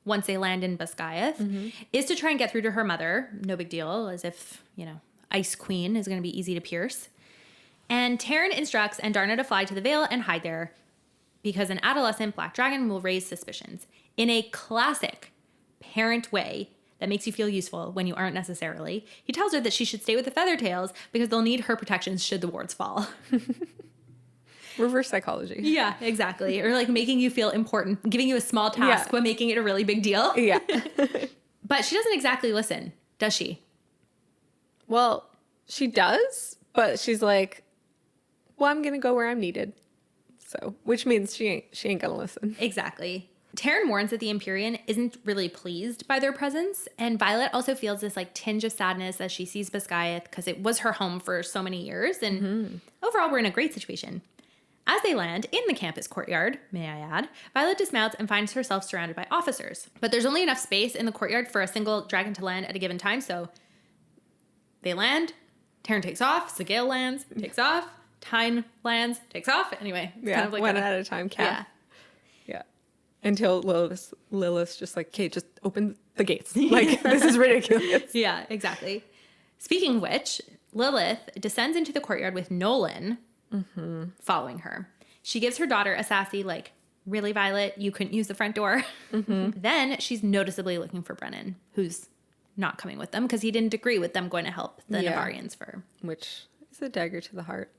once they land in Basgiath is to try and get through to her mother. No big deal, as if, Ice Queen is going to be easy to pierce. And Taryn instructs Andarna to fly to the Vale and hide there because an adolescent black dragon will raise suspicions in a classic parent way that makes you feel useful when you aren't necessarily. He tells her that she should stay with the Feathertails because they'll need her protections should the wards fall. Reverse psychology. Yeah, exactly. Or like making you feel important, giving you a small task, but making it a really big deal. Yeah. But she doesn't exactly listen, does she? Well, she does, but she's like, well, I'm going to go where I'm needed. So, which means she ain't going to listen. Exactly. Taryn warns that the Empyrean isn't really pleased by their presence, and Violet also feels this like tinge of sadness as she sees Basgiath because it was her home for so many years, and overall we're in a great situation. As they land in the campus courtyard, may I add, Violet dismounts and finds herself surrounded by officers. But there's only enough space in the courtyard for a single dragon to land at a given time, so they land, Taryn takes off, Sigale lands, takes off, Tyne lands, takes off. Anyway, it's kind of like one at a time, cat. Yeah. Until Lilith's just like, okay, just open the gates. Like, this is ridiculous. Yeah, exactly. Speaking of which, Lilith descends into the courtyard with Nolan following her. She gives her daughter a sassy, like, really, Violet, you couldn't use the front door? Then she's noticeably looking for Brennan, who's not coming with them because he didn't agree with them going to help the Navarrians for. Which is a dagger to the heart.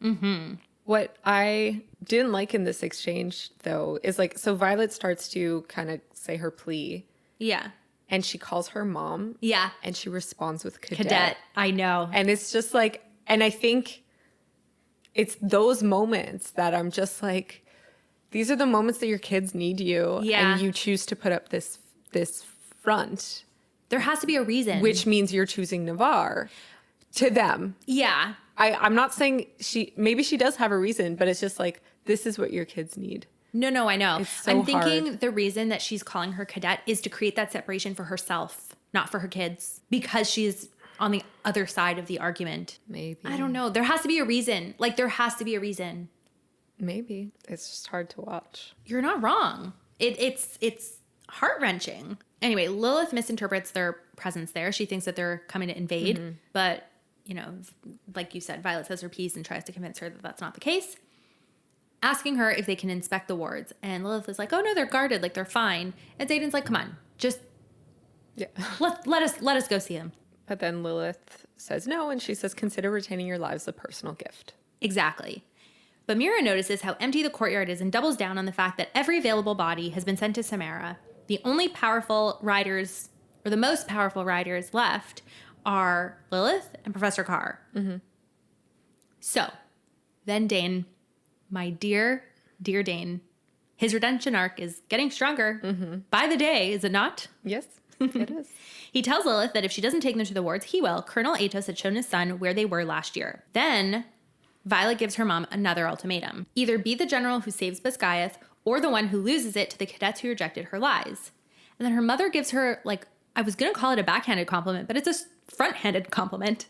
What I didn't like in this exchange, though, is like, so Violet starts to kind of say her plea. Yeah. And she calls her mom. Yeah. And she responds with cadet. Cadet. I know. And it's just like, and I think it's those moments that I'm just like, these are the moments that your kids need you. Yeah. And you choose to put up this front. There has to be a reason. Which means you're choosing Navarre to them. Yeah. I'm not saying maybe she does have a reason, but it's just like, this is what your kids need. No, I know. It's so I'm thinking hard. the reason that she's calling her cadet is to create that separation for herself, not for her kids, because she's on the other side of the argument. Maybe. I don't know. There has to be a reason. Like, there has to be a reason. Maybe. It's just hard to watch. You're not wrong. It's heart-wrenching. Anyway, Lilith misinterprets their presence there. She thinks that they're coming to invade, but, you know, like you said, Violet says her piece and tries to convince her that that's not the case, asking her if they can inspect the wards. And Lilith is like, oh, no, they're guarded. Like, they're fine. And Xaden's like, come on, just let us go see them. But then Lilith says no, and she says, consider retaining your lives a personal gift. Exactly. But Mira notices how empty the courtyard is and doubles down on the fact that every available body has been sent to Samara. The only powerful riders, or the most powerful riders left, are Lilith and Professor Carr. So, then Dane, my dear Dane, his redemption arc is getting stronger by the day, is it not? Yes, it is. He tells Lilith that if she doesn't take them to the wards, he will. Colonel Atos had shown his son where they were last year. Then Violet gives her mom another ultimatum. Either be the general who saves Basgiath or the one who loses it to the cadets who rejected her lies. And then her mother gives her, like, I was going to call it a backhanded compliment, but it's a front-handed compliment.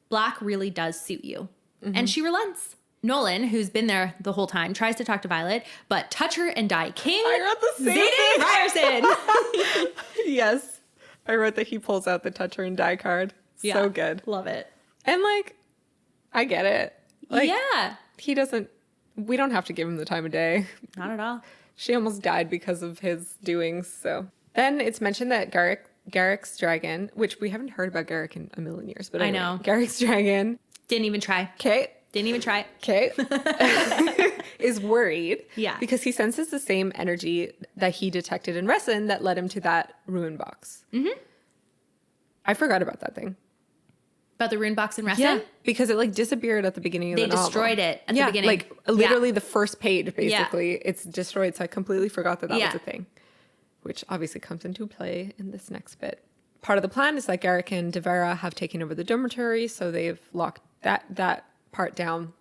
Black really does suit you. And she relents. Nolan, who's been there the whole time, tries to talk to Violet, but touch her and die king. I wrote the same Xaden Ryerson. Yes. I wrote that he pulls out the touch her and die card. Yeah, so good. Love it. And, like, I get it. Like, yeah. We don't have to give him the time of day. Not at all. She almost died because of his doings, so. Then it's mentioned that Garrick's dragon, which we haven't heard about Garrick in a million years, but anyway, I know. Garrick's dragon. Didn't even try. Didn't even try. Is worried. Yeah. Because he senses the same energy that he detected in Resson that led him to that ruin box. I forgot about that thing. About the rune box in Resson? Yeah, because it like disappeared at the beginning of the novel. They destroyed it at the beginning. Like literally the first page, basically, it's destroyed. So I completely forgot that was a thing, which obviously comes into play in this next bit. Part of the plan is that Garrick and Devera have taken over the dormitory, so they've locked that part down.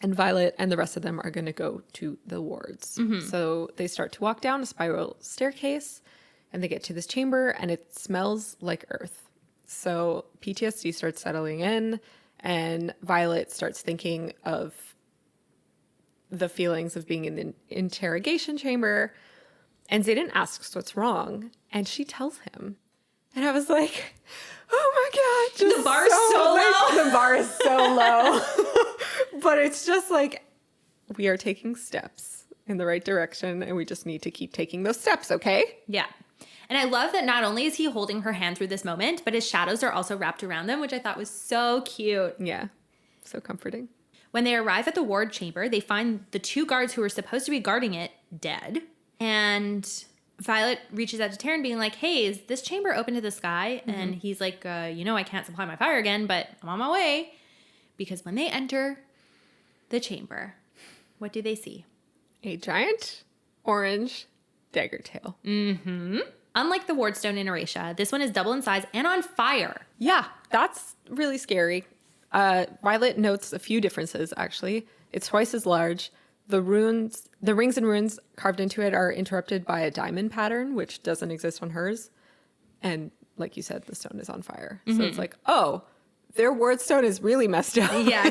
And Violet and the rest of them are going to go to the wards. So they start to walk down a spiral staircase, and they get to this chamber, and it smells like earth. So PTSD starts settling in, and Violet starts thinking of the feelings of being in the interrogation chamber. And Xaden asks what's wrong, and she tells him. And I was like, oh my God. The bar is so low. The bar is so low. But it's just like, we are taking steps in the right direction, and we just need to keep taking those steps, okay? Yeah. And I love that not only is he holding her hand through this moment, but his shadows are also wrapped around them, which I thought was so cute. Yeah. So comforting. When they arrive at the ward chamber, they find the two guards who were supposed to be guarding it dead. And Violet reaches out to Taryn being like, hey, is this chamber open to the sky? And he's like, I can't supply my fire again, but I'm on my way. Because when they enter the chamber, what do they see? A giant orange dagger tail. Unlike the wardstone in Erasia, this one is double in size and on fire. Yeah, that's really scary. Violet notes a few differences, actually. It's twice as large. The rings and runes carved into it are interrupted by a diamond pattern, which doesn't exist on hers. And like you said, the stone is on fire. So it's like, oh, their wardstone is really messed up. Yeah,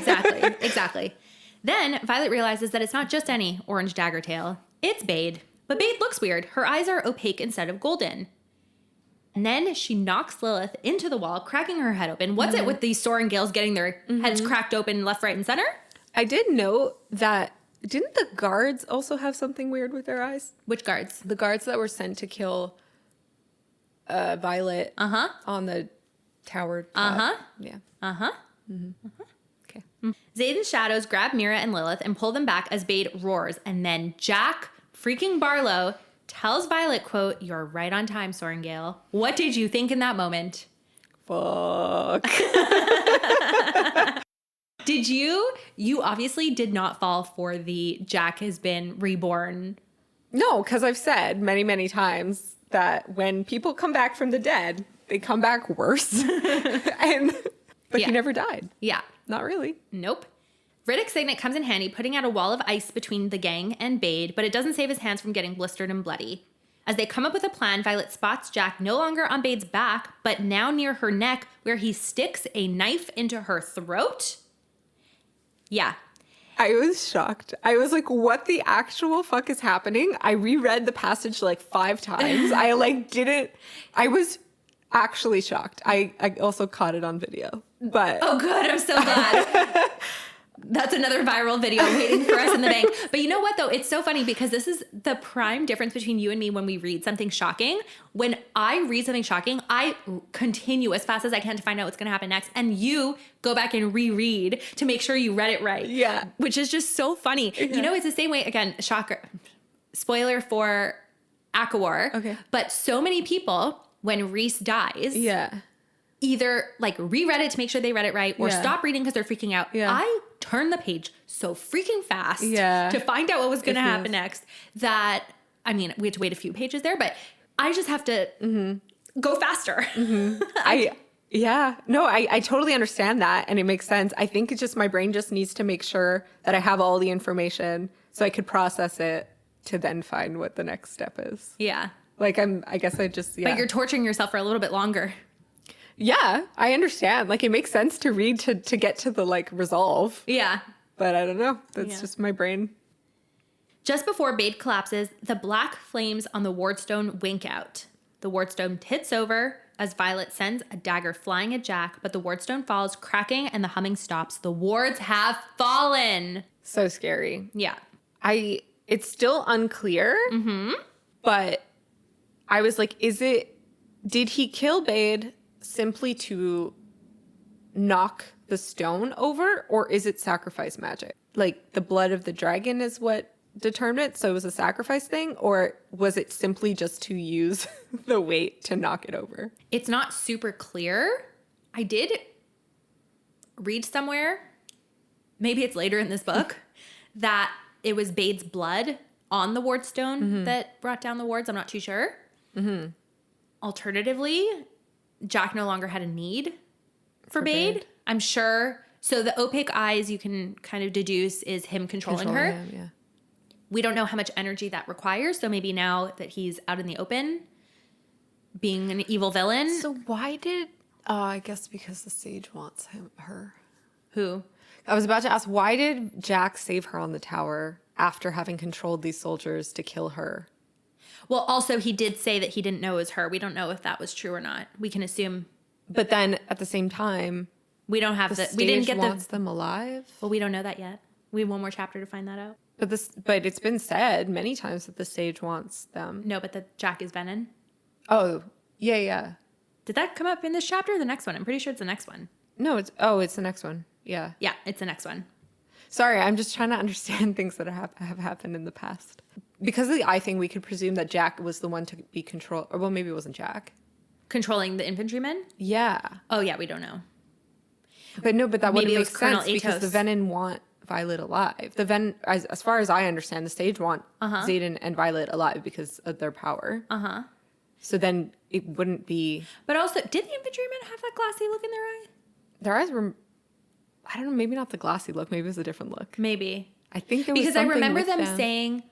exactly. Then Violet realizes that it's not just any orange dagger tail. It's Bade. But Bade looks weird. Her eyes are opaque instead of golden. And then she knocks Lilith into the wall, cracking her head open. What's it with these Soren Gales getting their heads cracked open left, right, and center? I did note that, didn't the guards also have something weird with their eyes? Which guards? The guards that were sent to kill Violet on the tower top. Yeah. Okay. Xaden's shadows grab Mira and Lilith and pull them back as Bade roars. And then Jack freaking Barlow tells Violet, quote, "You're right on time, Sorrengail." What did you think in that moment? Fuck. Did you obviously did not fall for the Jack has been reborn. No, because I've said many, many times that when people come back from the dead, they come back worse. But he never died. Yeah. Not really. Nope. Riddick's signet comes in handy, putting out a wall of ice between the gang and Bade, but it doesn't save his hands from getting blistered and bloody. As they come up with a plan, Violet spots Jack no longer on Bade's back, but now near her neck, where he sticks a knife into her throat. Yeah. I was shocked. I was like, what the actual fuck is happening? I reread the passage like 5 times. I was actually shocked. I also caught it on video. But oh, good. I'm so glad. That's another viral video waiting for us in the bank. But you know what, though? It's so funny because this is the prime difference between you and me when we read something shocking. When I read something shocking, I continue as fast as I can to find out what's going to happen next. And you go back and reread to make sure you read it right. Yeah. Which is just so funny. Yeah. You know, it's the same way, again, shocker, spoiler for ACOWAR. Okay. But so many people, when Reese dies... Yeah. either like reread it to make sure they read it right or stop reading because they're freaking out. Yeah. I turned the page so freaking fast to find out what was going to happen next that, I mean, we had to wait a few pages there, but I just have to go faster. I totally understand that and it makes sense. I think it's just my brain just needs to make sure that I have all the information so I could process it to then find what the next step is. Yeah. Like But you're torturing yourself for a little bit longer. Yeah, I understand. Like, it makes sense to read to get to the, like, resolve. Yeah. But I don't know. That's just my brain. Just before Bade collapses, the black flames on the wardstone wink out. The wardstone hits over as Violet sends a dagger flying at Jack, but the wardstone falls, cracking, and the humming stops. The wards have fallen. So scary. Yeah. It's still unclear, but I was like, did he kill Bade simply to knock the stone over, or is it sacrifice magic? Like, the blood of the dragon is what determined it, so it was a sacrifice thing, or was it simply just to use the weight to knock it over? It's not super clear. I did read somewhere, maybe it's later in this book, that it was Bade's blood on the wardstone that brought down the wards. I'm not too sure. Alternatively, Jack no longer had a need for Bade. I'm sure. So the opaque eyes you can kind of deduce is him controlling her. Him, yeah. We don't know how much energy that requires. So maybe now that he's out in the open, being an evil villain. So why did... I guess because the sage wants her. Who? I was about to ask, why did Jack save her on the tower after having controlled these soldiers to kill her? Well, also, he did say that he didn't know it was her. We don't know if that was true or not. We can assume. But then, at the same time, we don't have we didn't get wants them alive. Well, we don't know that yet. We have one more chapter to find that out. But it's been said many times that the sage wants them. No, but that Jack is Venom. Oh, yeah. Did that come up in this chapter or the next one? I'm pretty sure it's the next one. No, it's the next one. Yeah. Yeah, it's the next one. Sorry, I'm just trying to understand things that have happened in the past. Because of the eye thing, we could presume that Jack was the one to be controlled. Or, well, maybe it wasn't Jack. Controlling the infantrymen? Yeah. Oh, yeah, we don't know. But no, but that wouldn't make sense Atos. Because the Venom want Violet alive. The Venom, as far as I understand, the sage want Xaden and Violet alive because of their power. So then it wouldn't be... But also, did the infantrymen have that glassy look in their eye? Their eyes were... I don't know, maybe not the glassy look. Maybe it was a different look. Maybe. I think there was because I something remember with them saying,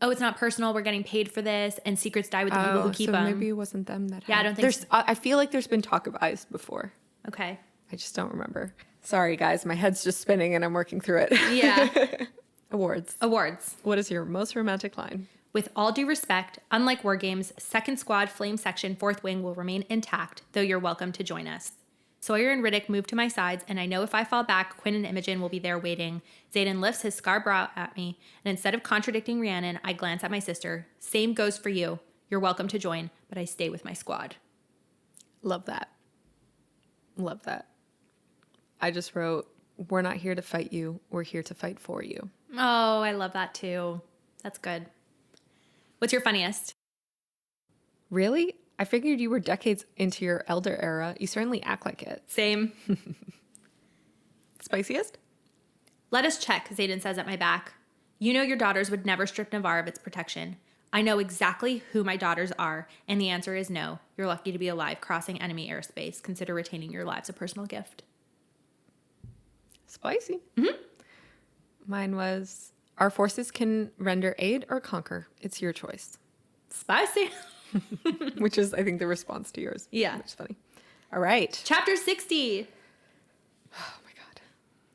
"Oh, it's not personal. We're getting paid for this, and secrets die with the people who keep them." Maybe it wasn't them that. Yeah, I don't think. I feel like there's been talk of eyes before. Okay. I just don't remember. Sorry, guys, my head's just spinning, and I'm working through it. Yeah. Awards. What is your most romantic line? With all due respect, unlike War Games, 2nd Squad, Flame Section, 4th Wing will remain intact, though you're welcome to join us. Sawyer and Riddick move to my sides, and I know if I fall back, Quinn and Imogen will be there waiting. Xaden lifts his scar brow at me, and instead of contradicting Rhiannon, I glance at my sister. Same goes for you. You're welcome to join, but I stay with my squad. Love that. Love that. I just wrote, we're not here to fight you. We're here to fight for you. Oh, I love that too. That's good. What's your funniest? Really? I figured you were decades into your elder era. You certainly act like it. Same. Spiciest? Let us check, Xaden says at my back. You know your daughters would never strip Navarre of its protection. I know exactly who my daughters are, and the answer is no. You're lucky to be alive crossing enemy airspace. Consider retaining your lives a personal gift. Spicy. Mm-hmm. Mine was, our forces can render aid or conquer. It's your choice. Spicy. Which is, I think, the response to yours. Yeah. Which is funny. All right. Chapter 60. Oh, my God.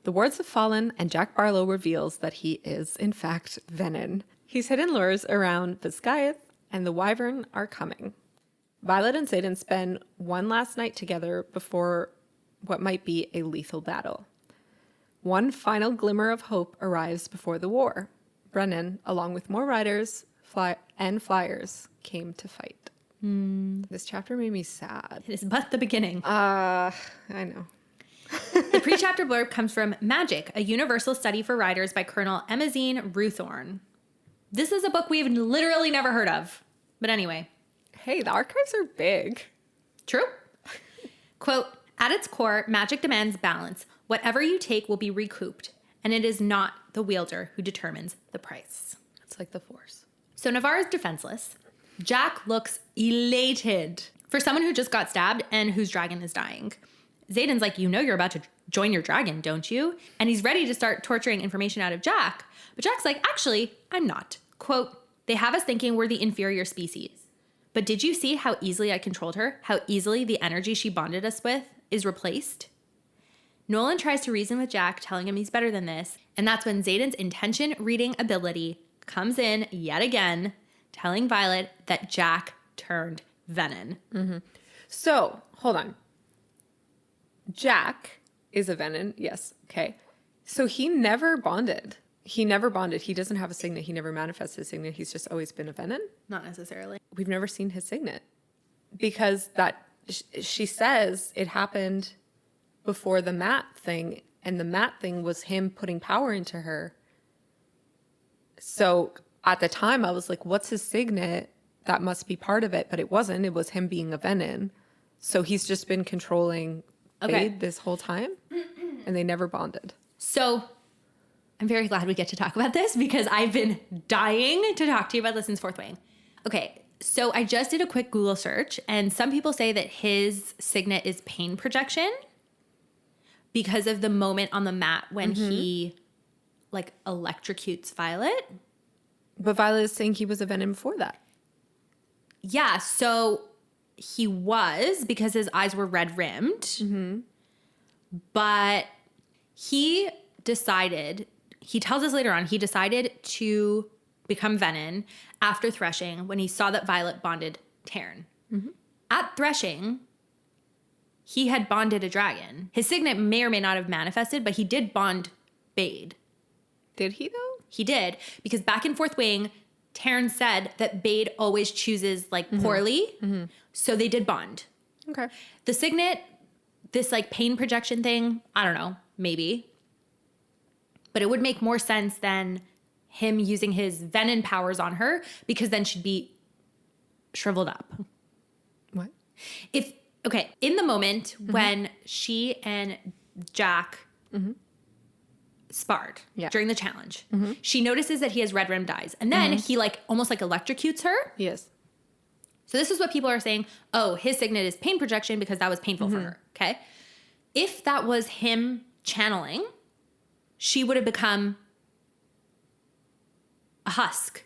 The words have fallen, and Jack Barlow reveals that he is, in fact, Venin. He's hidden lures around Viscayeth, and the Wyvern are coming. Violet and Xaden spend one last night together before what might be a lethal battle. One final glimmer of hope arrives before the war. Brennan, along with more riders and flyers, came to fight. This chapter made me sad. It is but the beginning. I know. The pre-chapter blurb comes from Magic, a universal study for riders by Colonel Emazine Ruthorn. This is a book we've literally never heard of. But anyway. Hey, the archives are big. True. Quote, at its core, magic demands balance. Whatever you take will be recouped, and it is not the wielder who determines the price. It's like the Force. So Navarre is defenseless. Jack looks elated for someone who just got stabbed and whose dragon is dying. Xaden's like, you know you're about to join your dragon, don't you? And he's ready to start torturing information out of Jack. But Jack's like, actually, I'm not. Quote, they have us thinking we're the inferior species. But did you see how easily I controlled her? How easily the energy she bonded us with is replaced? Nolan tries to reason with Jack, telling him he's better than this. And that's when Xaden's intention reading ability comes in yet again, telling Violet that Jack turned Venin. Mm-hmm. So, hold on. Jack is a Venin. Yes. Okay. So he never bonded. He doesn't have a signet. He never manifests his signet. He's just always been a Venin. Not necessarily. We've never seen his signet because that she says it happened before the mat thing, and the mat thing was him putting power into her. So at the time I was like, what's his signet? That must be part of it, but it wasn't. It was him being a Venin. So he's just been controlling Bade this whole time, and they never bonded. So I'm very glad we get to talk about this because I've been dying to talk to you about this since Fourth Wing. Okay, so I just did a quick Google search, and some people say that his signet is pain projection because of the moment on the mat when he like electrocutes Violet. But Violet is saying he was a Venin before that. Yeah, so he was because his eyes were red rimmed. Mm-hmm. But he decided, he tells us later on, he decided to become Venin after threshing when he saw that Violet bonded Tyrrendor. Mm-hmm. At threshing, he had bonded a dragon. His signet may or may not have manifested, but he did bond Bade. Did he though? He did, because back in Fourth Wing, Tyrrendor said that Bade always chooses like poorly, so they did bond. Okay. The signet, this like pain projection thing, I don't know, maybe. But it would make more sense than him using his Venin powers on her, because then she'd be shriveled up. What? In the moment when she and Jack sparred during the challenge, she notices that he has red rimmed eyes. And then he like almost like electrocutes her. Yes. So this is what people are saying. Oh, his signet is pain projection because that was painful for her. Okay. If that was him channeling, she would have become a husk.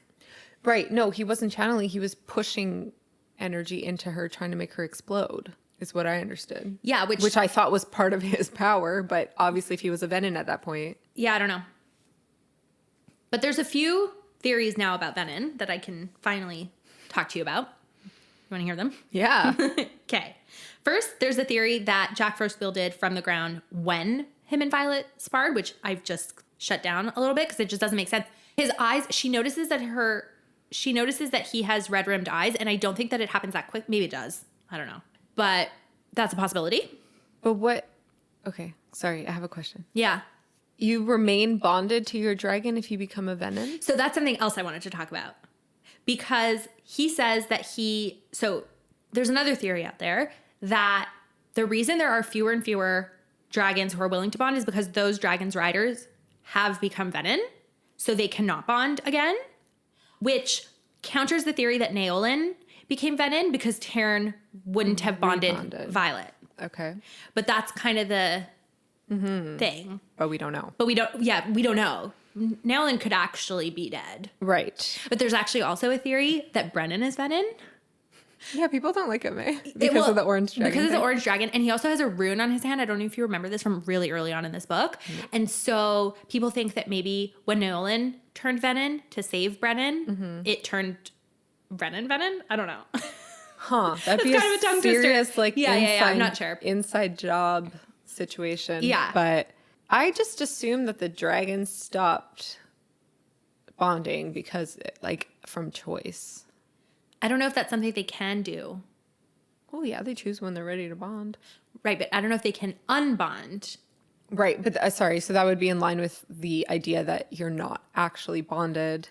Right. No, he wasn't channeling. He was pushing energy into her, trying to make her explode, is what I understood. Yeah. Which I thought was part of his power. But obviously if he was a Venin at that point. Yeah, I don't know. But there's a few theories now about Venin that I can finally talk to you about. You want to hear them? Yeah. Okay. First, there's a theory that Jack first wielded from the ground when him and Violet sparred, which I've just shut down a little bit because it just doesn't make sense. His eyes, she notices that he has red rimmed eyes, and I don't think that it happens that quick. Maybe it does. I don't know. But That's a possibility. But what? Okay, sorry, I have a question. Yeah. You remain bonded to your dragon if you become a venom? So that's something else I wanted to talk about. Because he says that so there's another theory out there that the reason there are fewer and fewer dragons who are willing to bond is because those dragons' riders have become venom, so they cannot bond again, which counters the theory that Naolin became venom because Tyrrendor wouldn't have bonded Violet. Okay. But that's kind of the thing. But we don't know. We don't know. Naolin could actually be dead. Right. But there's actually also a theory that Brennan is venom. Yeah, people don't like him, Because of the orange dragon. Because of the orange dragon. And he also has a rune on his hand. I don't know if you remember this from really early on in this book. Mm-hmm. And so people think that maybe when Naolin turned venom to save Brennan, it turned Brennan venom? I don't know. Huh. That'd be kind of a tongue serious, twister. I'm not sure. Inside job situation. Yeah. But I just assumed that the dragons stopped bonding because, from choice. I don't know if that's something they can do. Well, yeah, they choose when they're ready to bond. Right, but I don't know if they can unbond. Right, but sorry, so that would be in line with the idea that you're not actually bonded.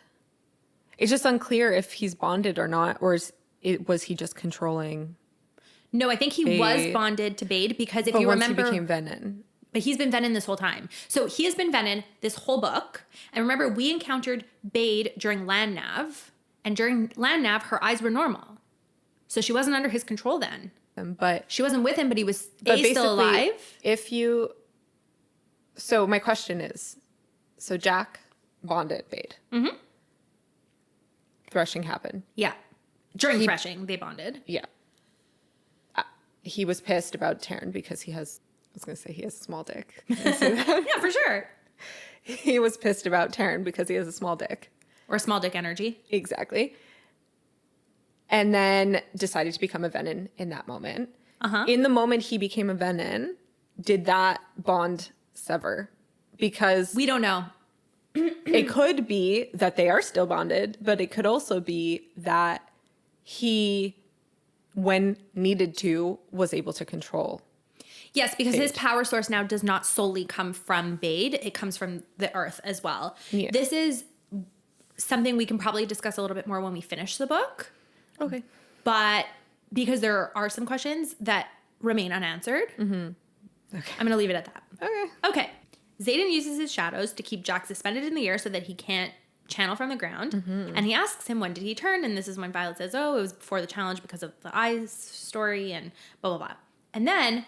It's just unclear if he's bonded or not, or was he just controlling? No, I think he was bonded to Bade because if you remember, he became venom. But he's been venom this whole time. So he has been venom this whole book. And remember, we encountered Bade during Land Nav. And during Land Nav, her eyes were normal. So she wasn't under his control then. But she wasn't with him, but he was still alive. So my question is, so Jack bonded Bade. Mm-hmm. Threshing happened. Yeah. During threshing, they bonded. Yeah. He was pissed about Tyrrendor because he has a small dick. Can I say that? Yeah, for sure. He was pissed about Tyrrendor because he has a small dick. Or small dick energy. Exactly. And then decided to become a venom in that moment. Uh-huh. In the moment he became a venom, did that bond sever? Because we don't know. It could be that they are still bonded, but it could also be that he, when needed to, was able to control. Yes, because Bade. His power source now does not solely come from Bade. It comes from the earth as well. Yeah. This is something we can probably discuss a little bit more when we finish the book. Okay. But because there are some questions that remain unanswered, I'm going to leave it at that. Okay. Xaden uses his shadows to keep Jack suspended in the air so that he can't channel from the ground. Mm-hmm. And he asks him, when did he turn? And this is when Violet says, it was before the challenge because of the eyes story and blah, blah, blah. And then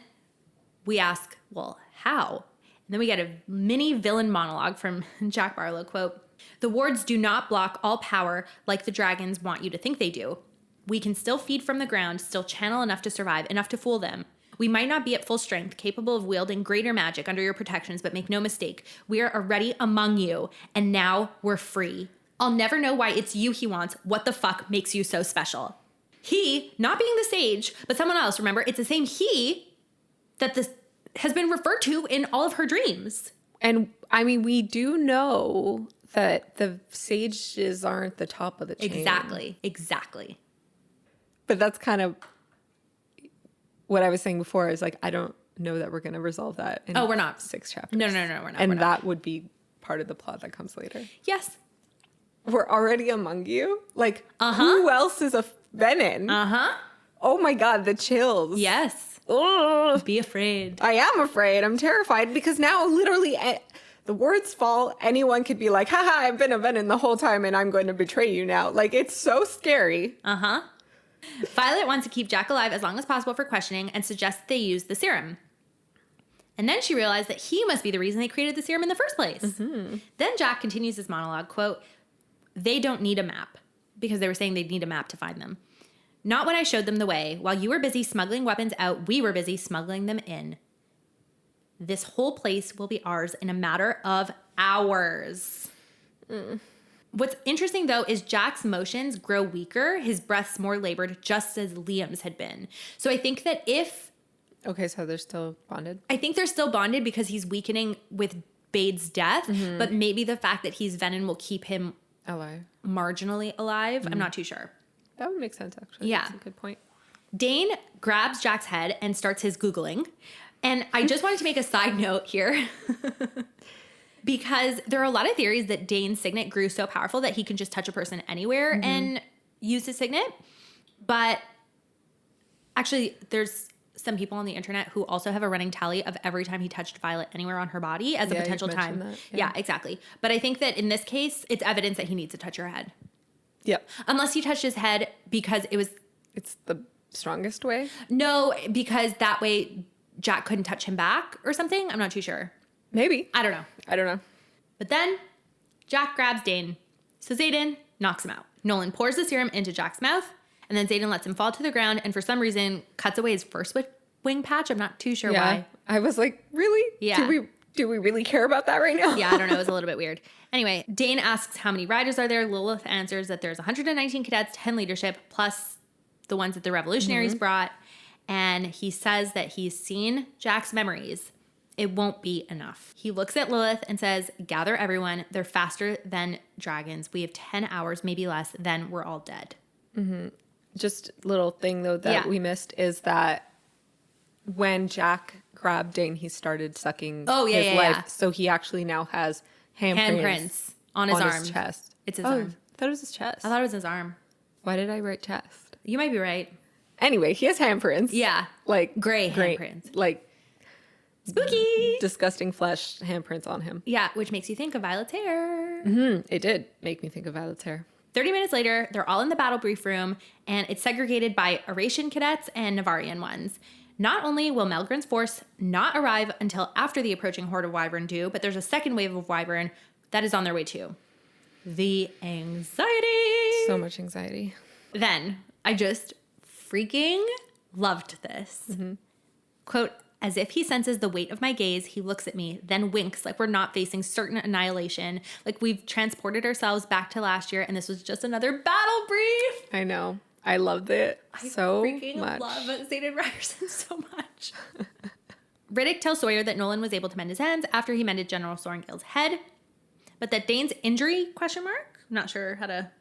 we ask, well, how? And then we get a mini villain monologue from Jack Barlow, quote, "The wards do not block all power like the dragons want you to think they do. We can still feed from the ground, still channel enough to survive, enough to fool them. We might not be at full strength, capable of wielding greater magic under your protections, but make no mistake, we are already among you, and now we're free. I'll never know why it's you he wants. What the fuck makes you so special?" He, not being the sage, but someone else, remember, it's the same he that this has been referred to in all of her dreams. And I mean, we do know that the sages aren't the top of the chain. Exactly. But that's kind of what I was saying before is I don't know that we're going to resolve that in we're not. 6 chapters. No, we're not. And that would be part of the plot that comes later. Yes. We're already among you? Who else is a venom? Oh my God, the chills. Yes. Ugh. Be afraid. I am afraid. I'm terrified because now literally the words fall. Anyone could be like, haha, I've been a venom the whole time and I'm going to betray you now. It's so scary. Violet wants to keep Jack alive as long as possible for questioning and suggests they use the serum. And then she realized that he must be the reason they created the serum in the first place. Mm-hmm. Then Jack continues his monologue, quote, "They don't need a map," because they were saying they'd need a map to find them. "Not when I showed them the way. While you were busy smuggling weapons out, we were busy smuggling them in. This whole place will be ours in a matter of hours." What's interesting, though, is Jack's motions grow weaker, his breaths more labored, just as Liam's had been. So I think that Okay, so they're still bonded? I think they're still bonded because he's weakening with Bade's death, but maybe the fact that he's venom will keep him alive, marginally alive. I'm not too sure. That would make sense, actually. Yeah. That's a good point. Dane grabs Jack's head and starts his Googling. And I just wanted to make a side note here because there are a lot of theories that Dane's signet grew so powerful that he can just touch a person anywhere and use his signet. But actually, there's some people on the internet who also have a running tally of every time he touched Violet anywhere on her body as a potential time. That, yeah, exactly. But I think that in this case, it's evidence that he needs to touch her head. Yep. Unless he touched his head because it's the strongest way? No, because that way Jack couldn't touch him back or something. I'm not too sure. Maybe. I don't know. But then Jack grabs Dane. So Xaden knocks him out. Nolan pours the serum into Jack's mouth, and then Xaden lets him fall to the ground and for some reason cuts away his first wing patch. I'm not too sure why. I was like, really? Yeah. Do we really care about that right now? Yeah, I don't know. It was a little bit weird. Anyway, Dane asks how many riders are there. Lilith answers that there's 119 cadets, 10 leadership, plus the ones that the revolutionaries brought. And he says that he's seen Jack's memories. It won't be enough. He looks at Lilith and says, gather everyone. They're faster than dragons. We have 10 hours, maybe less, then we're all dead. Mm-hmm. Just little thing, though, that we missed is that when Jack grabbed Dane, he started sucking his leg. Yeah. So he actually now has handprints on his arm. His chest. It's his arm. I thought it was his chest. I thought it was his arm. Why did I write chest? You might be right. Anyway, he has handprints. Yeah. Like gray handprints. Like spooky. Disgusting flesh handprints on him. Yeah, which makes you think of Violet's hair. Mm-hmm. It did make me think of Violet's hair. 30 minutes later, they're all in the battle brief room, and it's segregated by Eurasian cadets and Navarrian ones. Not only will Melgren's force not arrive until after the approaching horde of Wyvern do, but there's a second wave of Wyvern that is on their way too. The anxiety. So much anxiety. Then, I just freaking loved this. Mm-hmm. Quote, as if he senses the weight of my gaze, he looks at me, then winks like we're not facing certain annihilation. Like we've transported ourselves back to last year and this was just another battle brief. I know. I loved it so much. I freaking love Xaden Ryerson so much. Riddick tells Sawyer that Nolan was able to mend his hands after he mended General Sorengill's head, but that Dane's injury, I'm not sure how to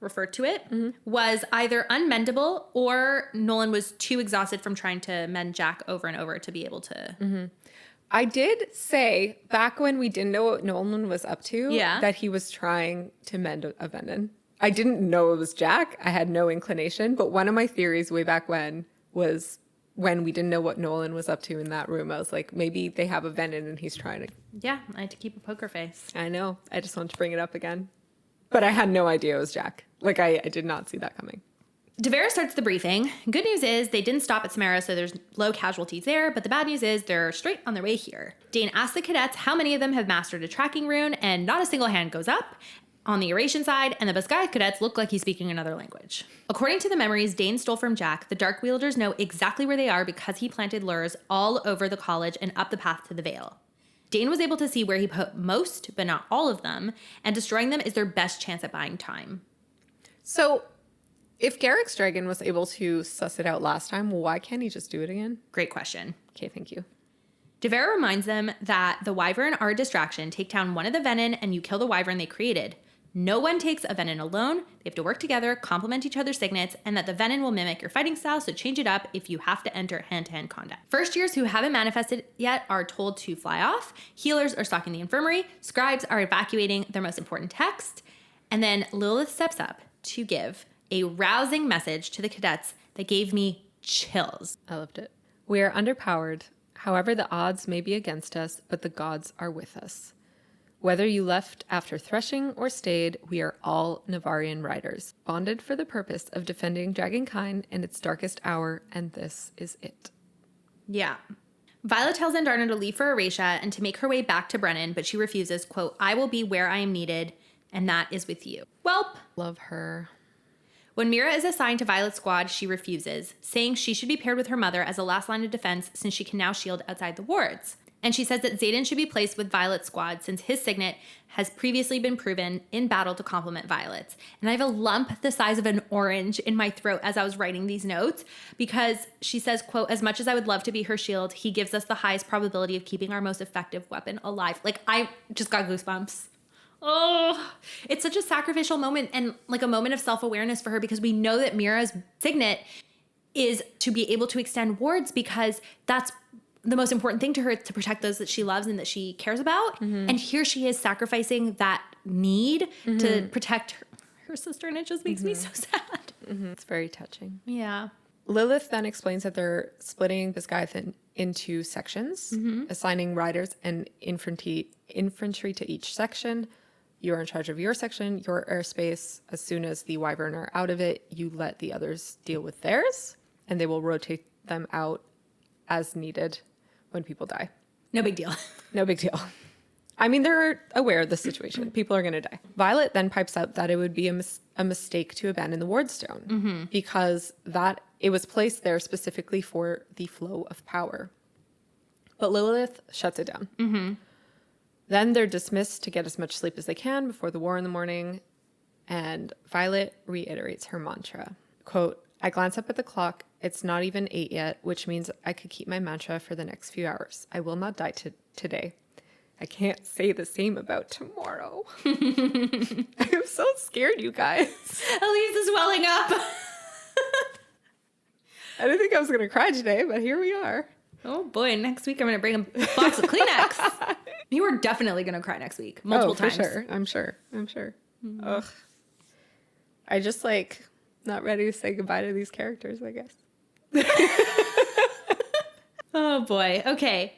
refer to it, was either unmendable or Nolan was too exhausted from trying to mend Jack over and over to be able to. Mm-hmm. I did say back when we didn't know what Nolan was up to, that he was trying to mend a Venom. I didn't know it was Jack. I had no inclination. But one of my theories way back when was when we didn't know what Nolan was up to in that room. I was like, maybe they have a Venom and he's trying to. Yeah, I had to keep a poker face. I know. I just wanted to bring it up again. But I had no idea it was Jack. Like, I did not see that coming. Navarre starts the briefing. Good news is they didn't stop at Samara, so there's low casualties there. But the bad news is they're straight on their way here. Dane asks the cadets how many of them have mastered a tracking rune, and not a single hand goes up on the Eurasian side, and the Biscay cadets look like he's speaking another language. According to the memories Dane stole from Jack, the Dark Wielders know exactly where they are because he planted lures all over the college and up the path to the Vale. Dane was able to see where he put most, but not all of them, and destroying them is their best chance at buying time. So, if Garrick's dragon was able to suss it out last time, why can't he just do it again? Great question. Okay, thank you. Navarre reminds them that the Wyvern are a distraction. Take down one of the Venom and you kill the Wyvern they created. No one takes a Venom alone. They have to work together, complement each other's signets, and that the Venom will mimic your fighting style, so change it up if you have to enter hand-to-hand combat. First years who haven't manifested yet are told to fly off. Healers are stocking the infirmary. Scribes are evacuating their most important text. And then Lilith steps up to give a rousing message to the cadets that gave me chills. I loved it. We are underpowered. However, the odds may be against us, but the gods are with us. Whether you left after threshing or stayed, we are all Navarrian riders, bonded for the purpose of defending Dragonkind in its darkest hour, and this is it. Yeah. Violet tells Andarna to leave for Erasia and to make her way back to Brennan, but she refuses, quote, I will be where I am needed, and that is with you. Welp. Love her. When Mira is assigned to Violet's squad, she refuses, saying she should be paired with her mother as a last line of defense since she can now shield outside the wards. And she says that Xaden should be placed with Violet's squad since his signet has previously been proven in battle to complement Violet's. And I have a lump the size of an orange in my throat as I was writing these notes because she says, quote, as much as I would love to be her shield, he gives us the highest probability of keeping our most effective weapon alive. Like, I just got goosebumps. Oh, it's such a sacrificial moment and like a moment of self-awareness for her because we know that Mira's signet is to be able to extend wards because that's the most important thing to her, to protect those that she loves and that she cares about. And here she is sacrificing that need to protect her sister, and it just makes me so sad. It's very touching. Yeah. Lilith then explains that they're splitting Bisgaythan into sections, assigning riders and infantry to each section. You're in charge of your section, your airspace. As soon as the Wyvern are out of it, you let the others deal with theirs, and they will rotate them out as needed when people die. No big deal. No big deal. I mean, they're aware of the situation. People are going to die. Violet then pipes up that it would be a mistake to abandon the Wardstone because it was placed there specifically for the flow of power. But Lilith shuts it down. Then they're dismissed to get as much sleep as they can before the war in the morning. And Violet reiterates her mantra. Quote, I glance up at the clock. It's not even 8 yet, which means I could keep my mantra for the next few hours. I will not die today. I can't say the same about tomorrow. I'm so scared, you guys. Elyse is welling up. I didn't think I was going to cry today, but here we are. Oh boy, next week I'm going to bring a box of Kleenex. You are definitely going to cry next week. Multiple times. Sure. I'm sure. Ugh. I just not ready to say goodbye to these characters, I guess. Oh boy. Okay.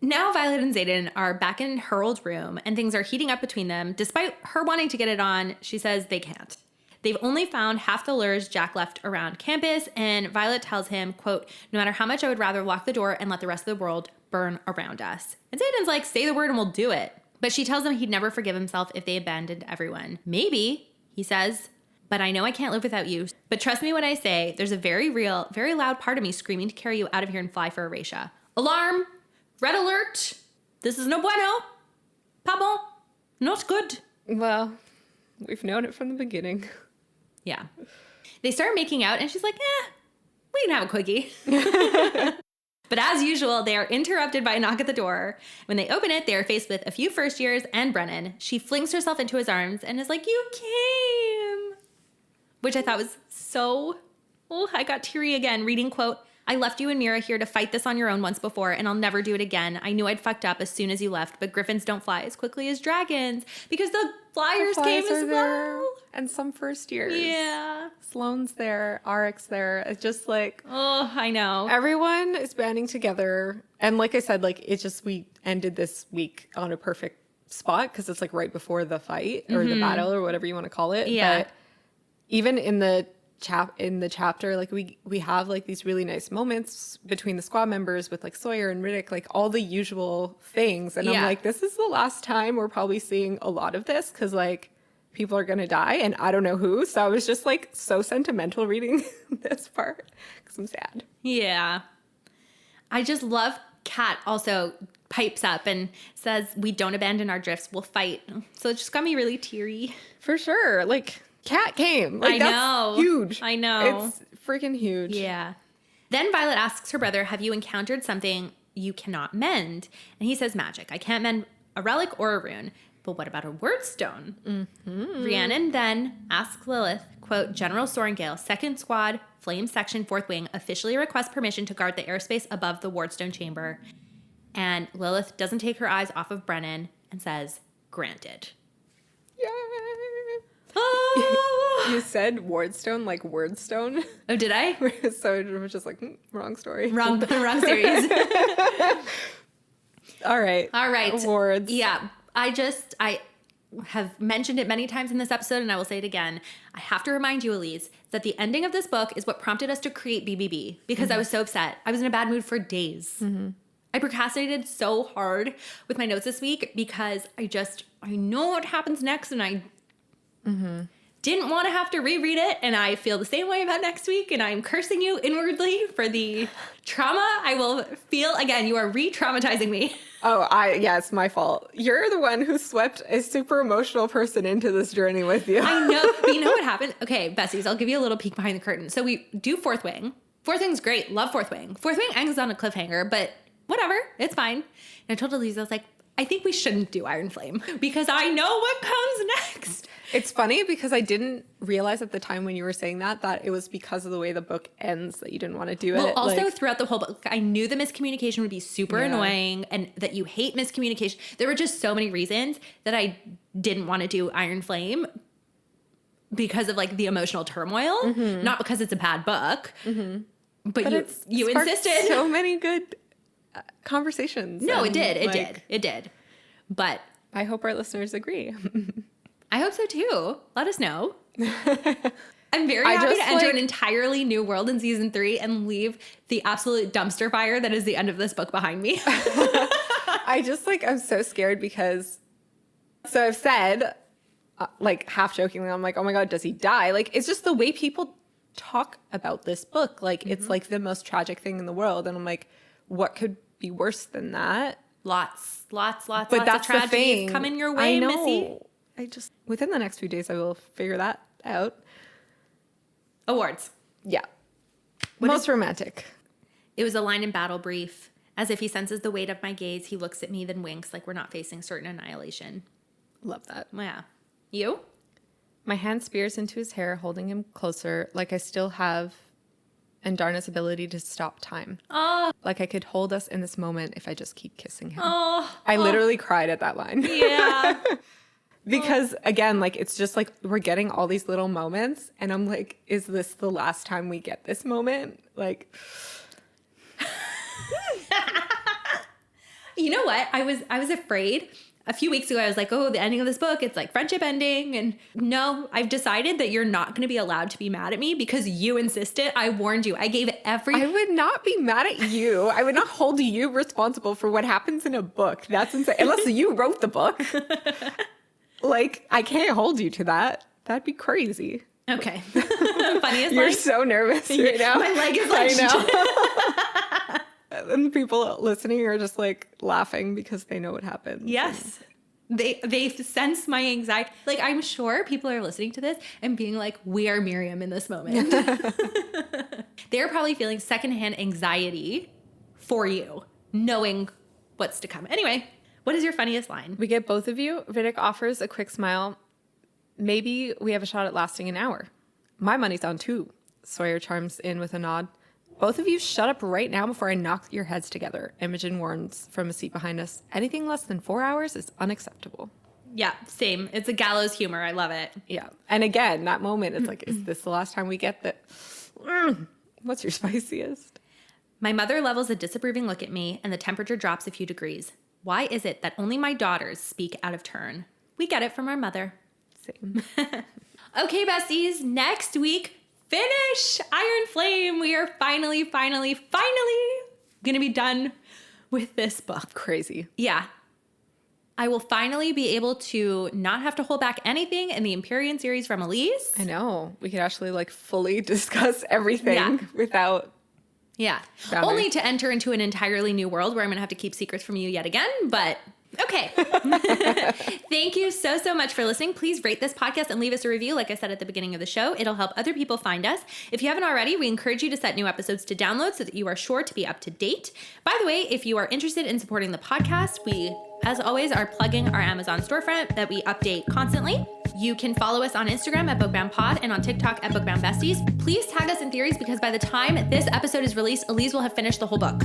Now Violet and Xaden are back in her old room and things are heating up between them. Despite her wanting to get it on, she says they can't. They've only found half the lures Jack left around campus, and Violet tells him, quote, no matter how much I would rather lock the door and let the rest of the world burn around us. And Xaden's like, say the word and we'll do it. But she tells him he'd never forgive himself if they abandoned everyone. Maybe, he says, but I know I can't live without you. But trust me when I say there's a very real, very loud part of me screaming to carry you out of here and fly for Erasure. Alarm! Red alert! This is no bueno! Pardon! Not good. Well, we've known it from the beginning. Yeah. They start making out and she's like, we can have a quickie. But as usual, they are interrupted by a knock at the door. When they open it, they are faced with a few first years and Brennan. She flings herself into his arms and is like, you came. Which I thought was so, I got teary again reading, quote, I left you and Mira here to fight this on your own once before, and I'll never do it again. I knew I'd fucked up as soon as you left, but griffins don't fly as quickly as dragons because the flyers came as well. And some first years. Yeah. Sloane's there, Arik's there. It's just oh, I know. Everyone is banding together. And like I said, we ended this week on a perfect spot because it's right before the fight or the battle or whatever you want to call it. Yeah. But even in the chapter, we have these really nice moments between the squad members with Sawyer and Riddick, all the usual things. And I'm this is the last time we're probably seeing a lot of this because people are gonna die and I don't know who. So I was just so sentimental reading this part because I'm sad. Yeah. I just love Kat also pipes up and says, we don't abandon our drifts, we'll fight. So it just got me really teary. For sure. Cat came. I that's know. Huge. I know. It's freaking huge. Yeah. Then Violet asks her brother, have you encountered something you cannot mend? And he says magic. I can't mend a relic or a rune. But what about a wordstone? Rhiannon then asks Lilith, quote, General Sorengale, 2nd Squad, Flame Section, 4th Wing, officially requests permission to guard the airspace above the wardstone chamber. And Lilith doesn't take her eyes off of Brennan and says, granted. Yay! You said wardstone like wordstone. Oh, did I? So it was just wrong story. Wrong series. All right. Awards. Yeah. I have mentioned it many times in this episode, and I will say it again. I have to remind you, Elyse, that the ending of this book is what prompted us to create BBB because I was so upset. I was in a bad mood for days. I procrastinated so hard with my notes this week because I know what happens next, and I didn't want to have to reread it, and I feel the same way about next week, and I'm cursing you inwardly for the trauma I will feel. Again, you are re-traumatizing me. Oh, it's my fault. You're the one who swept a super emotional person into this journey with you. I know, but you know what happened? Okay, besties, I'll give you a little peek behind the curtain. So we do 4th Wing. 4th Wing's great. Love 4th Wing. 4th Wing ends on a cliffhanger, but whatever. It's fine. And I told Elyse, I was like, I think we shouldn't do Iron Flame because I know what comes next. It's funny because I didn't realize at the time when you were saying that it was because of the way the book ends that you didn't want to do it. Well, also throughout the whole book, I knew the miscommunication would be super annoying and that you hate miscommunication. There were just so many reasons that I didn't want to do Iron Flame because of like the emotional turmoil, not because it's a bad book, but you insisted. So many good conversations. No, it did. It did. But I hope our listeners agree. I hope so too. Let us know. I'm very happy to enter an entirely new world in season 3 and leave the absolute dumpster fire that is the end of this book behind me. I'm so scared because, so I've said, like half jokingly, I'm like, oh my God, does he die? Like, it's just the way people talk about this book. Like, it's like the most tragic thing in the world. And I'm like, what could be worse than that? Lots But of that's tragedies the thing. coming your way, I know. Missy. Within the next few days, I will figure that out. Awards. Yeah. Most romantic. It was a line in Battle Brief. As if he senses the weight of my gaze, he looks at me, then winks like we're not facing certain annihilation. Love that. Yeah. You? My hand spears into his hair, holding him closer, like I still have Andarna's ability to stop time. Oh. Like I could hold us in this moment if I just keep kissing him. Oh. I literally cried at that line. Yeah. Because again, like it's just like we're getting all these little moments and I'm like, is this the last time we get this moment? Like You know what? I was afraid. A few weeks ago, I was like, oh, the ending of this book, it's like friendship ending. And no, I've decided that you're not going to be allowed to be mad at me because you insisted. I warned you. I gave every... I would not be mad at you. I would not hold you responsible for what happens in a book. That's insane. Unless you wrote the book. Like, I can't hold you to that. That'd be crazy. Okay. Funniest You're line? so nervous right now. My leg is like... I know. And people listening are just like laughing because they know what happened. Yes. They sense my anxiety. Like, I'm sure people are listening to this and being like, we are Myriam in this moment. They're probably feeling secondhand anxiety for you, knowing what's to come. Anyway, what is your funniest line? We get both of you. Riddick offers a quick smile. Maybe we have a shot at lasting an hour. My money's on 2. Sawyer chimes in with a nod. Both of you shut up right now before I knock your heads together. Imogen warns from a seat behind us. Anything less than 4 hours is unacceptable. Yeah, same. It's a gallows humor. I love it. Yeah. And again, that moment, it's like, is this the last time we get that? What's your spiciest? My mother levels a disapproving look at me and the temperature drops a few degrees. Why is it that only my daughters speak out of turn? We get it from our mother. Same. Okay, besties. Next week, finish Iron Flame. We are finally going to be done with this book. Crazy. Yeah. I will finally be able to not have to hold back anything in the Empyrean series from Elyse. I know. We could actually like fully discuss everything without... Yeah. Only to enter into an entirely new world where I'm going to have to keep secrets from you yet again, but... Okay. Thank you so much for listening. Please rate this podcast and leave us a review. Like I said at the beginning of the show, it'll help other people find us. If you haven't already, we encourage you to set new episodes to download so that you are sure to be up to date. By the way, if you are interested in supporting the podcast, we, as always, are plugging our Amazon storefront that we update constantly. You can follow us on Instagram at BookboundPod and on TikTok at Book Bound Besties. Please tag us in theories because by the time this episode is released, Elyse will have finished the whole book.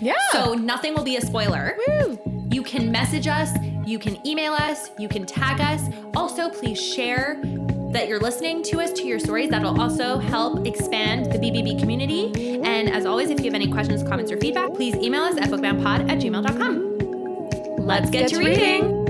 Yeah. So nothing will be a spoiler. Woo. You can message us, you can email us, you can tag us. Also, please share that you're listening to us, to your stories. That'll also help expand the BBB community. And as always, if you have any questions, comments, or feedback, please email us at bookboundpod@gmail.com. Let's get to reading.